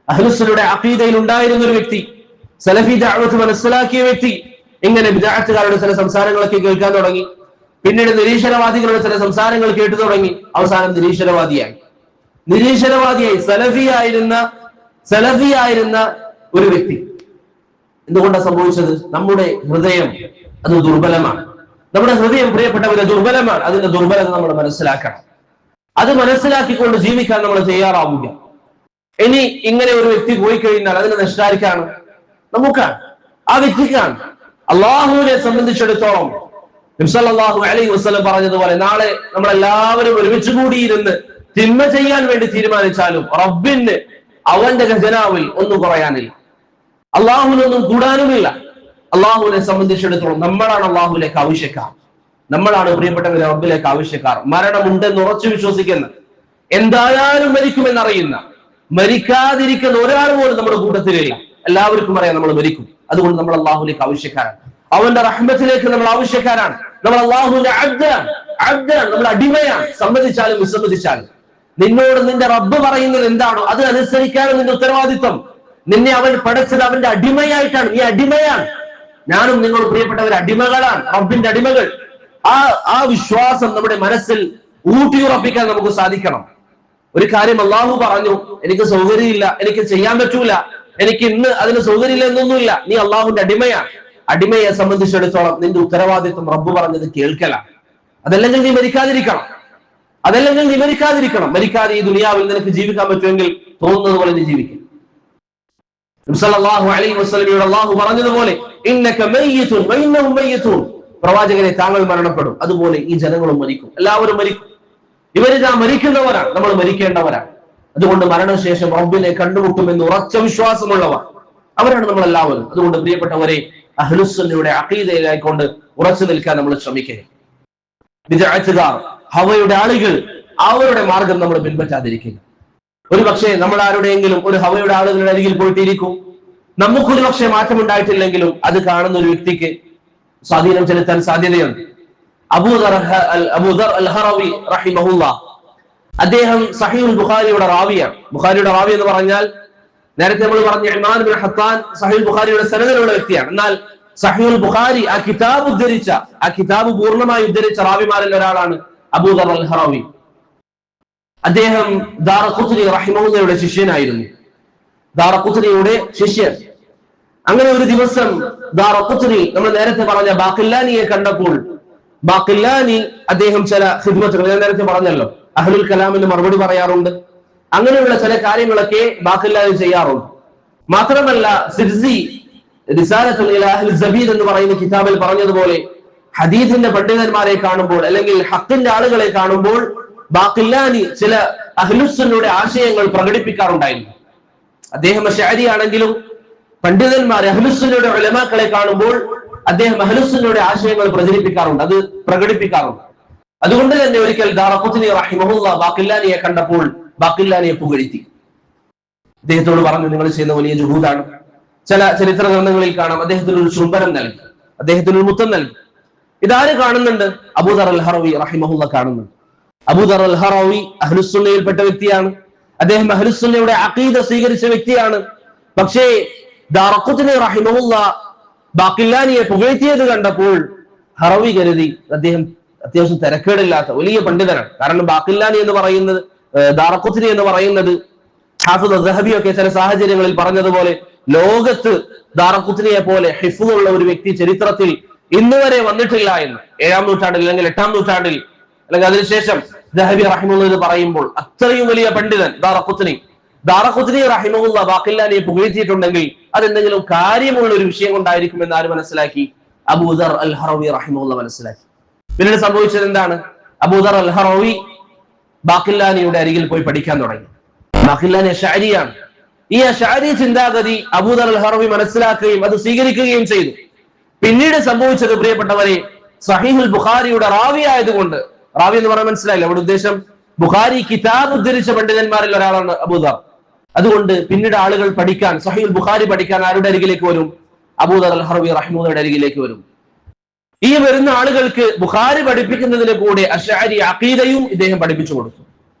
അഹ്ലുസുന്നയുടെ അഖീദയിൽ ഉണ്ടായിരുന്ന ഒരു വ്യക്തി, സലഫി ദഅവത്ത് മനസ്സിലാക്കിയ വ്യക്തി, ഇങ്ങനെ ബിദ്അത്തുകാരുടെ ചില സംസാരങ്ങളൊക്കെ കേൾക്കാൻ തുടങ്ങി. പിന്നീട് നിരീശ്വരവാദികളുടെ ചില സംസാരങ്ങൾ കേട്ടു തുടങ്ങി. അവസാനം നിരീശ്വരവാദിയായി സലഫിയായിരുന്ന ഒരു വ്യക്തി. എന്തുകൊണ്ടാണ് സംഭവിച്ചത്? നമ്മുടെ ഹൃദയം അത് ദുർബലമാണ്. നമ്മുടെ ഹൃദയം പ്രിയപ്പെട്ടവരെ ദുർബലമാണ്. അതിന്റെ ദുർബലത നമ്മൾ മനസ്സിലാക്കണം. അത് മനസ്സിലാക്കിക്കൊണ്ട് ജീവിക്കാൻ നമ്മൾ തയ്യാറാവുക. ഇനി ഇങ്ങനെ ഒരു വ്യക്തി പോയി കഴിഞ്ഞാൽ അതിനെ നഷ്ടാരിക്കാണ് നമുക്കാണ്, ആ വ്യക്തിക്കാണ്. അള്ളാഹുവിനെ സംബന്ധിച്ചിടത്തോളം നബി സല്ലല്ലാഹു അലൈഹി വസല്ലം പറഞ്ഞതുപോലെ നാളെ നമ്മളെല്ലാവരും ഒരുമിച്ച് കൂടിയിരുന്ന് തിന്മ ചെയ്യാൻ വേണ്ടി തീരുമാനിച്ചാലും റബ്ബിന് അവന്റെ ഖജനാവിൽ ഒന്നും കുറയാനില്ല, അള്ളാഹുവിനൊന്നും കൂടാനുമില്ല. അള്ളാഹുവിനെ സംബന്ധിച്ചിടത്തോളം നമ്മളാണ് അള്ളാഹുവിലേക്ക് ആവശ്യക്കാർ, നമ്മളാണ് പ്രിയപ്പെട്ടവരെ റബ്ബിലേക്ക് ആവശ്യക്കാർ. മരണമുണ്ടെന്ന് ഉറച്ചു വിശ്വസിക്കുന്ന, എന്തായാലും മരിക്കുമെന്നറിയുന്ന, മരിക്കാതിരിക്കുന്ന ഒരാൾ പോലും നമ്മുടെ കൂട്ടത്തിലില്ല. എല്ലാവർക്കും അറിയാം നമ്മൾ മരിക്കും. അതുകൊണ്ട് നമ്മൾ അള്ളാഹുവിലേക്ക് ആവശ്യക്കാരാണ്, അവന്റെ റഹ്മത്തിലേക്ക് നമ്മൾ ആവശ്യക്കാരാണ്. നമ്മൾ അള്ളാഹുവിന്റെ അബ്ദാണ്, നമ്മൾ അടിമയാണ്. സമ്മതിച്ചാലും വിസമ്മതിച്ചാലും നിന്നോട് നിന്റെ റബ്ബ് പറയുന്നത് എന്താണോ അത് അനുസരിക്കാനും നിന്റെ ഉത്തരവാദിത്വം. നിന്നെ അവൻ പഠിച്ചത് അവന്റെ അടിമയായിട്ടാണ്. നീ അടിമയാണ്, ഞാനും നിങ്ങൾ പ്രിയപ്പെട്ടവർ അടിമകളാണ്, റബ്ബിന്റെ അടിമകൾ. ആ വിശ്വാസം നമ്മുടെ മനസ്സിൽ ഊട്ടിയുറപ്പിക്കാൻ നമുക്ക് സാധിക്കണം. ഒരു കാര്യം അള്ളാഹു പറഞ്ഞു, എനിക്ക് സൗകര്യമില്ല, എനിക്ക് ചെയ്യാൻ പറ്റൂല, എനിക്ക് ഇന്ന് അതിന് സൗകര്യമില്ല എന്നൊന്നുമില്ല. നീ അള്ളാഹുവിന്റെ അടിമയാണ്. അടിമയെ സംബന്ധിച്ചിടത്തോളം നിന്റെ ഉത്തരവാദിത്വം റബ്ബ് പറഞ്ഞത് കേൾക്കലാണ്. അതല്ലെങ്കിൽ നീ മരിക്കാതിരിക്കണം. മരിക്കാതെ ഈ ദുനിയാവിൽ നിനക്ക് ജീവിക്കാൻ പറ്റുമെങ്കിൽ തോന്നുന്നത് പോലെ നീ ജീവിക്കും. നബി സല്ലല്ലാഹു അലൈഹി വസല്ലമയോട് അല്ലാഹു പറഞ്ഞതുപോലെ ഇന്നക മയ്യിതുൻ വഇന്നഹും മയ്യിതൂൻ, പ്രവാചകരെ താങ്കൾ മരണപ്പെടും, അതുപോലെ ഈ ജനങ്ങളും മരിക്കും, എല്ലാവരും മരിക്കും. ഇവരിതാ മരിക്കുന്നവരാണ്, നമ്മൾ മരിക്കേണ്ടവരാണ്. അതുകൊണ്ട് മരണശേഷം റബ്ബിനെ കണ്ടുമുട്ടുമെന്ന് ഉറച്ച വിശ്വാസമുള്ളവർ അവരാണ് നമ്മൾ എല്ലാവരും. അതുകൊണ്ട് പ്രിയപ്പെട്ടവരെ അഹ്ലുസുന്നയുടെ അഖീദയിലായിക്കൊണ്ട് ഉറച്ചു നിൽക്കാൻ നമ്മൾ ശ്രമിക്കുക. ബിദ്അത്തുകാർ, ഹവയുടെ ആളുകൾ, അവരുടെ മാർഗം നമ്മൾ പിൻപറ്റാതിരിക്കുക. ഒരു പക്ഷേ നമ്മൾ ആരുടെയെങ്കിലും ഒരു ഹവയുടെ ആളുകളുടെ അരികിൽ പോയിട്ടിരിക്കും, നമുക്കൊരു പക്ഷേ മാറ്റമുണ്ടായിട്ടില്ലെങ്കിലും അത് കാണുന്ന ഒരു വ്യക്തിക്ക് സ്വാധീനം ചെലുത്താൻ സാധ്യതയുണ്ട്. അബൂദർ അൽ ഹറവി റഹിമഹുല്ലാ, അദ്ദേഹം സഹീഹുൽ ബുഖാരിയുടെ റാവിയാണ്. ബുഖാരിയുടെ റാവി എന്ന് പറഞ്ഞാൽ നേരത്തെ നമ്മൾ പറഞ്ഞ ഇമാൻ ബിൻ ഹത്താൻ സഹീഹുൽ ബുഖാരിയുടെ സനദിലുള്ള വ്യക്തിയാണ്. എന്നാൽ സഹീഹുൽ ബുഖാരി ആ കിതാബ് പൂർണ്ണമായി ഉദ്ധരിച്ച റാവിമാരിൽ ഒരാളാണ് അബൂദർ അൽ ഹറവി. അദ്ദേഹം ദാറഖുത്നി റഹിമഹുല്ലയുടെ ശിഷ്യനായിരുന്നു, ദാറഖുത്നിയുടെ ശിഷ്യൻ. അങ്ങനെ ഒരു ദിവസം ദാറഖുത്നി നമ്മൾ നേരത്തെ പറഞ്ഞ ബാഖില്ലാനിയെ കണ്ടപ്പോൾ, ബാഖില്ലാനി അദ്ദേഹം ചില ഖിദ്മത്തുകൾ, ഞാൻ നേരത്തെ പറഞ്ഞല്ലോ അഹ്ലുൽ കലാമിന് മറുപടി പറയാറുണ്ട്, അങ്ങനെയുള്ള ചില കാര്യങ്ങളൊക്കെ ബാഖില്ലാനി ചെയ്യാറുണ്ട്. മാത്രമല്ല സിർസി റിസാലത്തുൽ ഇലാ അഹ്ലി സബീൽ എന്ന് പറയുന്ന കിതാബിൽ പറഞ്ഞതുപോലെ ഹദീസിന്റെ പണ്ഡിതന്മാരെ കാണുമ്പോൾ അല്ലെങ്കിൽ ഹഖിന്റെ ആളുകളെ കാണുമ്പോൾ ബാഖില്ലാനി ചില അഹ്ലുസുന്നയുടെ ആശയങ്ങൾ പ്രകടിപ്പിക്കാറുണ്ടായിരുന്നു. അദ്ദേഹം അശ്അരി ആണെങ്കിലും പണ്ഡിതന്മാരെ അഹ്ലുസുന്നയുടെ ഉലമാക്കളെ കാണുമ്പോൾ അദ്ദേഹം അഹ്ലുസുന്നയുടെ ആശയങ്ങൾ പ്രകടിപ്പിക്കാറുണ്ട്. അതുകൊണ്ട് തന്നെ ഒരിക്കൽ ദാറഖുത്നി റഹിമഹുല്ലാ ബാഖില്ലാനിയെ കണ്ടപ്പോൾ ബാഖില്ലാനിയെ പുകഴ്ത്തി. അദ്ദേഹത്തോട് പറഞ്ഞു, നിങ്ങൾ ചെയ്യുന്ന വലിയ ജുഹൂദാണ്. ചില ചരിത്ര ഗ്രന്ഥങ്ങളിൽ കാണാം അദ്ദേഹത്തിന് ഒരു ചുംബനം നൽകി, അദ്ദേഹത്തിന് ഒരു മുത്തം നൽകി. ഇതാര് കാണുന്നുണ്ട്? അബൂദർ അൽ ഹറവി റഹിമഹുല്ലാ കാണുന്നുണ്ട്. അബൂദർ അൽ ഹറവി അഹ്ലുസുന്നയിൽപ്പെട്ട വ്യക്തിയാണ്, അദ്ദേഹം അഹ്ലുസുന്നയുടെ അഖീദ സ്വീകരിച്ച വ്യക്തിയാണ്. പക്ഷേ ദാറഖുത്നി റഹിമഹുല്ലാ ബാഖില്ലാനിയെ പുകഴ്ത്തിയത് കണ്ടപ്പോൾ ഹറവി കരുതി അദ്ദേഹം അത്യാവശ്യം തിരക്കേടില്ലാത്ത വലിയ പണ്ഡിതനാണ്. കാരണം ബാഖില്ലാനി എന്ന് പറയുന്നത്, ദാറഖുത്നി എന്ന് പറയുന്നത് ഹാഫിദ് അസ്സഹബി ഒക്കെ ചില സാഹചര്യങ്ങളിൽ പറഞ്ഞതുപോലെ ലോകത്ത് ദാറഖുത്നിയെ പോലെ ഹിഫ്ളുള്ള ഒരു വ്യക്തി ചരിത്രത്തിൽ ഇന്ന് വരെ വന്നിട്ടില്ല എന്ന്, 7-ാം നൂറ്റാണ്ടിൽ അല്ലെങ്കിൽ 8-ാം നൂറ്റാണ്ടിൽ അല്ലെങ്കിൽ അതിനുശേഷം ദഹബി റഹിമഹുല്ലാ ഇത് പറയുമ്പോൾ അത്രയും വലിയ പണ്ഡിതൻ ദാറഖുത്നി റഹിമഹുല്ലാ ബാഖില്ലാനിയെ പുകഴ്ത്തിയിട്ടുണ്ടെങ്കിൽ അതെന്തെങ്കിലും കാര്യമുള്ള ഒരു വിഷയം കൊണ്ടായിരിക്കും എന്ന് ആര് മനസ്സിലാക്കി? അബൂദർ അൽ ഹറവി റഹിമഹുല്ലാ മനസ്സിലാക്കി. പിന്നീട് സംഭവിച്ചത് എന്താണ്? അബൂദർ അൽ ഹറവി ബാഖില്ലാനിയുടെ അരികിൽ പോയി പഠിക്കാൻ തുടങ്ങി. ബാഖില്ലാനി അശ്അരിയാണ്, ഈ അശ്അരി ചിന്താഗതി അബൂദർ അൽ ഹറവി മനസ്സിലാക്കുകയും അത് സ്വീകരിക്കുകയും ചെയ്തു. പിന്നീട് സംഭവിച്ചത് പ്രിയപ്പെട്ടവരെ, സഹീഹുൽ ബുഖാരിയുടെ റാവി ആയതുകൊണ്ട്, റാവി എന്ന് പറയാൻ മനസ്സിലായില്ല, അവിടെ ഉദ്ദേശം ബുഖാരി കിതാബ് ഉദ്ധരിച്ച പണ്ഡിതന്മാരിൽ ഒരാളാണ് അബൂദർ. അതുകൊണ്ട് പിന്നീട് ആളുകൾ പഠിക്കാൻ, സഹീഹുൽ ബുഖാരി പഠിക്കാൻ ആരുടെ അരികിലേക്ക് വരും? അബൂദർ അൽ ഹറവി റഹിമഹുള്ളയുടെ അരികിലേക്ക് വരും. ഈ വരുന്ന ആളുകൾക്ക് ബുഖാരി പഠിപ്പിക്കുന്നതിന് കൂടെ അശ്അരി അഖീദയും ഇദ്ദേഹം പഠിപ്പിച്ചു കൊടുത്തു.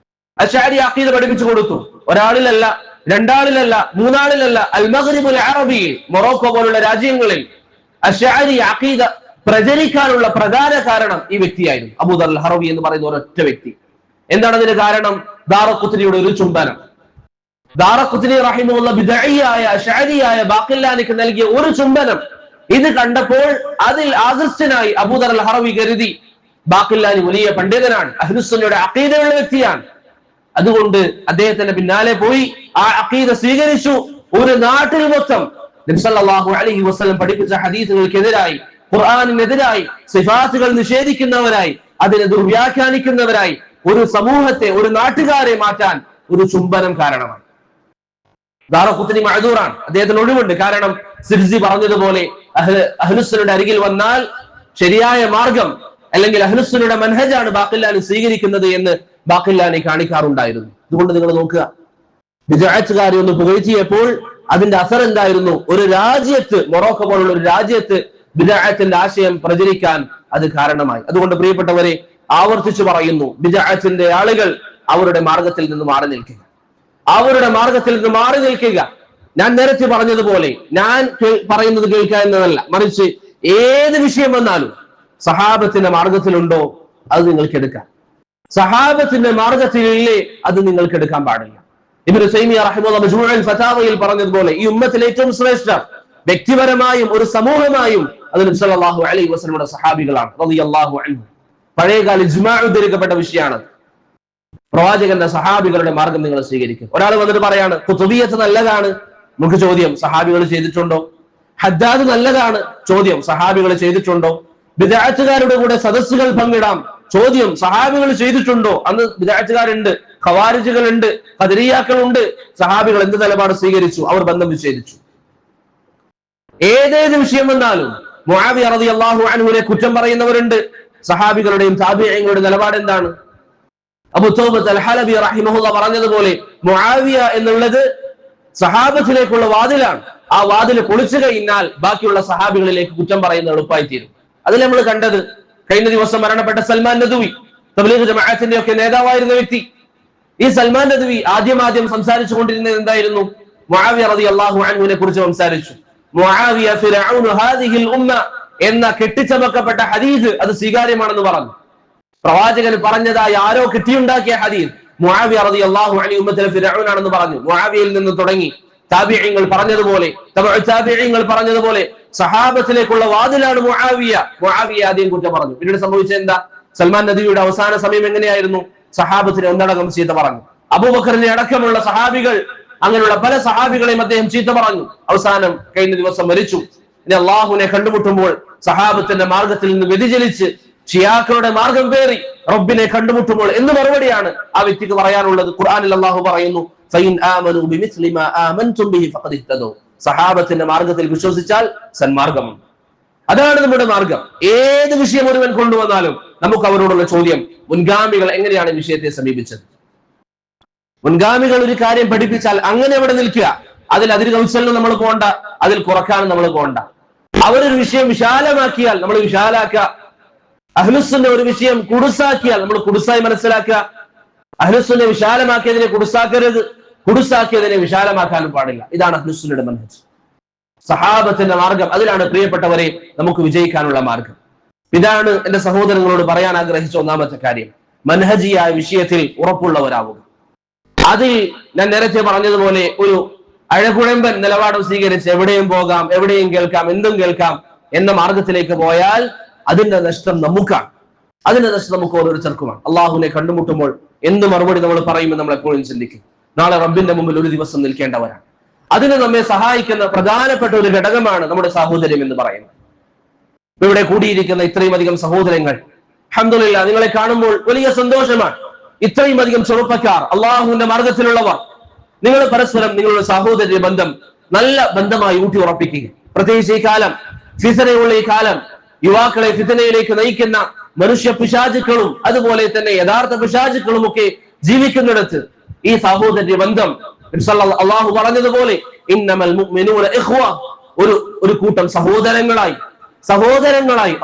അശ്അരി അഖീദ പഠിപ്പിച്ചു കൊടുത്തു. ഒരാളിലല്ല, രണ്ടാളിലല്ല, മൂന്നാളിലല്ല. അൽ മഗ്രിബുൽ അറബി, മൊറോക്കോ പോലുള്ള രാജ്യങ്ങളിൽ അശ്അരി അഖീദ പ്രചരിക്കാനുള്ള പ്രധാന കാരണം ഈ വ്യക്തിയായിരുന്നു, അബൂദർ അൽ ഹറവി എന്ന് പറയുന്ന ഒരൊറ്റ വ്യക്തി. എന്താണ് അതിന് കാരണം? ദാറഖുത്നിയുടെ ഒരു ചുംബനം. ദാറഖുത്നി റഹിമഹുള്ള ബിദ്അഇയായ അശ്അരിയായ ബാഖില്ലാനിക്ക് നൽകിയ ഒരു ചുംബനം ഇത് കണ്ടപ്പോൾ അതിൽ ആകൃഷ്ടനായി അബൂദർ അൽ ഹറവി കരുതി ബാഖില്ലാനി വലിയ പണ്ഡിതനാണ്, അഹ്ലുസുന്നയുടെ അഖീദയുള്ള വ്യക്തിയാണ്. അതുകൊണ്ട് അദ്ദേഹത്തിന്റെ പിന്നാലെ പോയി ആ അഖീദ സ്വീകരിച്ചു. ഒരു നാട്ടിൽ മൊത്തം നബി സല്ലല്ലാഹു അലൈഹി വസല്ലം പഠിപ്പിച്ച ഹദീസുകൾക്കെതിരായി, ഖുർആനിനെതിരായി, സിഫാത്തുകൾ നിഷേധിക്കുന്നവരായി, അതിനെ ദുർവ്യാഖ്യാനിക്കുന്നവരായി ഒരു സമൂഹത്തെ, ഒരു നാട്ടുകാരെ മാറ്റാൻ ഒരു ചുംബനം കാരണമാണ്. ദാറഖുത്നി മഅദൂറാണ്, അദ്ദേഹത്തിന് ഒഴിവുണ്ട്. കാരണം സിർസി പറഞ്ഞതുപോലെ അഹ്ലുസുന്നയുടെ അരികിൽ വന്നാൽ ശരിയായ മാർഗം അല്ലെങ്കിൽ അഹ്ലുസുന്നയുടെ മൻഹജാണ് ബാഖില്ലാനി സ്വീകരിക്കുന്നത് എന്ന് ബാഖില്ലാനി കാണിക്കാറുണ്ടായിരുന്നു. അതുകൊണ്ട് നിങ്ങൾ നോക്കുക, ബിദ്അത്തുകാരെ ഒന്ന് പുകഴ്ത്തിയപ്പോൾ അതിന്റെ അസർ എന്തായിരുന്നു? ഒരു രാജ്യത്ത്, മൊറോക്കോ പോലുള്ള ഒരു രാജ്യത്ത് ബിദ്അത്തിന്റെ ആശയം പ്രചരിക്കാൻ അത് കാരണമായി. അതുകൊണ്ട് പ്രിയപ്പെട്ടവരെ, ആവർത്തിച്ചു പറയുന്നു, ബിദ്അത്തിന്റെ ആളുകൾ അവരുടെ മാർഗത്തിൽ നിന്ന് മാറി നിൽക്കുക, അവരുടെ മാർഗത്തിൽ നിന്ന് മാറി നിൽക്കുക. ഞാൻ നേരത്തെ പറഞ്ഞതുപോലെ ഞാൻ പറയുന്നത് കേൾക്കുക എന്നതല്ല, മറിച്ച് ഏത് വിഷയം വന്നാലും സഹാബത്തിന്റെ മാർഗത്തിലുണ്ടോ അത് നിങ്ങൾക്ക് എടുക്കാം, സഹാബത്തിന്റെ മാർഗത്തിലില്ലേ അത് നിങ്ങൾക്ക് എടുക്കാൻ പാടില്ല. ഇബ്നു തൈമിയ്യ റഹിമഹുല്ലാഹ് മജ്മൂഉൽ ഫതാവയിൽ പറഞ്ഞതുപോലെ ഈ ഉമ്മത്തിലെ ഏറ്റവും ശ്രേഷ്ഠ വ്യക്തിപരമായും ഒരു സമൂഹമായും അത് നബി സല്ലല്ലാഹു അലൈഹി വസല്ലമയുടെ സഹാബികളാണ് റളിയല്ലാഹു അൻഹു. പഴയകാല ഇജ്മാ ഉദ്ധരിക്കപ്പെട്ട വിഷയമാണ്. പ്രവാചകന്റെ സഹാബികളുടെ മാർഗം നിങ്ങൾ സ്വീകരിക്കും. ഒരാൾ വന്നിട്ട് പറയാണ് ഖുതുബിയ്യത്ത് നല്ലതാണ്, നമുക്ക് ചോദ്യം സഹാബികൾ ചെയ്തിട്ടുണ്ടോ? ഹദ്ദാദ് നല്ലതാണ്, ചോദ്യം സഹാബികൾ ചെയ്തിട്ടുണ്ടോ? ബിദ്അത്തുകാരുടെ കൂടെ സദസ്സുകൾ പങ്കിടാം, ചോദ്യം സഹാബികൾ ചെയ്തിട്ടുണ്ടോ? അന്ന് ബിദ്അത്തുകാരുണ്ട്, ഖവാരിജുകളുണ്ട്, ഖദരിയാക്കളുണ്ട്. സഹാബികൾ എന്ത് നിലപാട് സ്വീകരിച്ചു? അവർ ബന്ധം വിച്ഛേദിച്ചു. ഏതേത് വിഷയം വന്നാലും മുആവിയ റളിയല്ലാഹു അൻഹുവിനെ കുറ്റം പറയുന്നവരുണ്ട്. സഹാബികളുടെയും താബിഈങ്ങളുടെ നിലപാട് എന്താണ്? അബൂ തൗബത്ത് അൽ ഹലബി റഹിമഹുല്ലാഹ് പറഞ്ഞതുപോലെ മുആവിയ എന്നുള്ളത് സഹാബത്തിലേക്കുള്ള വാതിലാണ്. ആ വാതിൽ പൊളിച്ചു കഴിഞ്ഞാൽ ബാക്കിയുള്ള സഹാബികളിലേക്ക് കുറ്റം പറയുന്നത് എളുപ്പമായി തീരും. അതിൽ നമ്മൾ കണ്ടത് കഴിഞ്ഞ ദിവസം മരണപ്പെട്ട സൽമാൻ നദ്വി, തബ്ലീഗ് ജമാഅത്തിന്റെ ഒക്കെ നേതാവായിരുന്ന വ്യക്തി. ഈ സൽമാൻ നദ്വി ആദ്യം സംസാരിച്ചു കൊണ്ടിരുന്നത് എന്തായിരുന്നു? മുആവിയ റളിയല്ലാഹു അൻഹുവിനെ കുറിച്ച് സംസാരിച്ചു. മുആവിയ ഫിർഔനു ഹാദിഹിൽ ഉമ്മ എന്ന കെട്ടിച്ചമക്കപ്പെട്ട ഹദീസ് അത് സ്വീകാര്യമാണെന്ന് പറഞ്ഞു. പ്രവാചകൻ പറഞ്ഞതായി ആരോ കെട്ടിയുണ്ടാക്കിയ ഹദീസ് മുആവിയ റളിയല്ലാഹു അൻഹു ഉമ്മത്തിലെ ഫിർഔനാണെന്ന് പറഞ്ഞു. മുആവിയയിൽ നിന്ന് തുടങ്ങി താബിഈങ്ങൾ പറഞ്ഞതുപോലെ, തബഉ താബിഈങ്ങൾ പറഞ്ഞതുപോലെ സഹാബത്തിലേക്കുള്ള വാതിലാണ് മുആവിയ. മുആവിയ ആദ്യം കുറ്റം പറഞ്ഞു. പിന്നീട് സംഭവിച്ചത് എന്താ? സൽമാൻ നദ്വിയുടെ അവസാന സമയം എങ്ങനെയായിരുന്നു? സഹാബത്തിനെ ഒന്നടങ്കം ചീത്ത പറഞ്ഞു. അബൂബക്കറിനെ അടക്കമുള്ള സഹാബികൾ, അങ്ങനെയുള്ള പല സഹാബികളെയും അദ്ദേഹം ചീത്ത പറഞ്ഞു. അവസാനം കഴിഞ്ഞ ദിവസം മരിച്ചു. ഇനി അള്ളാഹുവിനെ കണ്ടുമുട്ടുമ്പോൾ സഹാബത്തിന്റെ മാർഗത്തിൽ നിന്ന് വ്യതിചലിച്ച് ഷിയാക്കളുടെ മാർഗം പേറി റബ്ബിനെ കണ്ടുമുട്ടുമ്പോൾ എന്ന് മറുപടിയാണ് ആ വ്യക്തിക്ക് പറയാനുള്ളത്. ഖുർആനിൽ അള്ളാഹു പറയുന്നു, ഫഇൻ ആമനൂ ബിമിസ്ലി മാ ആമൻതും ബിഹി ഫഖദ് ഇഹ്തദൂ. സഹാബത്തിന്റെ മാർഗത്തിൽ വിശ്വസിച്ചാൽ സന്മാർഗമാണ്. അതാണ് നമ്മുടെ മാർഗം. ഏത് വിഷയം ഒരുവൻ കൊണ്ടുവന്നാലും നമുക്ക് അവരോടുള്ള ചോദ്യം, മുൻഗാമികൾ എങ്ങനെയാണ് വിഷയത്തെ സമീപിച്ചത്? മുൻഗാമികൾ ഒരു കാര്യം പഠിപ്പിച്ചാൽ അങ്ങനെ അവിടെ നിൽക്കുക, അതിൽ അതിര് കൗശലം നമ്മൾ പോകണ്ട, അതിൽ കുറക്കാനും നമ്മൾ പോകണ്ട. അവരൊരു വിഷയം വിശാലമാക്കിയാൽ നമ്മൾ വിശാലാക്കുക, അഹ്ലുസുന്ന ഒരു വിഷയം കുടുസാക്കിയാൽ നമ്മൾ കുടുസായി മനസ്സിലാക്കുക. അഹ്ലുസുന്ന വിശാലമാക്കിയതിനെ കുടുസാക്കരുത്, കുടുസാക്കിയതിനെ വിശാലമാക്കാനും പാടില്ല. ഇതാണ് അഹ്ലുസുന്നയുടെ മൻഹജ്, സഹാബത്തിന്റെ മാർഗം. അതിലാണ് പ്രിയപ്പെട്ടവരെ നമുക്ക് വിജയിക്കാനുള്ള മാർഗം. ഇതാണ് എന്റെ സഹോദരങ്ങളോട് പറയാൻ ആഗ്രഹിച്ച ഒന്നാമത്തെ കാര്യം. മൻഹജിയായ വിഷയത്തിൽ ഉറപ്പുള്ളവരാവുക. അതിൽ ഞാൻ നേരത്തെ പറഞ്ഞതുപോലെ ഒരു അഴകുഴമ്പൻ നിലപാട് സ്വീകരിച്ച് എവിടെയും പോകാം, എവിടെയും കേൾക്കാം, എന്തും കേൾക്കാം എന്ന മാർഗത്തിലേക്ക് പോയാൽ അതിന്റെ നഷ്ടം നമുക്കാണ്. അതിന്റെ നഷ്ടം നമുക്ക് ഓരോരുത്തർക്കുമാണ്. അള്ളാഹുവിനെ കണ്ടുമുട്ടുമ്പോൾ എന്ത് മറുപടി നമ്മൾ പറയുമെന്ന് നമ്മൾ എപ്പോഴും ചിന്തിക്കും. നാളെ റബ്ബിന്റെ മുമ്പിൽ ഒരു ദിവസം നിൽക്കേണ്ടവരാണ്. അതിന് നമ്മെ സഹായിക്കുന്ന പ്രധാനപ്പെട്ട ഒരു ഘടകമാണ് നമ്മുടെ സാഹോദര്യം എന്ന് പറയുന്നത്. ഇവിടെ കൂടിയിരിക്കുന്ന ഇത്രയും അധികം സഹോദരങ്ങൾ, അൽഹംദുലില്ലാഹ്, നിങ്ങളെ കാണുമ്പോൾ വലിയ സന്തോഷമാണ്. ഇത്രയും അധികം ചെറുപ്പക്കാർ, അള്ളാഹുവിന്റെ മാർഗത്തിലുള്ളവർ, നിങ്ങൾ പരസ്പരം നിങ്ങളുടെ സഹോദര്യ ബന്ധം നല്ല ബന്ധമായി ഊട്ടി ഉറപ്പിക്കുക. പ്രത്യേകിച്ച് ഈ കാലം, ഫിത്നയുള്ള ഈ കാലം, യുവാക്കളെ ഫിത്നയിലേക്ക് നയിക്കുന്ന മനുഷ്യ പിശാചുക്കളും അതുപോലെ തന്നെ യഥാർത്ഥ പിശാചുക്കളും ഒക്കെ ജീവിക്കുന്നിടത്ത് ഈ സഹോദര്യ ബന്ധം അള്ളാഹു പറഞ്ഞതുപോലെ ഇന്നമൽ മുഅ്മിനൂന ഇഖ്വ, ഒരു കൂട്ടം സഹോദരങ്ങളായി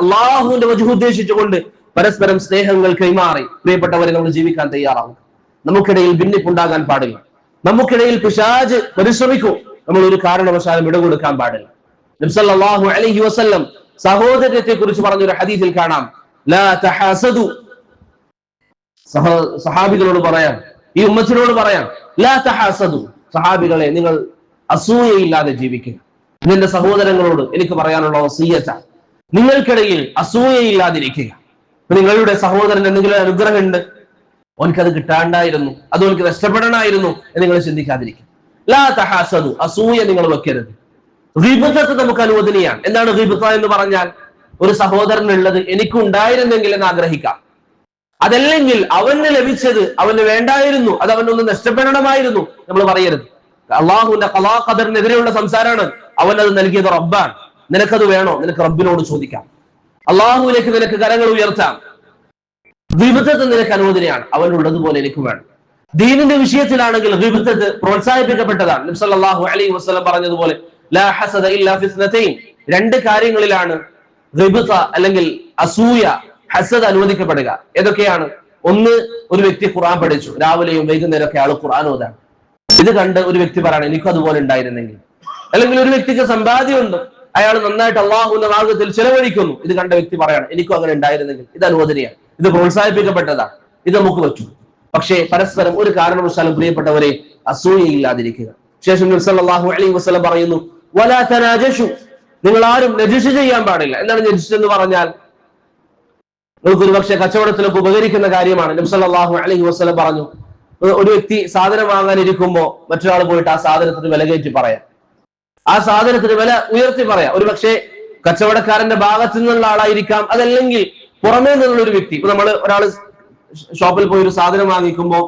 അള്ളാഹുവിന്റെ വജ്ഹ് ഉദ്ദേശിച്ചുകൊണ്ട് പരസ്പരം സ്നേഹങ്ങൾ കൈമാറി പ്രിയപ്പെട്ടവരെ നമ്മൾ ജീവിക്കാൻ തയ്യാറാവും. നമുക്കിടയിൽ ഭിന്നിപ്പുണ്ടാകാൻ പാടില്ല. നമുക്കിടയിൽ പിശാച് പരിശ്രമിക്കും, നമ്മൾ ഒരു കാരണവശാലും വിടകൊടുക്കാൻ പാടില്ല. നബി സല്ലല്ലാഹു അലൈഹി വസല്ലം സഹോദര്യത്തെ കുറിച്ച് പറഞ്ഞൊരു ഹദീസിൽ കാണാം, ലാ തഹാസദു. സഹാബികളോട് പറയാം, ഈ ഉമ്മത്തിനോട് പറയാം, ലാ തഹാസദു, സഹാബികളെ നിങ്ങൾ അസൂയയില്ലാതെ ജീവിക്കുക. നിന്റെ സഹോദരങ്ങളോട് എനിക്ക് പറയാനുള്ള വസിയ്യത്ത, നിങ്ങൾക്കിടയിൽ അസൂയയില്ലാതിരിക്കുക. നിങ്ങളുടെ സഹോദരൻ എന്തെങ്കിലും അനുഗ്രഹം ഉണ്ട്, ഓൻക്കത് കിട്ടാണ്ടായിരുന്നു, അത് ഓൻക്ക് നഷ്ടപ്പെടണമായിരുന്നു എന്ന് നിങ്ങൾ ചിന്തിക്കാതിരിക്കും. ലാ തഹാസദു, അസൂയ നിങ്ങൾ വെക്കരുത്. ഗീബത്ത് നമുക്ക് അനുവദനീയാണ്. എന്താണ് ഗീബത്ത് എന്ന് പറഞ്ഞാൽ? ഒരു സഹോദരൻ ഉള്ളത് എനിക്ക് ഉണ്ടായിരുന്നെങ്കിൽ എന്ന് ആഗ്രഹിക്കാം. അതല്ലെങ്കിൽ അവന് ലഭിച്ചത് അവന് വേണ്ടായിരുന്നു, അത് അവനൊന്ന് നഷ്ടപ്പെടണമായിരുന്നു നമ്മൾ പറയരുത്. അള്ളാഹുവിന്റെ ഖളാ ഖദറിനെതിരെയുള്ള സംസാരമാണ്. അവൻ അത് നൽകിയത് റബ്ബാണ്. നിനക്കത് വേണോ? നിനക്ക് റബ്ബിനോട് ചോദിക്കാം. അള്ളാഹുവിലേക്ക് നിനക്ക് കരങ്ങൾ ഉയർത്താം. ഗീബത്ത് നിനക്ക് അനുവദനീയാണ്, അവനുള്ളതുപോലെ എനിക്ക് വേണം. ദീനിന്റെ വിഷയത്തിലാണെങ്കിൽ ഗീബത്ത് പ്രോത്സാഹിപ്പിക്കപ്പെട്ടതാണ്. നബി സല്ലല്ലാഹു അലൈഹി വസല്ലം പറഞ്ഞതുപോലെ ലാ ഹസദ ഇല്ലാ ഫി ഇസ്നതൈൻ, രണ്ട് കാര്യങ്ങളിലാണ് ഗീബത്ത് അല്ലെങ്കിൽ അസൂയ, ഹസദ് അനുവദിക്കപ്പെടുക. ഏതൊക്കെയാണ്? ഒന്ന്, ഒരു വ്യക്തി ഖുർആൻ പഠിച്ചു, രാവിലെയും വൈകുന്നേരം ഒക്കെ ആള് ഖുർആൻ ഓതാണ്. ഇത് കണ്ട് ഒരു വ്യക്തി പറയാണ് എനിക്കും അതുപോലെ ഉണ്ടായിരുന്നെങ്കിൽ. അല്ലെങ്കിൽ ഒരു വ്യക്തിക്ക് സമ്പാദ്യമുണ്ട്, അയാൾ നന്നായിട്ട് അള്ളാഹുവിന്റെ മാർഗത്തിൽ ചെലവഴിക്കുന്നു, ഇത് കണ്ട വ്യക്തി പറയാണ് എനിക്കും അങ്ങനെ ഉണ്ടായിരുന്നെങ്കിൽ. ഇത് അനുവദനീയാണ്, ഇത് പ്രോത്സാഹിപ്പിക്കപ്പെട്ടതാണ്, ഇത് നമുക്ക് പറ്റും. പക്ഷേ പരസ്പരം ഒരു കാരണവശാലും പ്രിയപ്പെട്ടവരെ അസൂയയില്ലാതിരിക്കുക. ശേഷം നബി സല്ലല്ലാഹു അലൈഹി വസല്ലം പറയുന്നു, വലാ തനാജശു, നിങ്ങൾ ആരും നജിസ് ചെയ്യാൻ പാടില്ല. എന്താണ് നജിസ് എന്ന് പറഞ്ഞാൽ? നമുക്ക് ഒരുപക്ഷെ കച്ചവടത്തിലൊക്കെ ഉപകരിക്കുന്ന കാര്യമാണ്. നബി സല്ലല്ലാഹു അലൈഹി വസല്ലം പറഞ്ഞു, ഒരു വ്യക്തി സാധനം വാങ്ങാൻ ഇരിക്കുമ്പോ മറ്റൊരാൾ പോയിട്ട് ആ സാധനത്തിന് വില കയറ്റി പറയാം, ആ സാധനത്തിന് വില ഉയർത്തി പറയാം. ഒരു പക്ഷേ കച്ചവടക്കാരന്റെ ഭാഗത്തു നിന്നുള്ള ആളായിരിക്കാം, അതല്ലെങ്കിൽ പുറമേ നിന്നുള്ള ഒരു വ്യക്തി. ഇപ്പൊ ഒരാൾ ഷോപ്പിൽ പോയി ഒരു സാധനം വാങ്ങിക്കുമ്പോ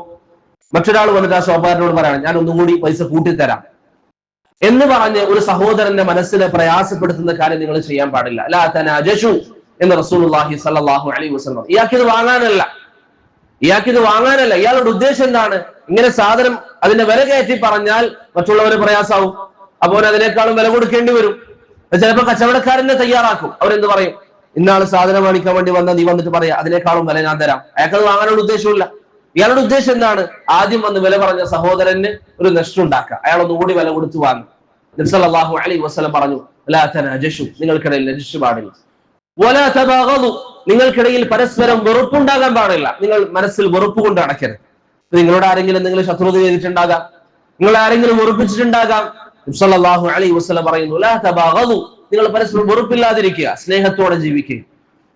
മറ്റൊരാൾ വന്നിട്ട് ആ ഷോപ്പുകാരനോട് പറയണം ഞാൻ ഒന്നും കൂടി പൈസ കൂട്ടിത്തരാം എന്ന് പറഞ്ഞ് ഒരു സഹോദരന്റെ മനസ്സിനെ പ്രയാസപ്പെടുത്തുന്ന കാര്യം നിങ്ങൾ ചെയ്യാൻ പാടില്ല. ലാ തനാജശു എന്ന് റസൂലുള്ളാഹി സ്വല്ലല്ലാഹു അലൈഹി വസല്ലം. ഇയാൾക്കിത് വാങ്ങാനല്ല, ഇയാളുടെ ഉദ്ദേശം എന്താണ്? ഇങ്ങനെ സാധനം അതിന്റെ വില കയറ്റി പറഞ്ഞാൽ മറ്റുള്ളവര് പ്രയാസാവും, അപ്പോൾ അതിനേക്കാളും വില കൊടുക്കേണ്ടി വരും. ചിലപ്പോൾ കച്ചവടക്കാരനെ തയ്യാറാക്കും. അവരെന്ത് പറയും? ഇന്നാള് സാധനം വാങ്ങിക്കാൻ വേണ്ടി വന്ന നീ വന്നിട്ട് പറയാ അതിനേക്കാളും വില ഞാൻ തരാം. അയാൾക്കത് വാങ്ങാനുള്ള ഉദ്ദേശമില്ല. ഇയാളുടെ ഉദ്ദേശം എന്താണ്? ആദ്യം വന്ന് വില പറഞ്ഞ സഹോദരന് ഒരു നഷ്ടം ഉണ്ടാക്കുക, അയാൾ ഒന്നുകൂടി വില കൊടുത്തു വാങ്ങും. നബി സല്ലല്ലാഹു അലൈഹി വസല്ലം പറഞ്ഞു, ലാ തനാജശു, നിങ്ങൾക്കിടയിൽ നജിസ് പാടില്ല. വലാ തബാഗദു, നിങ്ങൾക്കിടയിൽ പരസ്പരം വെറുപ്പുണ്ടാകാൻ പാടില്ല. നിങ്ങൾ മനസ്സിൽ വെറുപ്പ് കൊണ്ട് അടയ്ക്കരുത്. നിങ്ങളോട് ആരെങ്കിലും എന്തെങ്കിലും ശത്രുത ചെയ്തിട്ടുണ്ടാകാം, നിങ്ങൾ ആരെങ്കിലും വെറുപ്പിച്ചിട്ടുണ്ടാകാം. നബി സല്ലല്ലാഹു അലൈഹി വസല്ലം പറയുന്നു, ലാ തബാഗദു, നിങ്ങൾ പരസ്പരം വെറുപ്പില്ലാതിരിക്കുക, സ്നേഹത്തോടെ ജീവിക്കുക,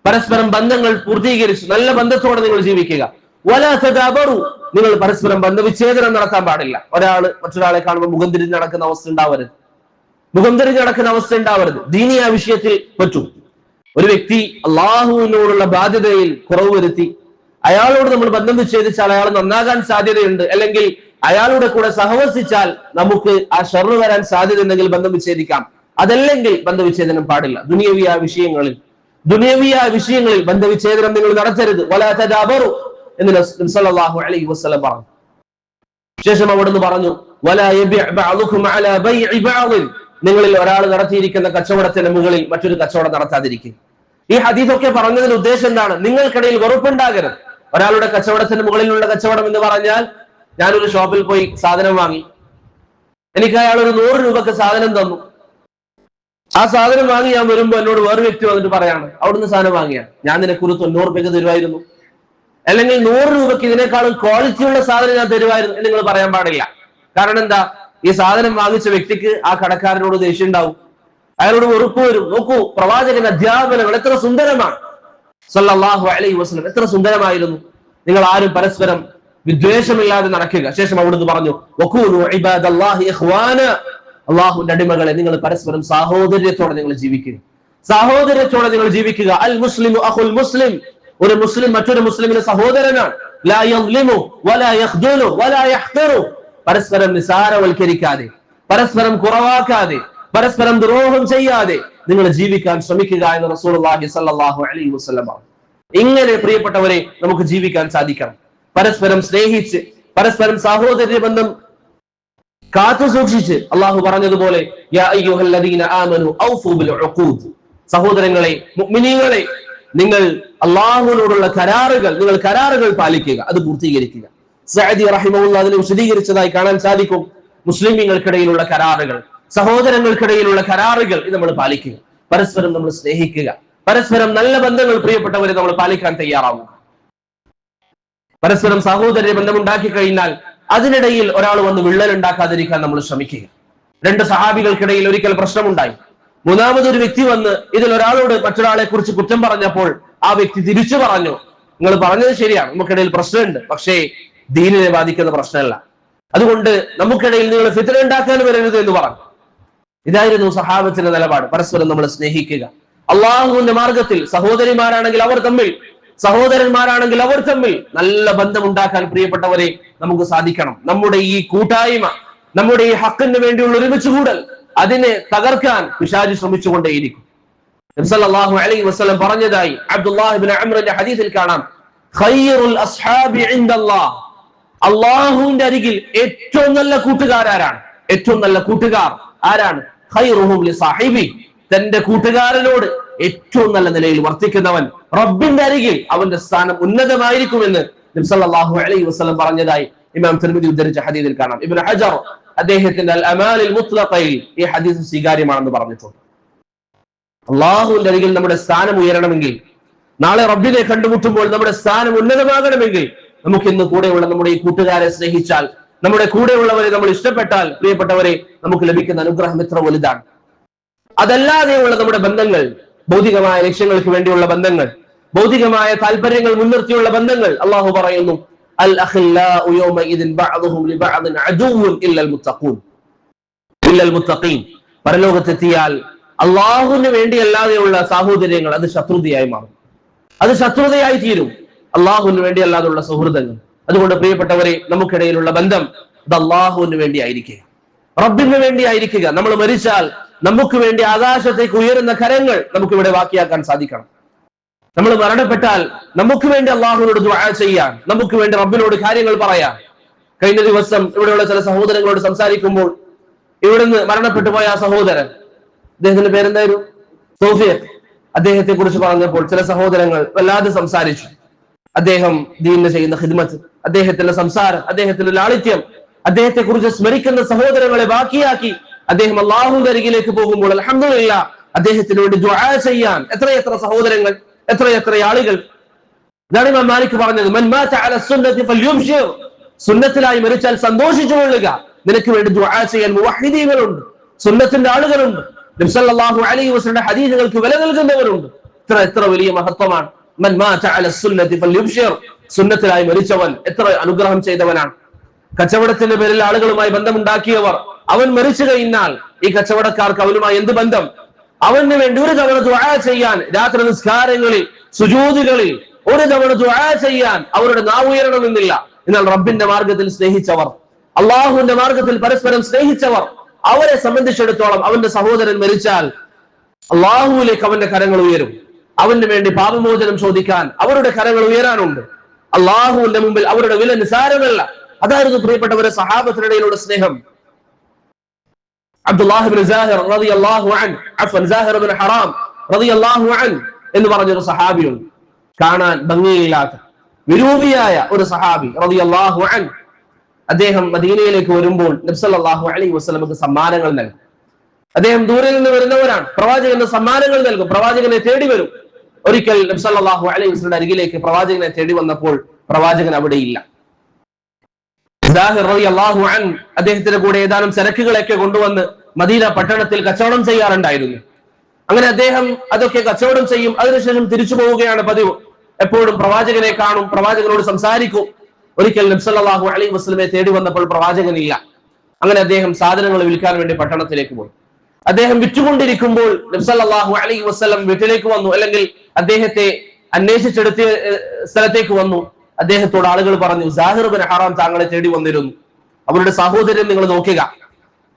പരസ്പരം ബന്ധങ്ങൾ പൂർത്തീകരിച്ചു നല്ല ബന്ധത്തോടെ നിങ്ങൾ ജീവിക്കുക. വലാ തദാബറു, നിങ്ങൾ പരസ്പരം ബന്ധവിച്ഛേദനം നടത്താൻ പാടില്ല. ഒരാൾ മറ്റൊരാളെ കാണുമ്പോൾ മുഖം തിരിഞ്ഞ് നടക്കുന്ന അവസ്ഥ ഉണ്ടാവരുത്. ദീനിയ വിഷയത്തിൽ പറ്റും. ഒരു വ്യക്തി അള്ളാഹുവിനോടുള്ള ബാധ്യതയിൽ കുറവ് വരുത്തി അയാളോട് നമ്മൾ ബന്ധം വിച്ഛേദിച്ചാൽ അയാൾ നന്നാകാൻ സാധ്യതയുണ്ട്, അല്ലെങ്കിൽ അയാളുടെ കൂടെ സഹവസിച്ചാൽ നമുക്ക് ആ ഷർറ് വരാൻ സാധ്യതയുണ്ടെങ്കിൽ ബന്ധം വിച്ഛേദിക്കാം. അതല്ലെങ്കിൽ ബന്ധവിച്ഛേദനം പാടില്ല. ദുനിയവിയായ വിഷയങ്ങളിൽ ബന്ധവിച്ഛേദനം നിങ്ങൾ നടത്തരുത്. വലാ തദാബറു എന്ന് നബി സല്ലല്ലാഹു അലൈഹി വസല്ലം പറഞ്ഞു. ശേഷം അവിടുന്ന് പറഞ്ഞു, വലാ യബിഅ ബഅദുകും അലാ ബൈഇ ബഅദ്, നിങ്ങളിൽ ഒരാൾ നടത്തിയിരിക്കുന്ന കച്ചവടത്തിന് മുകളിൽ മറ്റൊരു കച്ചവടം നടത്താതിരിക്കുക. ഈ ഹദീസൊക്കെ പറഞ്ഞതിന് ഉദ്ദേശം എന്താണ്? നിങ്ങൾക്കിടയിൽ വെറുപ്പുണ്ടാകരുത്. ഒരാളുടെ കച്ചവടത്തിന് മുകളിലുള്ള കച്ചവടം എന്ന് പറഞ്ഞാൽ, ഞാനൊരു ഷോപ്പിൽ പോയി സാധനം വാങ്ങി, എനിക്ക് അയാൾ ഒരു 100 രൂപക്ക് സാധനം തന്നു. ആ സാധനം വാങ്ങി ഞാൻ വരുമ്പോ എന്നോട് വേറെ വ്യക്തി വന്നിട്ട് പറയാണ് അവിടുന്ന് സാധനം വാങ്ങിയാണ്, ഞാൻ നിനക്ക് ഒരു 90 രൂപയ്ക്ക് തരുമായിരുന്നു, അല്ലെങ്കിൽ 100 രൂപയ്ക്ക് ഇതിനേക്കാളും ക്വാളിറ്റിയുള്ള സാധനം ഞാൻ തരുമായിരുന്നു എന്ന് നിങ്ങൾ പറയാൻ പാടില്ല. കാരണം എന്താ? ഈ സാധനം വാങ്ങിച്ച വ്യക്തിക്ക് ആ കടക്കാരനോട് ദേഷ്യം ഉണ്ടാവും, അയാളോട് വെറുപ്പ് വരും. നോക്കൂ, പ്രവാചകന്റെ അധ്യാപനങ്ങൾ എത്ര സുന്ദരമാണ്. സല്ലല്ലാഹു അലൈഹി വസല്ലം എത്ര സുന്ദരമായിരുന്നു. നിങ്ങൾ ആരും പരസ്പരം വിദ്വേഷമില്ലാതെ നടക്കുക. ശേഷം അവിടുന്ന് പറഞ്ഞു, വഖൂനു ഇബാദല്ലാഹി ഇഖ്വാന, അല്ലാഹുവിന്റെ അടിമകളെ നിങ്ങൾ പരസ്പരം സഹോദര്യത്തോടെ നിങ്ങൾ ജീവിക്കുക. അൽ മുസ്ലിമു അഖുൽ മുസ്ലിം, ഒരു മുസ്ലിം മറ്റൊരു മുസ്ലിമിന്റെ സഹോദരനാണ്. ലാ യദ്ലിമു വലാ യഖ്ദുലു വലാ യഹ്ഖിറു, പരസ്പരം നിസാരവൽക്കരിക്കാതെ, പരസ്പരം കുറവാക്കാതെ, പരസ്പരം ദ്രോഹം ചെയ്യാതെ നിങ്ങൾ ജീവിക്കാൻ ശ്രമിക്കുക എന്ന് റസൂലുള്ളാഹി സ്വല്ലല്ലാഹു അലൈഹി വസല്ലം പറഞ്ഞു. ഇങ്ങനെ പ്രിയപ്പെട്ടവരെ നമുക്ക് ജീവിക്കാൻ സാധിക്കണം. പരസ്പരം സ്നേഹിച്ച്, പരസ്പരം സഹോദര്യ ബന്ധം കാത്തു സൂക്ഷിച്ച് അള്ളാഹു പറഞ്ഞതുപോലെ യാ അയ്യുഹല്ലദീന ആമനു ഔഫു ബിൽ ഉഖൂദ്, സഹോദരങ്ങളെ, മുഅ്മിനീങ്ങളെ, നിങ്ങൾ അള്ളാഹുവിനോടുള്ള നിങ്ങൾ കരാറുകൾ പാലിക്കുക, അത് പൂർത്തീകരിക്കുക. സഅദി റഹിമഹുല്ലാഹ് അതിനെ വിശദീകരിച്ചതായി കാണാൻ സാധിക്കും. മുസ്ലിമീങ്ങൾക്കിടയിലുള്ള കരാറുകൾ, സഹോദരങ്ങൾക്കിടയിലുള്ള കരാറുകൾ ഇത് നമ്മൾ പാലിക്കുക. പരസ്പരം നമ്മൾ സ്നേഹിക്കുക, പരസ്പരം നല്ല ബന്ധങ്ങൾ പ്രിയപ്പെട്ടവരെ നമ്മൾ പാലിക്കാൻ തയ്യാറാവുക. പരസ്പരം സഹോദര്യ ബന്ധം ഉണ്ടാക്കി കഴിഞ്ഞാൽ അതിനിടയിൽ ഒരാൾ വന്ന് വിള്ളൽ ഉണ്ടാക്കാതിരിക്കാൻ നമ്മൾ ശ്രമിക്കുക. രണ്ട് സഹാബികൾക്കിടയിൽ ഒരിക്കൽ പ്രശ്നമുണ്ടായി. മൂന്നാമതൊരു വ്യക്തി വന്ന് ഇതിൽ ഒരാളോട് മറ്റൊരാളെ കുറിച്ച് കുറ്റം പറഞ്ഞപ്പോൾ ആ വ്യക്തി തിരിച്ചു പറഞ്ഞു, നിങ്ങൾ പറഞ്ഞത് ശരിയാണ്, നമുക്കിടയിൽ പ്രശ്നമുണ്ട്, പക്ഷേ ദീനിനെ ബാധിക്കുന്ന പ്രശ്നമല്ല, അതുകൊണ്ട് നമുക്കിടയിൽ നിങ്ങൾ ഫിത്ന ഉണ്ടാക്കാൻ വരരുത് എന്ന് പറഞ്ഞു. ഇതായിരുന്നു സഹാബത്തിന്റെ നിലപാട്. പരസ്പരം നമ്മൾ സ്നേഹിക്കുക. അള്ളാഹുവിന്റെ മാർഗത്തിൽ സഹോദരിമാരാണെങ്കിൽ അവർ തമ്മിൽ, സഹോദരന്മാരാണെങ്കിൽ അവർ തമ്മിൽ നല്ല ബന്ധമുണ്ടാക്കാൻ പ്രിയപ്പെട്ടവരെ നമുക്ക് സാധിക്കണം. നമ്മുടെ ഈ കൂട്ടായ്മ, നമ്മുടെ ഈ ഹക്കിന് വേണ്ടിയുള്ള ഒരുമിച്ച് കൂടൽ, അതിനെ തകർക്കാൻ പിശാച് ശ്രമിച്ചുകൊണ്ടേയിരിക്കും. നബി സല്ലല്ലാഹു അലൈഹി വസല്ലം പറഞ്ഞതായി അബ്ദുല്ലാഹ് ഇബ്നു അംറിന്റെ ഹദീസിൽ കാണാം, ഖൈറുൽ അസ്ഹാബി ഇൻദല്ലാഹ്, അള്ളാഹുവിന്റെ അരികിൽ ഏറ്റവും നല്ല കൂട്ടുകാരാരാണ്? ഏറ്റവും നല്ല കൂട്ടുകാർ ആരാണ്? ഖൈറുഹും ലിസാഹിബി, തന്റെ കൂട്ടുകാരനോട് ഏറ്റവും നല്ല നിലയിൽ വർത്തിക്കുന്നവൻ റബ്ബിന്റെ അരികിൽ അവന്റെ സ്ഥാനം ഉന്നതമായിരിക്കുമെന്ന് നബി സല്ലല്ലാഹു അലൈഹി വസല്ലം പറഞ്ഞതായി ഇമാം തിർമിദി ഉദ്ധരിച്ച ഹദീസിൽ കാണാം. ഇബ്നു ഹജർ അദ്ദേഹത്തിന്റെ അൽ അമാലിൽ മുത്ലഖയിൽ ഈ ഹദീസ് സ്വീകാര്യമാണെന്ന് പറഞ്ഞിട്ടുണ്ട്. അള്ളാഹുവിന്റെ അരികിൽ നമ്മുടെ സ്ഥാനം ഉയരണമെങ്കിൽ, നാളെ റബ്ബിനെ കണ്ടുമുട്ടുമ്പോൾ നമ്മുടെ സ്ഥാനം ഉന്നതമാകണമെങ്കിൽ, നമുക്ക് ഇന്ന് കൂടെയുള്ള നമ്മുടെ ഈ കൂട്ടുകാരെ സ്നേഹിച്ചാൽ, നമ്മുടെ കൂടെയുള്ളവരെ നമ്മൾ ഇഷ്ടപ്പെട്ടാൽ പ്രിയപ്പെട്ടവരെ നമുക്ക് ലഭിക്കുന്ന അനുഗ്രഹം എത്ര വലുതാണ്. അതല്ലാതെയുള്ള നമ്മുടെ ബന്ധങ്ങൾ, ഭൗതികമായ ലക്ഷ്യങ്ങൾക്ക് വേണ്ടിയുള്ള ബന്ധങ്ങൾ, ഭൗതികമായ താല്പര്യങ്ങൾ മുൻനിർത്തിയുള്ള ബന്ധങ്ങൾ, അള്ളാഹു പറയുന്നു അൽ അഖില്ലാഉ യൗമഇദിൻ ബഅദുഹും ലിബഅദിൻ അദുവ്വുൻ ഇല്ലൽ മുത്തഖീൻ, പരലോകത്തെത്തിയാൽ അള്ളാഹുവിന് വേണ്ടിയല്ലാതെയുള്ള സാഹോദര്യങ്ങൾ അത് ശത്രുതയായി മാറും, അത് ശത്രുതയായി തീരും. അള്ളാഹുവിന് വേണ്ടി അല്ലാതെയുള്ള സൗഹൃദങ്ങൾ. അതുകൊണ്ട് പ്രിയപ്പെട്ടവരെ നമുക്കിടയിലുള്ള ബന്ധം അത് അള്ളാഹുവിന് വേണ്ടി ആയിരിക്കുക, റബ്ബിന് വേണ്ടി ആയിരിക്കുക. നമ്മൾ മരിച്ചാൽ നമുക്ക് വേണ്ടി ആകാശത്തേക്ക് ഉയരുന്ന കരങ്ങൾ നമുക്ക് ഇവിടെ ബാക്കിയാക്കാൻ സാധിക്കണം. നമ്മൾ മരണപ്പെട്ടാൽ നമുക്ക് വേണ്ടി അള്ളാഹുവിനോട് ദുആ ചെയ്യാൻ, നമുക്ക് വേണ്ടി റബ്ബിനോട് കാര്യങ്ങൾ പറയാൻ. കഴിഞ്ഞ ദിവസം ഇവിടെയുള്ള ചില സഹോദരങ്ങളോട് സംസാരിക്കുമ്പോൾ ഇവിടുന്ന് മരണപ്പെട്ടു പോയ ആ സഹോദരൻ, അദ്ദേഹത്തിന്റെ പേരെന്തായിരുന്നു, സോഫിയത്ത്, അദ്ദേഹത്തെ കുറിച്ച് പറഞ്ഞപ്പോൾ ചില സഹോദരങ്ങൾ വല്ലാതെ സംസാരിച്ചു. അദ്ദേഹം ദീനിന് ചെയ്യുന്ന ഖിദ്മത്ത്, അദ്ദേഹത്തിന്റെ സംസാരം, അദ്ദേഹത്തിന്റെ ലാളിത്യം, അദ്ദേഹത്തെ കുറിച്ച് സ്മരിക്കുന്ന സഹോദരങ്ങളെ ബാക്കിയാക്കി അദ്ദേഹം അള്ളാഹുവിന്റെ അരികിലേക്ക് പോകുമ്പോൾ അൽഹംദുലില്ലാഹ് അദ്ദേഹത്തിന് വേണ്ടി ദുആ ചെയ്യാൻ എത്രയെത്ര സഹോദരങ്ങൾ, എത്രയെത്ര ആളുകൾ. ഇതാണ് ഇമാം മാലിക് പറഞ്ഞത്, മൻ മാത അല സുന്നതി ഫൽയുബ്ശിർ, സുന്നത്തിലായി മരിച്ചാൽ സന്തോഷിച്ചു കൊള്ളുക. നിനക്ക് വേണ്ടി ദുആ ചെയ്യാൻ മുവഹ്ഹിദീങ്ങളുണ്ട്, സുന്നത്തിന്റെ ആളുകളുണ്ട്, നബി സല്ലല്ലാഹു അലൈഹി വസല്ലം ഹദീസുകൾക്ക് വില നൽകുന്നവരുണ്ട്. എത്ര വലിയ മഹത്വമാണ്. മൻ മാത അല സുന്നതി ഫൽയുബ്ശിർ, സുന്നത്തിലായി മരിച്ചവൻ എത്ര അനുഗ്രഹം ചെയ്തവനാണ്. കച്ചവടത്തിന്റെ പേരിൽ ആളുകളുമായി ബന്ധമുണ്ടാക്കിയവർ, അവൻ മരിച്ചു കഴിഞ്ഞാൽ ഈ കച്ചവടക്കാർക്ക് അവനുമായി എന്ത് ബന്ധം? അവന് വേണ്ടി ഒരു തവണ ദുആ ചെയ്യാൻ രാത്രി നിസ്കാരങ്ങളിൽ, സുജൂദുകളിൽ ഒരു തവണ ദുആ ചെയ്യാൻ അവരുടെ നാവ് ഉയരണമെന്നില്ല. എന്നാൽ റബ്ബിന്റെ മാർഗത്തിൽ സ്നേഹിച്ചവർ, അള്ളാഹുവിന്റെ മാർഗത്തിൽ പരസ്പരം സ്നേഹിച്ചവർ, അവരെ സംബന്ധിച്ചിടത്തോളം അവന്റെ സഹോദരൻ മരിച്ചാൽ അള്ളാഹുവിലേക്ക് അവന്റെ കരങ്ങൾ ഉയരും. അവന് വേണ്ടി പാപമോചനം ചോദിക്കാൻ അവരുടെ കരങ്ങൾ ഉയരാനുണ്ട്. അള്ളാഹുവിന്റെ മുമ്പിൽ അവരുടെ വില നിസാരമല്ല. അതായിരുന്നു പ്രിയപ്പെട്ടവരെ സഹാബത്തിനിടയിലുള്ള സ്നേഹം. അബ്ദുല്ലാഹ് ഇബ്നു സാഹിർ റളിയല്ലാഹു അൻഹു, അഫ്വൻ സാഹിർ ഇബ്നു ഹറാം റളിയല്ലാഹു അൻഹു എന്ന് പറഞ്ഞൊരു സഹാബിയുണ്ട്. കാണാൻ ഭംഗിയില്ലാത്ത വിരൂപിയായ ഒരു സഹാബി റളിയല്ലാഹു അൻഹു. അദ്ദേഹം മദീനയിലേക്ക് വരുമ്പോൾ നബി സല്ലല്ലാഹു അലൈഹി വസല്ലമക്ക് സമ്മാനങ്ങൾ നൽകും. അദ്ദേഹം ദൂരെ നിന്ന് വരുന്നവരാണ്, പ്രവാചകന് സമ്മാനങ്ങൾ നൽകും, പ്രവാചകനെ തേടി വരും. ഒരിക്കൽ നബി സല്ലല്ലാഹു അലൈഹി വസല്ലം അരികിലേക്ക് പ്രവാചകനെ തേടി വന്നപ്പോൾ പ്രവാചകൻ അവിടെ ഇല്ല. അദ്ദേഹത്തിന്റെ കൂടെ ഏതാനും ചരക്കുകളൊക്കെ കൊണ്ടുവന്ന് മദീന പട്ടണത്തിൽ കച്ചവടം ചെയ്യാറുണ്ടായിരുന്നു. അങ്ങനെ അദ്ദേഹം അതൊക്കെ കച്ചവടം ചെയ്യും, അതിനുശേഷം തിരിച്ചു പോവുകയാണ് പതിവ്. എപ്പോഴും പ്രവാചകനെ കാണും, പ്രവാചകനോട് സംസാരിക്കും. ഒരിക്കൽ നബി സല്ലല്ലാഹു അലൈഹി വസല്ലമയെ തേടി വന്നപ്പോൾ പ്രവാചകനില്ല. അങ്ങനെ അദ്ദേഹം സാധനങ്ങൾ വിൽക്കാൻ വേണ്ടി പട്ടണത്തിലേക്ക് പോയി. അദ്ദേഹം വിറ്റുകൊണ്ടിരിക്കുമ്പോൾ നബി സല്ലല്ലാഹു അലൈഹി വസല്ലം വീട്ടിലേക്ക് വന്നു, അല്ലെങ്കിൽ അദ്ദേഹത്തെ അന്വേഷിച്ചെടുത്ത സ്ഥലത്തേക്ക് വന്നു. അദ്ദേഹത്തോട് ആളുകൾ പറഞ്ഞു, സാഹിർ ഇബ്നു ഹറാം താങ്കളെ തേടി വന്നിരുന്നു. അവരുടെ സാഹോദര്യം നിങ്ങൾ നോക്കുക.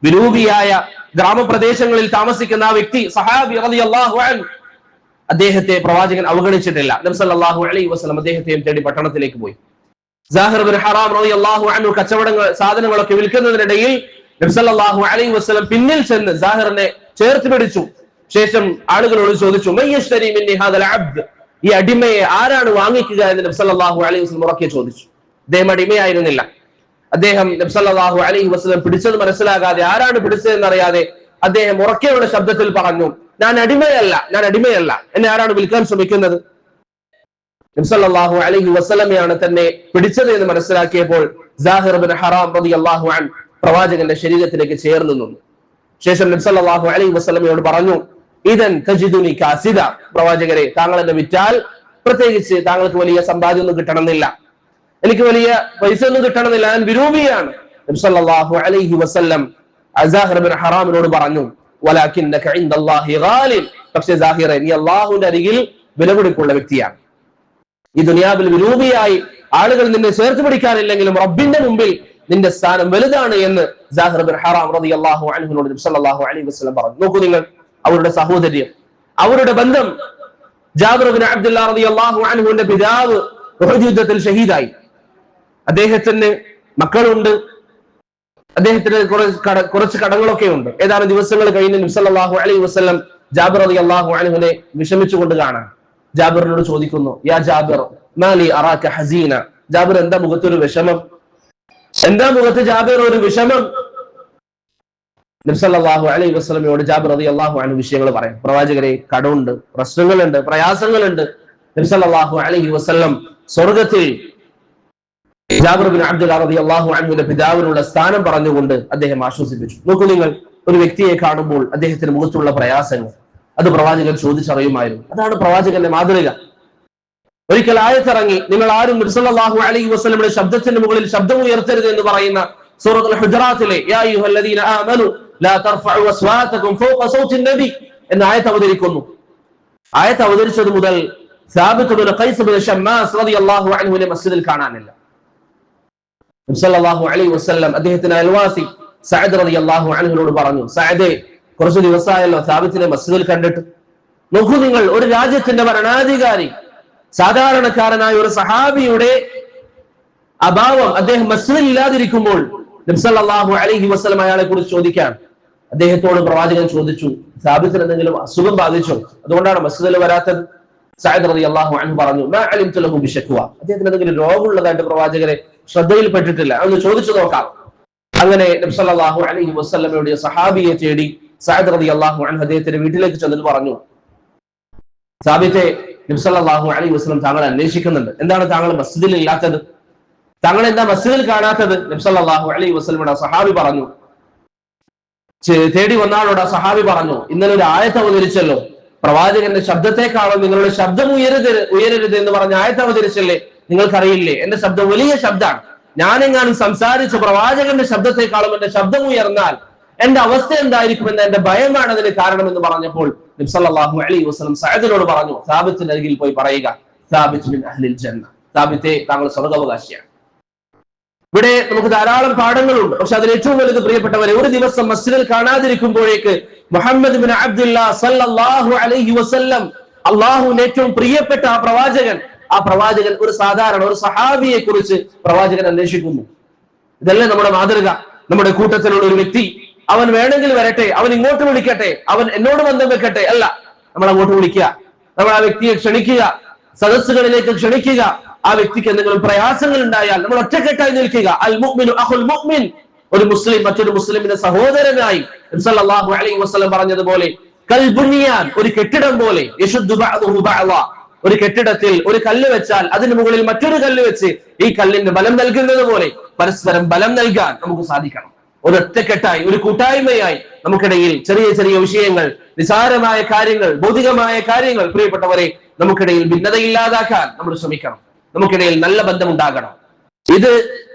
വിരൂപിയായ ഗ്രാമപ്രദേശങ്ങളിൽ താമസിക്കുന്ന ആ വ്യക്തി സഹാബി റളിയല്ലാഹു അൻഹു, അദ്ദേഹത്തെ പ്രവാചകൻ അവഗണിച്ചിട്ടില്ല. നബി സല്ലല്ലാഹു അലൈഹി വസല്ലം അദ്ദേഹത്തെയും തേടി പട്ടണത്തിലേക്ക് പോയി. സാഹിർ ബിൻ ഹറാം റളിയല്ലാഹു അൻഹു കച്ചവടങ്ങൾ സാധനങ്ങളൊക്കെ വിൽക്കുന്നതിനിടയിൽ നബി സല്ലല്ലാഹു അലൈഹി വസല്ലം പിന്നിൽ ചെന്ന് സാഹിറിനെ ചേർത്ത് പിടിച്ചു. ശേഷം ആളുകളോട് ചോദിച്ചു, മയ്യശ്തരി മിന്നി ഹാദൽ അബ്ദ്, ഈ അടിമയെ ആരാണ് വാങ്ങിക്കുക എന്ന് നബി സല്ലല്ലാഹു അലൈഹി വസല്ലം ഉറക്കെ ചോദിച്ചു. അദ്ദേഹം അടിമയായിരുന്നില്ല. അദ്ദേഹം നബി സല്ലല്ലാഹു അലൈഹി വസല്ലം പിടിച്ചത് മനസ്സിലാകാതെ, ആരാണ് പിടിച്ചതെന്നറിയാതെ അദ്ദേഹം ഉറക്കെയുള്ള ശബ്ദത്തിൽ പറഞ്ഞു, ഞാൻ അടിമയല്ല, എന്നെ ആരാണ് വിൽക്കാൻ ശ്രമിക്കുന്നത്? നബി സല്ലല്ലാഹു അലൈഹി വസല്ലമയാണ് തന്നെ പിടിച്ചത് എന്ന് മനസ്സിലാക്കിയപ്പോൾ സാഹിർ ബിൻ ഹറാം റളിയല്ലാഹു അൻഹു പ്രവാചകന്റെ ശരീരത്തിലേക്ക് ചേർന്ന് നിന്നു. ശേഷം നബി സല്ലല്ലാഹു അലൈഹി വസല്ലമയോട് പറഞ്ഞു, ഇദൻ തജിദുനി കാസിദ, പ്രവാചകരെ താങ്കൾ എന്നെ വിറ്റാൽ, പ്രത്യേകിച്ച് താങ്കൾക്ക് വലിയ സമ്പാദ്യമൊന്നും കിട്ടണമെന്നില്ല, എനിക്ക് വലിയ പൈസ ഒന്നും കിട്ടണമെന്നില്ല, ഞാൻ വിരൂപിയാണ്. നബി സല്ലല്ലാഹു അലൈഹി വസല്ലം സാഹിർ ബിൻ ഹറാമിനോട് പറഞ്ഞു, വലാകിന്നക ഇൻദല്ലാഹി ഗാലിൻ, പക്ഷേ സാഹിറെ, നീ അല്ലാഹുവിന്റെ അരികിൽ വിലപിടിപ്പുള്ള വ്യക്തിയാണ്. ഈ ദുനിയാവിൽ വിരൂപിയായി ആളുകൾ നിന്നെ ചേർത്ത് പിടിക്കാനില്ലെങ്കിലും റബ്ബിന്റെ മുമ്പിൽ നിന്റെ സ്ഥാനം വലുതാണ് എന്ന് സാഹിർ ബിൻ ഹറാം റളിയല്ലാഹു അൻഹുവിനോട് നബി സല്ലല്ലാഹു അലൈഹി വസല്ലം പറഞ്ഞു. നോക്കൂ നിങ്ങൾ, അവരുടെ സഹോദര്യം, അവരുടെ ബന്ധം. ജാബിർ ബിൻ അബ്ദുല്ലാഹ് റളിയല്ലാഹു അൻഹുവിന്റെ പിതാവ് ഉഹദ് യുദ്ധത്തിൽ ഷഹീദായി. അദ്ദേഹത്തിന് മക്കളുണ്ട്, അദ്ദേഹത്തിന് കുറച്ച് കടങ്ങളൊക്കെ ഉണ്ട്. ഏതാനും ദിവസങ്ങൾ കഴിഞ്ഞ് നബി സല്ലല്ലാഹു അലൈഹി വസല്ലം ജാബിർ റളിയല്ലാഹു അൻഹുവിനെ വിഷമിച്ചുകൊണ്ട് കാണാൻ. ജാബിറിനോട് ചോദിക്കുന്നു, യാ ജാബിർ മാലി അറാക ഹസീന, ജാബിർ എന്താ മുഖത്തൊരു വിഷമം, എന്താ മുഖത്ത് ജാബിർ ഒരു വിഷമം? നബി സല്ലല്ലാഹു അലൈഹി വസല്ലമയോട് ജാബിർ റളിയല്ലാഹു അൻഹു വിഷയങ്ങൾ പറയും. പ്രവാചകരെ, കടമുണ്ട്, പ്രശ്നങ്ങളുണ്ട്, പ്രയാസങ്ങളുണ്ട്. നബി സല്ലല്ലാഹു അലൈഹി വസല്ലം സ്വർഗത്തിൽ ജാബിർ ബിൻ അബ്ദുല്ലാഹ് റളിയല്ലാഹു അൻഹുവിന്റെ പിതാവിനുള്ള സ്ഥാനം പറഞ്ഞുകൊണ്ട് അദ്ദേഹം ആശ്വസിപ്പിച്ചു. നോക്കൂ നിങ്ങൾ, ഒരു വ്യക്തിയെ കാണുമ്പോൾ അദ്ദേഹത്തിന് മുഖത്തുള്ള പ്രയാസങ്ങൾ അത് പ്രവാചകൻ ചോദിച്ചറിയുമായിരുന്നു. അതാണ് പ്രവാചകന്റെ മാതൃക. ഒരിക്കൽ ആയത്തിറങ്ങി, നിങ്ങൾ ആരും നബി സല്ലല്ലാഹു അലൈഹി വസല്ലമയുടെ ശബ്ദത്തിന് മുകളിൽ ശബ്ദം ഉയർത്തരുത് എന്ന് പറയുന്ന സൂറത്തുൽ ഹുജറാത്തിലെ യാ അയ്യുഹല്ലദീന ആമനു ലാ തർഫഉ അസ്വാതകും ഫൗക സൗതി നബി എന്ന ആയത്ത് അവതരിക്കുന്നു. ആയത്ത് അവതരിച്ചത് മുതൽ Sabit bin Qais bin Shammas റളിയല്ലാഹു അൻഹുവിനെ മസ്ജിദിൽ കാണാനില്ല. നബി സല്ലല്ലാഹു അലൈഹി വസല്ലം അദ്ദേഹത്തിന്റെ അയൽവാസി സഅദ് റളിയല്ലാഹു അൻഹുവിനോട് പറഞ്ഞു, സഅദേ, കുറച്ച് ദിവസമായല്ലോ സാബിത്തിനെ മസ്ജിദിൽ കണ്ടിട്ട്. നോക്കൂ നിങ്ങൾ, ഒരു രാജ്യത്തിന്റെ ഭരണാധികാരി, സാധാരണക്കാരനായ ഒരു സഹാബിയുടെ അഭാവം, അദ്ദേഹം മസ്ജിദിൽ ഇല്ലാതിരിക്കുമ്പോൾ നബി സല്ലല്ലാഹു അലൈഹി വസല്ലം അയാളെ കുറിച്ച് ചോദിക്കാൻ അദ്ദേഹത്തോട് പ്രവാചകൻ ചോദിച്ചു, സാബിത്തിന് എന്തെങ്കിലും അസുഖം ബാധിച്ചോ, അതുകൊണ്ടാണ് മസ്ജിദിൽ വരാത്തത്? സഅദ് റളിയല്ലാഹു അൻഹു പറഞ്ഞു, മാ അലിംതു ലഹു ബിശക്വ, അദ്ദേഹത്തിന് എന്തെങ്കിലും രോഗമുള്ളതായിട്ട് പ്രവാചകരെ ശ്രദ്ധയിൽപ്പെട്ടിട്ടില്ല, അതൊന്ന് ചോദിച്ചു നോക്കാം. അങ്ങനെ നബി സല്ലല്ലാഹു അലൈഹി വസല്ലമയുടെ സഹാബിയെ തേടി സഅദ് റളിയല്ലാഹു അൻഹു അദ്ദേഹത്തിന്റെ വീട്ടിലേക്ക് ചെന്നിട്ട് പറഞ്ഞു, സാബിത്തെ, നബി സല്ലല്ലാഹു അലൈഹി വസല്ലം താങ്കളെ അന്വേഷിക്കുന്നുണ്ട്, എന്താണ് താങ്കൾ മസ്ജിദിൽ ഇല്ലാത്തത്, താങ്കൾ എന്താ മസ്ജിദിൽ കാണാത്തത്? നബി സല്ലല്ലാഹു അലൈഹി വസല്ലമയുടെ സഹാബി പറഞ്ഞു, തേടി വന്നാളോട് ആ സഹാബി പറഞ്ഞു, ഇന്നലെ ഒരു ആയത്ത് അവതരിച്ചല്ലോ, പ്രവാചകന്റെ ശബ്ദത്തെക്കാളും നിങ്ങളുടെ ശബ്ദം ഉയരരുത് എന്ന് പറഞ്ഞ ആയത്ത് അവതരിച്ചല്ലേ, നിങ്ങൾക്കറിയില്ലേ എന്റെ ശബ്ദം വലിയ ശബ്ദമാണ്, ഞാനെങ്ങാനും സംസാരിച്ച പ്രവാചകന്റെ ശബ്ദത്തെക്കാളും എന്റെ ശബ്ദം ഉയർന്നാൽ എന്റെ അവസ്ഥ എന്തായിരിക്കുമെന്ന് എന്റെ ഭയമാണ് അതിന് കാരണമെന്ന് പറഞ്ഞപ്പോൾ നബി സല്ലല്ലാഹു അലൈഹി വസല്ലം സഅദിനോട് പറഞ്ഞു, സാബിത്തിന്റെ അരികിൽ പോയി പറയുക, സാബിത്ത് മിൻ അഹ്ലിൽ ജന്ന, സാബിത്തെ, താങ്കൾ സ്വർഗ്ഗാവകാശിയാണ്. ഇവിടെ നമുക്ക് ധാരാളം പാഠങ്ങളുണ്ട്. പക്ഷെ അതിൽ ഏറ്റവും വലുത് പ്രിയപ്പെട്ടവരെ, ഒരു ദിവസം മസ്ജിദിൽ കാണാതിരിക്കുമ്പോഴേക്ക് മുഹമ്മദ് ബിൻ അബ്ദുല്ലാഹ് സല്ലല്ലാഹു അലൈഹി വസല്ലം, അള്ളാഹുവിന് ഏറ്റവും പ്രിയപ്പെട്ട ആ പ്രവാചകൻ ഒരു സാധാരണ ഒരു സഹാബിയെ കുറിച്ച് പ്രവാചകൻ അന്വേഷിക്കുന്നു. ഇതല്ലേ നമ്മുടെ മാതൃക? നമ്മുടെ കൂട്ടത്തിലുള്ള ഒരു വ്യക്തി, അവൻ വേണമെങ്കിൽ വരട്ടെ, അവൻ ഇങ്ങോട്ട് വിളിക്കട്ടെ, അവൻ എന്നോട് ബന്ധം വെക്കട്ടെ, അല്ല, നമ്മൾ അങ്ങോട്ട് വിളിക്കുക, നമ്മൾ ആ വ്യക്തിയെ ക്ഷണിക്കുക, സദസ്സുകളിലേക്ക് ക്ഷണിക്കുക. ആ വ്യക്തിക്ക് എന്തെങ്കിലും പ്രയാസങ്ങൾ ഉണ്ടായാൽ നമ്മൾ ഒറ്റക്കെട്ടായി നിൽക്കുക. അൽ മുഅ്മിനു അഖുൽ മുഅ്മിൻ, ഒരു മുസ്ലിം മറ്റൊരു മുസ്ലിമിന്റെ സഹോദരനായി നബി സല്ലല്ലാഹു അലൈഹി വസല്ലം പറഞ്ഞതുപോലെ, കൽ ബുനിയാൻ, ഒരു കെട്ടിടം പോലെ, യശുദ്ദു ബഅദുഹു ബഅദ, ഒരു കെട്ടിടത്തിൽ ഒരു കല്ല് വെച്ചാൽ അതിന് മുകളിൽ മറ്റൊരു കല്ല് വെച്ച് ഈ കല്ലിന് ബലം നൽകുന്നത് പോലെ പരസ്പരം ബലം നൽകാൻ നമുക്ക് സാധിക്കണം. ഒരൊറ്റക്കെട്ടായി, ഒരു കൂട്ടായ്മയായി നമുക്കിടയിൽ ചെറിയ ചെറിയ വിഷയങ്ങൾ, നിസാരമായ കാര്യങ്ങൾ, ഭൗതികമായ കാര്യങ്ങൾ, പ്രിയപ്പെട്ടവരെ, നമുക്കിടയിൽ ഭിന്നതയില്ലാതാക്കാൻ നമ്മൾ ശ്രമിക്കണം. നമുക്കിടയിൽ നല്ല ബന്ധം ഉണ്ടാകണം.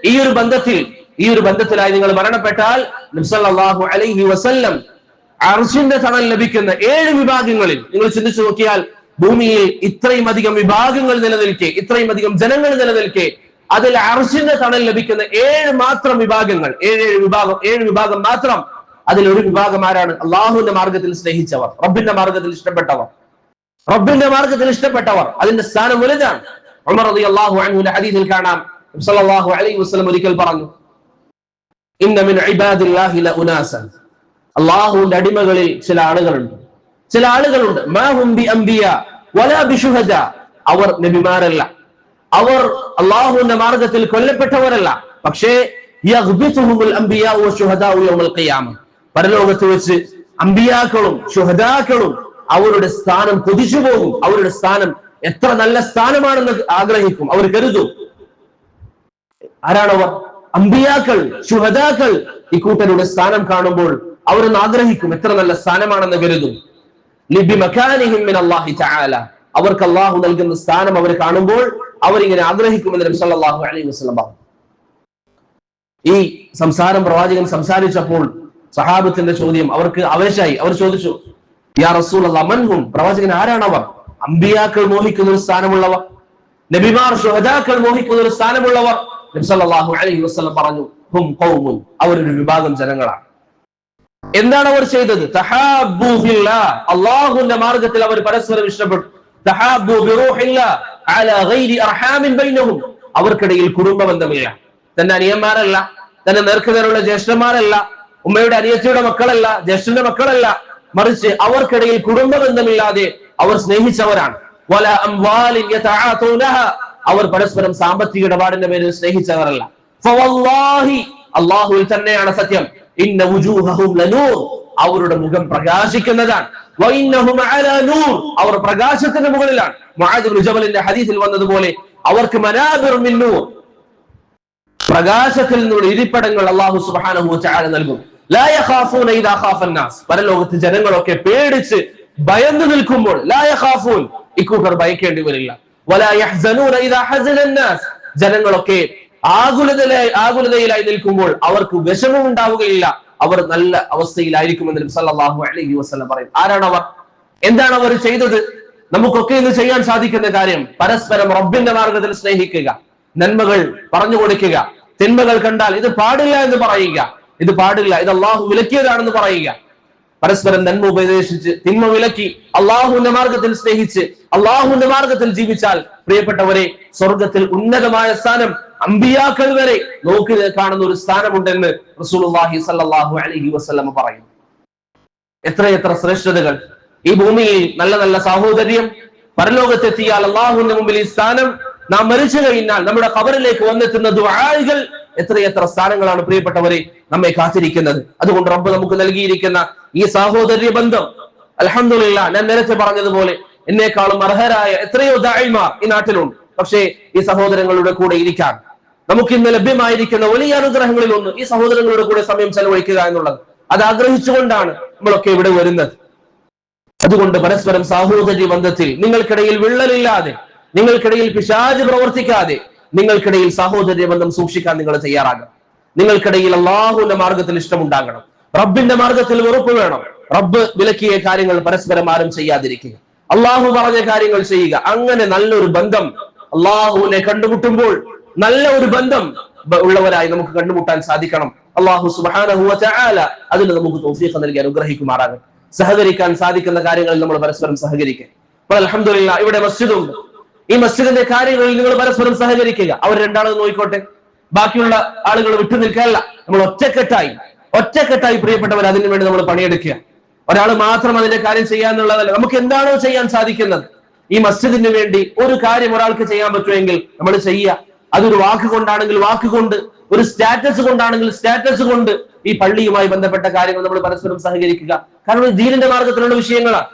ഈ ഒരു ബന്ധത്തിലായി നിങ്ങൾ മരണപ്പെട്ടാൽ നബി സല്ലല്ലാഹു അലൈഹി വസല്ലം അർശിന്റെ തണൽ ലഭിക്കുന്ന 7 വിഭാഗങ്ങളിൽ നിങ്ങൾ ചിന്തിച്ചു നോക്കിയാൽ, ഭൂമിയിൽ ഇത്രയും അധികം വിഭാഗങ്ങൾ നിലനിൽക്കെ, ഇത്രയും അധികം ജനങ്ങൾ നിലനിൽക്കെ, അതിൽ അർശിന്റെ തണൽ ലഭിക്കുന്ന 7 മാത്രം വിഭാഗങ്ങൾ, 7 വിഭാഗം മാത്രം. അതിലൊരു വിഭാഗം ആരാണ്? അള്ളാഹുവിന്റെ മാർഗത്തിൽ സ്നേഹിച്ചവർ, റബ്ബിന്റെ മാർഗത്തിൽ ഇഷ്ടപ്പെട്ടവർ. റബ്ബിന്റെ മാർഗത്തിൽ ഇഷ്ടപ്പെട്ടവർ, അതിന്റെ സ്ഥാനം വലുതാണ്. ഉമർ റളിയല്ലാഹു അൻഹുവിന്റെ ഹദീസിൽ കാണാം, നബി സല്ലല്ലാഹു അലൈഹി വസല്ലം ഒരിക്കൽ പറഞ്ഞു, ഇന്ന മിൻ ഇബാദില്ലാഹി ലഉനാസൻ, അള്ളാഹുവിന്റെ അടിമകളിൽ ചില ആളുകളുണ്ട് മാ ഹും ബി അംബിയാ വലാ ബിശുഹദാ, അവർ നബിമാരല്ല, അവർ അള്ളാഹുവിന്റെ മാർഗത്തിൽ കൊല്ലപ്പെട്ടവരല്ല, പക്ഷേ യഗ്ബിതുഹുൽ അംബിയാ വശുഹദാ യൗമൽ ഖിയാമ, പരലോകത്ത് വെച്ച് അംബിയാക്കളും ശുഹദാക്കളും അവരുടെ സ്ഥാനം കൊതിച്ചു പോകും. അവരുടെ സ്ഥാനം എത്ര നല്ല സ്ഥാനമാണെന്ന് ആഗ്രഹിക്കും, അവർ കരുതും. ആരാണവർ? അംബിയാക്കൾ, ശുഹദാക്കൾ. ഇക്കൂട്ടരുടെ സ്ഥാനം കാണുമ്പോൾ അവരൊന്ന് ആഗ്രഹിക്കും, എത്ര നല്ല സ്ഥാനമാണെന്ന് കരുതും. ലിബിമകാനിഹിം മിനല്ലാഹി തആല, അവർക്ക് അല്ലാഹു നൽകുന്ന സ്ഥാനം അവർ കാണുമ്പോൾ അവരിങ്ങനെ ആഗ്രഹിക്കുമെന്ന് നബി സല്ലല്ലാഹു അലൈഹി വസല്ലം പറഞ്ഞു. ഈ സംസാരം പ്രവാചകൻ സംസാരിച്ചപ്പോൾ സഹാബത്തിന്റെ ചോദ്യം അവർക്ക് ആവേശമായി. അവർ ചോദിച്ചു, യാ റസൂലല്ലാഹ് മൻ ഹും, പ്രവാചകൻ ആരാണവർ? അംബിയാക്കൾ മോഹിക്കുന്ന ഒരു സ്ഥാനമുള്ളവർ, നബിമാർ ശുഹദാക്കൾ മോഹിക്കുന്ന ഒരു സ്ഥാനമുള്ളവർ. നബി സല്ലല്ലാഹു അലൈഹി വസല്ലം പറഞ്ഞു, ഹും ഖൗമുൻ, അവരൊരു വിഭാഗം ജനങ്ങളാണ്. എന്താണ് അവർ ചെയ്തത്? തഹാബ്ബു ഫില്ലാഹ്, അല്ലാഹുവിന്റെ മാർഗ്ഗത്തിൽ അവർ പരസ്പരം ഇഷ്ടപ്പെട്ടു. തഹാബ്ബു ബിറൂഹില്ലാഹ് അലാ ഗൈരി അർഹാമിൻ ബൈനഹും, അവർക്കിടയിൽ കുടുംബ ബന്ധമില്ല. തന്റെ അനിയന്മാരല്ല, തന്റെ നേർക്കുനേരുള്ള ജ്യേഷ്ഠന്മാരല്ല, ഉമ്മയുടെ അനിയത്തിയുടെ മക്കളല്ല, ജ്യേഷ്ഠന്റെ മക്കളല്ല, മറിച്ച് അവർക്കിടയിൽ കുടുംബ ബന്ധമില്ലാതെ അവർ സ്നേഹിച്ചവരാണ്. വലാ അംവാലിൻ യതആതൂനഹ, അവർ പരസ്പരം സാമ്പത്തിക ഇടപാടിന്റെ പേരിൽ സ്നേഹിച്ചവരല്ല. ഫവല്ലാഹി, അല്ലാഹുവിൽ തന്നെയാണ് സത്യം, ഇന്ന വുജൂഹഹും ലനൂർ, അവരുടെ മുഖം പ്രകാശിക്കുന്നതാണ്. വഇന്നഹും അലാ നൂർ, അവർ പ്രകാശത്തിന്റെ മുകളിലാണ്. മുആദ് ഇബ്നു ജബലിന്റെ ഹദീസിൽ വന്നതുപോലെ അവർക്ക് മനാബിർ മിൻ നൂർ, പ്രകാശത്തിൽ നിന്നുള്ള ഇരിപ്പിടങ്ങൾ അല്ലാഹു സുബ്ഹാനഹു വ തആല നൽകും. ലാ യഖാഫൂന ഇദാ ഖാഫൻ നാസ്, പരലോകത്ത് ജനങ്ങളൊക്കെ പേടിച്ച് ഭയന്നു നിൽക്കുമ്പോൾ ലാ യഖാഫൂൻ, ഇക്കൂട്ടർ ഭയക്കേണ്ടി വരില്ല. വലാ യഹ്സനൂന ഇദാ ഹസനൻ നാസ്, ജനങ്ങളൊക്കെ ആകുലതയിലായി നിൽക്കുമ്പോൾ അവർക്ക് വിഷമം ഉണ്ടാവുകയില്ല, അവർ നല്ല അവസ്ഥയിലായിരിക്കുമെന്ന് നബി സല്ലല്ലാഹു അലൈഹി വസല്ലം പറയും. ആരാണ് അവർ? എന്താണ് അവർ ചെയ്തത്? നമുക്കൊക്കെ ഇന്ന് ചെയ്യാൻ സാധിക്കുന്ന കാര്യം പരസ്പരം റബ്ബിന്റെ മാർഗത്തിൽ സ്നേഹിക്കുക, നന്മകൾ പറഞ്ഞു കൊടുക്കുക, തിന്മകൾ കണ്ടാൽ ഇത് പാടില്ല എന്ന് പറയുക, ഇത് പാടില്ല, ഇത് അള്ളാഹു വിലക്കിയതാണെന്ന് പറയുക. പരസ്പരം നന്മ ഉപദേശിച്ച് തിന്മ വിലക്കി അള്ളാഹുവിന്റെ മാർഗത്തിൽ സ്നേഹിച്ച് അള്ളാഹുവിന്റെ മാർഗത്തിൽ ജീവിച്ചാൽ പ്രിയപ്പെട്ടവരെ, സ്വർഗത്തിൽ ഉന്നതമായ സ്ഥാനം, അമ്പിയാക്കൾ വരെ നോക്കി കാണുന്ന ഒരു സ്ഥാനമുണ്ടെന്ന് റസൂലുള്ളാഹി സ്വല്ലല്ലാഹു അലൈഹി വസല്ലം പറയുന്നു. എത്രയെത്ര ശ്രേഷ്ഠതകൾ ഈ ഭൂമിയിൽ, നല്ല നല്ല സാഹോദര്യം, പരലോകത്തെത്തിയാൽ അള്ളാഹുവിന്റെ മുമ്പിൽ ഈ സ്ഥാനം, നാം മരിച്ചു കഴിഞ്ഞാൽ നമ്മുടെ ഖബറിലേക്ക് വന്നെത്തുന്ന ദുആകൾ, എത്രയെത്ര സ്ഥാനങ്ങളാണ് പ്രിയപ്പെട്ടവരെ നമ്മെ കാത്തിരിക്കുന്നത്. അതുകൊണ്ട് റബ്ബ് നമുക്ക് നൽകിയിരിക്കുന്ന ഈ സാഹോദര്യ ബന്ധം, അൽഹംദുലില്ലാഹ്, ഞാൻ നേരത്തെ പറഞ്ഞതുപോലെ എന്നെക്കാളും അർഹരായ എത്രയോ ദാഇമാർ ഈ നാട്ടിലുണ്ട്. പക്ഷേ ഈ സഹോദരങ്ങളുടെ കൂടെ ഇരിക്കാൻ നമുക്ക് ഇന്ന് ലഭ്യമായിരിക്കുന്ന വലിയ അനുഗ്രഹങ്ങളിൽ ഒന്ന് ഈ സഹോദരങ്ങളുടെ കൂടെ സമയം ചെലവഴിക്കുക എന്നുള്ളത്. അത് ആഗ്രഹിച്ചുകൊണ്ടാണ് നമ്മളൊക്കെ ഇവിടെ വരുന്നത്. അതുകൊണ്ട് പരസ്പരം സാഹോദര്യ ബന്ധത്തിൽ നിങ്ങൾക്കിടയിൽ വിള്ളലില്ലാതെ, നിങ്ങൾക്കിടയിൽ പിശാച് പ്രവർത്തിക്കാതെ, നിങ്ങൾക്കിടയിൽ സാഹോദര്യ ബന്ധം സൂക്ഷിക്കാൻ നിങ്ങൾ തയ്യാറാകണം. നിങ്ങൾക്കിടയിൽ അള്ളാഹുവിന്റെ മാർഗത്തിൽ ഇഷ്ടമുണ്ടാകണം, റബ്ബിന്റെ മാർഗത്തിൽ വെറുപ്പ് വേണം. റബ്ബ് വിലക്കിയ കാര്യങ്ങൾ പരസ്പരം ആരും ചെയ്യാതിരിക്കുക, അള്ളാഹു പറഞ്ഞ കാര്യങ്ങൾ ചെയ്യുക. അങ്ങനെ നല്ലൊരു ബന്ധം അള്ളാഹുവിനെ കണ്ടുമുട്ടുമ്പോൾ നല്ല ഒരു ബന്ധം ഉള്ളവരായി നമുക്ക് കണ്ടുമുട്ടാൻ സാധിക്കണം. അള്ളാഹു സുബ്ഹാനഹു വ തആല അതിന് നമുക്ക് തൗഫീഖ് നൽകി അനുഗ്രഹിക്കുമാറാകട്ടെ. സഹകരിക്കാൻ സാധിക്കുന്ന കാര്യങ്ങളിൽ നമ്മൾ പരസ്പരം സഹകരിക്കുക. അപ്പോൾ അൽഹംദുലില്ലാഹ് ഇവിടെ മസ്ജിദുണ്ട്. ഈ മസ്ജിദിന്റെ കാര്യങ്ങളിൽ നിങ്ങൾ പരസ്പരം സഹകരിക്കുക. അവർ രണ്ടാളും നോയിക്കോട്ടെ, ബാക്കിയുള്ള ആളുകൾ വിട്ടു നിൽക്കാനല്ല. നമ്മൾ ഒറ്റക്കെട്ടായി പ്രിയപ്പെട്ടവർ അതിനു വേണ്ടി നമ്മൾ പണിയെടുക്കുക. ഒരാൾ മാത്രം അതിന്റെ കാര്യം ചെയ്യാന്നുള്ളതല്ല. നമുക്ക് എന്താണോ ചെയ്യാൻ സാധിക്കുന്നത് ഈ മസ്ജിദിന് വേണ്ടി ഒരു കാര്യം ഒരാൾക്ക് ചെയ്യാൻ പറ്റുമെങ്കിൽ നമ്മൾ ചെയ്യുക. അതൊരു വാക്ക് കൊണ്ടാണെങ്കിൽ വാക്കുകൊണ്ട്, ഒരു സ്റ്റാറ്റസ് കൊണ്ടാണെങ്കിൽ സ്റ്റാറ്റസ് കൊണ്ട് ഈ പള്ളിയുമായി ബന്ധപ്പെട്ട കാര്യങ്ങൾ നമ്മൾ പരസ്പരം സഹകരിക്കുക. കാരണം ദീനിന്റെ മാർഗത്തിലുള്ള വിഷയങ്ങളാണ്,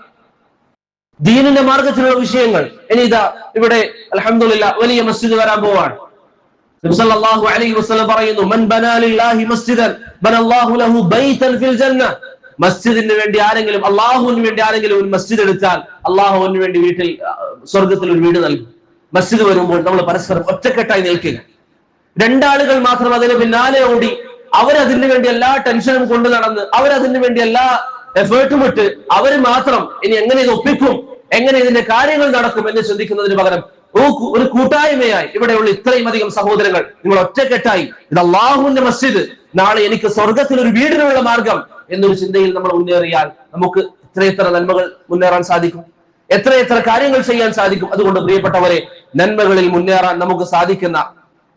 ദീനിന്റെ മാർഗത്തിലുള്ള വിഷയങ്ങൾ. ഇനി ഇതാ ഇവിടെ അൽഹംദുലില്ലാഹ് വലിയ മസ്ജിദ് വരാൻ പോവാണ്. നബി സല്ലല്ലാഹു അലൈഹി വസല്ലം പറയുന്നു, മൻ ബനാ ലില്ലാഹി മസ്ജിദൻ ബനല്ലാഹു ലഹു ബൈതൻ ഫിൽ ജന്ന. മസ്ജിദിന് വേണ്ടി ആരെങ്കിലും, അള്ളാഹുവിന് വേണ്ടി ആരെങ്കിലും ഒരു മസ്ജിദ് എടുത്താൽ അള്ളാഹുവിന് വേണ്ടി വീട്ടിൽ സ്വർഗത്തിൽ ഒരു വീട് നൽകും. മസ്ജിദ് വരുമ്പോൾ നമ്മൾ പരസ്പരം ഒറ്റക്കെട്ടായി നിൽക്കുക. രണ്ടാളുകൾ മാത്രം അതിന് പിന്നാലെ ഓടി അവരതിന് വേണ്ടി എല്ലാ ടെൻഷനും കൊണ്ടു നടന്ന് അവരതിന് വേണ്ടി എല്ലാ എഫേർട്ടും ഇട്ട് അവർ മാത്രം ഇനി എങ്ങനെ ഇത് ഒപ്പിക്കും, എങ്ങനെ ഇതിന്റെ കാര്യങ്ങൾ നടക്കും എന്ന് ചിന്തിക്കുന്നതിന് പകരം ഒരു കൂട്ടായ്മയായി ഇവിടെയുള്ള ഇത്രയും അധികം സഹോദരങ്ങൾ നിങ്ങൾ ഒറ്റക്കെട്ടായി ഇത് അള്ളാഹുവിന്റെ മസ്ജിദ്, നാളെ എനിക്ക് സ്വർഗത്തിൽ ഒരു വീടിനുള്ള മാർഗം എന്നൊരു ചിന്തയിൽ നമ്മൾ മുന്നേറിയാൽ നമുക്ക് എത്രയെത്ര നന്മകൾ മുന്നേറാൻ സാധിക്കും, എത്രയെത്ര കാര്യങ്ങൾ ചെയ്യാൻ സാധിക്കും. അതുകൊണ്ട് പ്രിയപ്പെട്ടവരെ, നന്മകളിൽ മുന്നേറാൻ നമുക്ക് സാധിക്കുന്ന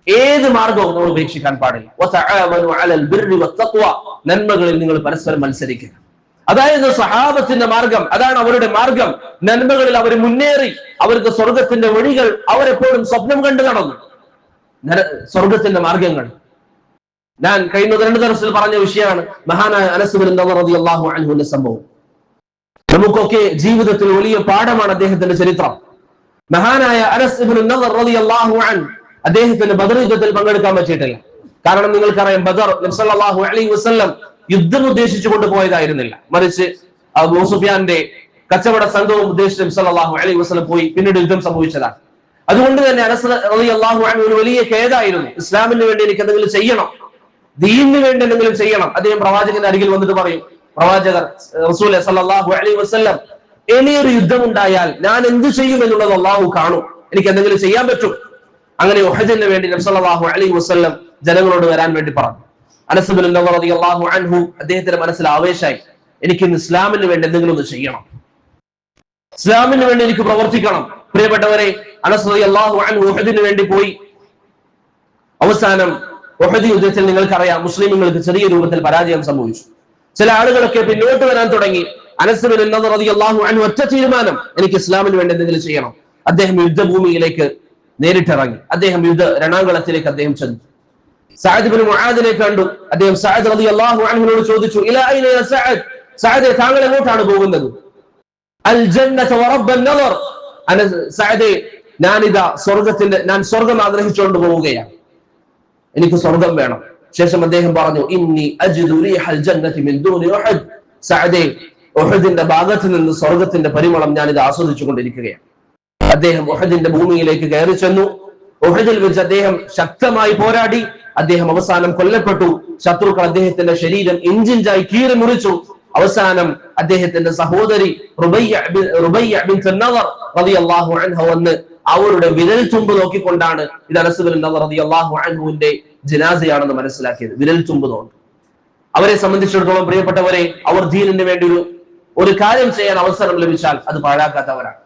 ഏത് മാർഗവും നമ്മൾ ഉപേക്ഷിക്കാൻ പാടില്ല. നന്മകളിൽ നിങ്ങൾ പരസ്പരം മത്സരിക്കുക. അതായത് സഹാബത്തിന്റെ മാർഗം, അതാണ് അവരുടെ മാർഗം. നന്മകളിൽ അവർ മുന്നേറി, അവർക്ക് സ്വർഗത്തിന്റെ വഴികൾ അവരെപ്പോഴും സ്വപ്നം കണ്ടു നടന്നു. സ്വർഗത്തിന്റെ മാർഗങ്ങൾ ഞാൻ കഴിഞ്ഞ 2 ദിവസത്തിൽ പറഞ്ഞ വിഷയമാണ് മഹാനായ അനസ് ബിൻ നദർ റളിയല്ലാഹു അൻഹുവിന്റെ സംഭവം. നമുക്കൊക്കെ ജീവിതത്തിൽ വലിയ പാഠമാണ് അദ്ദേഹത്തിന്റെ ചരിത്രം. മഹാനായ അനസ് ബിൻ നദർ റളിയല്ലാഹു അൻഹു അദ്ദേഹത്തിന് ബദർ യുദ്ധത്തിൽ പങ്കെടുക്കാൻ പറ്റിയിട്ടില്ല. കാരണം നിങ്ങൾക്കറിയാം, ബദർ നബി സല്ലല്ലാഹു അലൈഹി വസല്ലം യുദ്ധം ഉദ്ദേശിച്ചുകൊണ്ട് പോയതായിരുന്നില്ല, മറിച്ച് അബൂ സുഫിയാന്റെ കച്ചവട സംഘവും ഉദ്ദേശിച്ച് നബി സല്ലല്ലാഹു അലൈഹി വസല്ലം പോയി, പിന്നീട് യുദ്ധം സംഭവിച്ചതാണ്. അതുകൊണ്ട് തന്നെ അനസ് റളിയല്ലാഹു അൻഹു ഒരു വലിയ ഖേദായിരുന്നു. ഇസ്ലാമിന് വേണ്ടി എനിക്ക് എന്തെങ്കിലും ചെയ്യണം, ദീനിന് വേണ്ടി എന്തെങ്കിലും ചെയ്യണം. അദ്ദേഹം പ്രവാചകന്റെ അരികിൽ വന്നിട്ട് പറയും, പ്രവാചകർ റസൂൽ സല്ലല്ലാഹു അലൈഹി വസല്ലം, ഇനിയൊരു യുദ്ധം ഉണ്ടായാൽ ഞാൻ എന്ത് ചെയ്യും എന്നുള്ളത് അള്ളാഹു കാണും, എനിക്ക് എന്തെങ്കിലും ചെയ്യാൻ പറ്റും. അങ്ങനെ ഉഹദിന് വേണ്ടി നബി സല്ലല്ലാഹു അലൈഹി വസല്ലം ജനങ്ങളോട് വരാൻ വേണ്ടി പറഞ്ഞു. അനസ് ബിൻ നദർ റളിയല്ലാഹു അൻഹു അദ്ദേഹത്തിന്റെ മനസ്സിൽ ആവേശമായി, എനിക്ക് ഇസ്ലാമിന് വേണ്ടി എന്തെങ്കിലും ഒന്ന് ചെയ്യണം, ഇസ്ലാമിന് വേണ്ടി എനിക്ക് പ്രവർത്തിക്കണം. പ്രിയപ്പെട്ടവരെ, അനസ് റളിയല്ലാഹു അൻഹു ഉഹദിന് വേണ്ടി പോയി. അവസാനം ഉഹദ് യുദ്ധത്തിൽ നിങ്ങൾക്കറിയാം, മുസ്ലിമുകൾക്ക് ചെറിയ രൂപത്തിൽ പരാജയം സംഭവിച്ചു. ചില ആളുകളൊക്കെ പിന്നോട്ട് വരാൻ തുടങ്ങി. അനസ് ബിൻ നദർ റളിയല്ലാഹു അൻഹു ഒറ്റ തീരുമാനം, എനിക്ക് ഇസ്ലാമിന് വേണ്ടി എന്തെങ്കിലും ചെയ്യണം. അദ്ദേഹം യുദ്ധഭൂമിയിലേക്ക് നേരിട്ടിറങ്ങി. അദ്ദേഹം രണാങ്കളത്തിലേക്ക് അദ്ദേഹം ചെന്നു. സഅദ് ബിൻ മുആദിനെ കണ്ടു. അദ്ദേഹം സഅദ് റളിയല്ലാഹു അൻഹുവിനോട് ചോദിച്ചു, ഇലാ ഐന യാ സഅദ്, സഅദേ താങ്കൾ എങ്ങോട്ടാണ് പോകുന്നത്? അൽ ജന്നത വറബ്ബൻ നദർ, സഅദേ ഞാനിതാ ഞാൻ സ്വർഗ്ഗം ആഗ്രഹിച്ചുകൊണ്ട് പോവുകയാണ്, എനിക്ക് സ്വർഗ്ഗം വേണം. ശേഷം അദ്ദേഹം പറഞ്ഞു, ഇന്നി അജിദു റീഹൽ ജന്നതി മിൻ ദൂനി ഉഹദ്, സഅദേ ഉഹദിന്റെ ഭാഗത്ത് നിന്ന് സ്വർഗ്ഗത്തിന്റെ പരിമളം ഞാൻ ഇത് ആസ്വദിച്ചു കൊണ്ടിരിക്കുകയാണ്. അദ്ദേഹം ഉഹദിന്റെ ഭൂമിയിലേക്ക് കയറി ചെന്നു. ഉഹദിൽ വെച്ച് അദ്ദേഹം ശക്തമായി പോരാടി. അദ്ദേഹം അവസാനം കൊല്ലപ്പെട്ടു. ശത്രുക്കൾ അദ്ദേഹത്തിന്റെ ശരീരം ഇഞ്ചിഞ്ചായി കീറി മുറിച്ചു. അവസാനം അദ്ദേഹത്തിന്റെ സഹോദരി റുബയ്യ ബിൻത് നദർ റളിയല്ലാഹു അൻഹ വന്ന് അവരുടെ വിരൽ തുമ്പ് നോക്കിക്കൊണ്ടാണ് ഇത് അനസ് ബിൻ നദർ റളിയല്ലാഹു അൻഹുവിന്റെ ജനാസയാണെന്ന് മനസ്സിലാക്കിയത്. വിരൽ തുമ്പ് നോക്കി. അവരെ സംബന്ധിച്ചിടത്തോളം പ്രിയപ്പെട്ടവരെ, അവർ ദീനിന് വേണ്ടി ഒരു കാര്യം ചെയ്യാൻ അവസരം ലഭിച്ചാൽ അത് പാഴാക്കാത്തവരാണ്.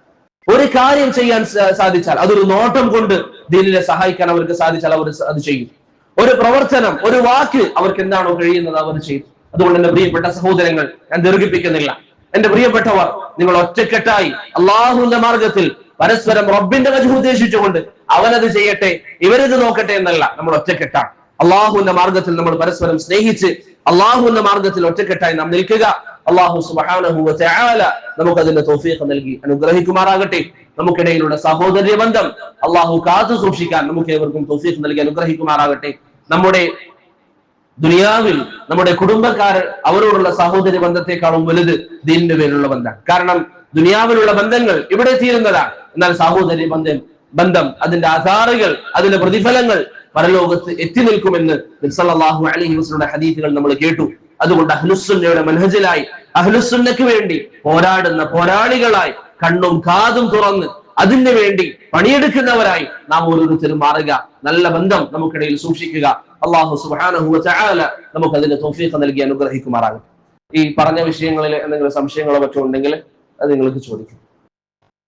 ഒരു കാര്യം ചെയ്യാൻ സാധിച്ചാൽ, അതൊരു നോട്ടം കൊണ്ട് ദീനിനെ സഹായിക്കാൻ അവർക്ക് സാധിച്ചാൽ അവർ അത് ചെയ്യും. ഒരു പ്രവർത്തനം, ഒരു വാക്ക് അവർക്ക് എന്താണോ കഴിയുന്നത് അവർ ചെയ്യും. അതുകൊണ്ട് എന്റെ പ്രിയപ്പെട്ട സഹോദരങ്ങൾ, ഞാൻ ദീർഘിപ്പിക്കുന്നില്ല. എന്റെ പ്രിയപ്പെട്ടവർ, നിങ്ങൾ ഒറ്റക്കെട്ടായി അള്ളാഹുവിന്റെ മാർഗത്തിൽ പരസ്പരം റബ്ബിന്റെ വജ്ഹ് ഉദ്ദേശിച്ചുകൊണ്ട് അവനത് ചെയ്യട്ടെ ഇവരത് നോക്കട്ടെ എന്നല്ല, നമ്മൾ ഒറ്റക്കെട്ടാണ്. അള്ളാഹുവിന്റെ മാർഗത്തിൽ നമ്മൾ പരസ്പരം സ്നേഹിച്ച് അള്ളാഹുവിന്റെ മാർഗത്തിൽ ഒറ്റക്കെട്ടായി നാം നിൽക്കുക. അള്ളാഹു സുബ്ഹാനഹു വ തആല നമുക്ക് അതിന്റെ തൗഫീഖ് നൽകി അനുഗ്രഹിക്കുമാറാകട്ടെ. നമുക്കിടയിലുള്ള സഹോദര്യ ബന്ധം അള്ളാഹു കാത്തു സൂക്ഷിക്കാൻ നമുക്ക് ഏവർക്കും തൗഫീഖ് നൽകി അനുഗ്രഹിക്കുമാറാകട്ടെ. നമ്മുടെ ദുനിയാവിൽ നമ്മുടെ കുടുംബക്കാർ അവരോടുള്ള സഹോദര്യ ബന്ധത്തെക്കാളും വലുത് ദീനിന്റെ പേരിലുള്ള ബന്ധമാണ്. കാരണം ദുനിയാവിലുള്ള ബന്ധങ്ങൾ ഇവിടെ തീരുന്നതാണ്, എന്നാൽ സഹോദര്യ ബന്ധം അതിന്റെ ആധാറുകൾ, അതിന്റെ പ്രതിഫലങ്ങൾ പരലോകത്ത് എത്തി നിൽക്കുമെന്ന് നബി സല്ലല്ലാഹു അലൈഹി വസല്ലമയുടെ ഹദീസുകൾ നമ്മൾ കേട്ടു. അതുകൊണ്ട് അഹ്ലുസുന്നയുടെ മനഹജിലായി അഹ്ലുസുന്നക്ക് വേണ്ടി പോരാടുന്ന പോരാളികളായി കണ്ണും കാതും തുറന്ന് അതിനു വേണ്ടി പണിയെടുക്കുന്നവരായി നാം ഓരോരുത്തരും മാറുക. നല്ല ബന്ധം നമുക്കിടയിൽ സൂക്ഷിക്കുക. അല്ലാഹു സുബ്ഹാനഹു വ തആല നമുക്ക് അതിന്റെ തൗഫീഖ് നൽകി അനുഗ്രഹിക്കുമാറാകട്ടെ. ഈ പറഞ്ഞ വിഷയങ്ങളിൽ എന്തെങ്കിലും സംശയങ്ങളോ മറ്റോ ഉണ്ടെങ്കിൽ അത് നിങ്ങൾക്ക് ചോദിക്കും.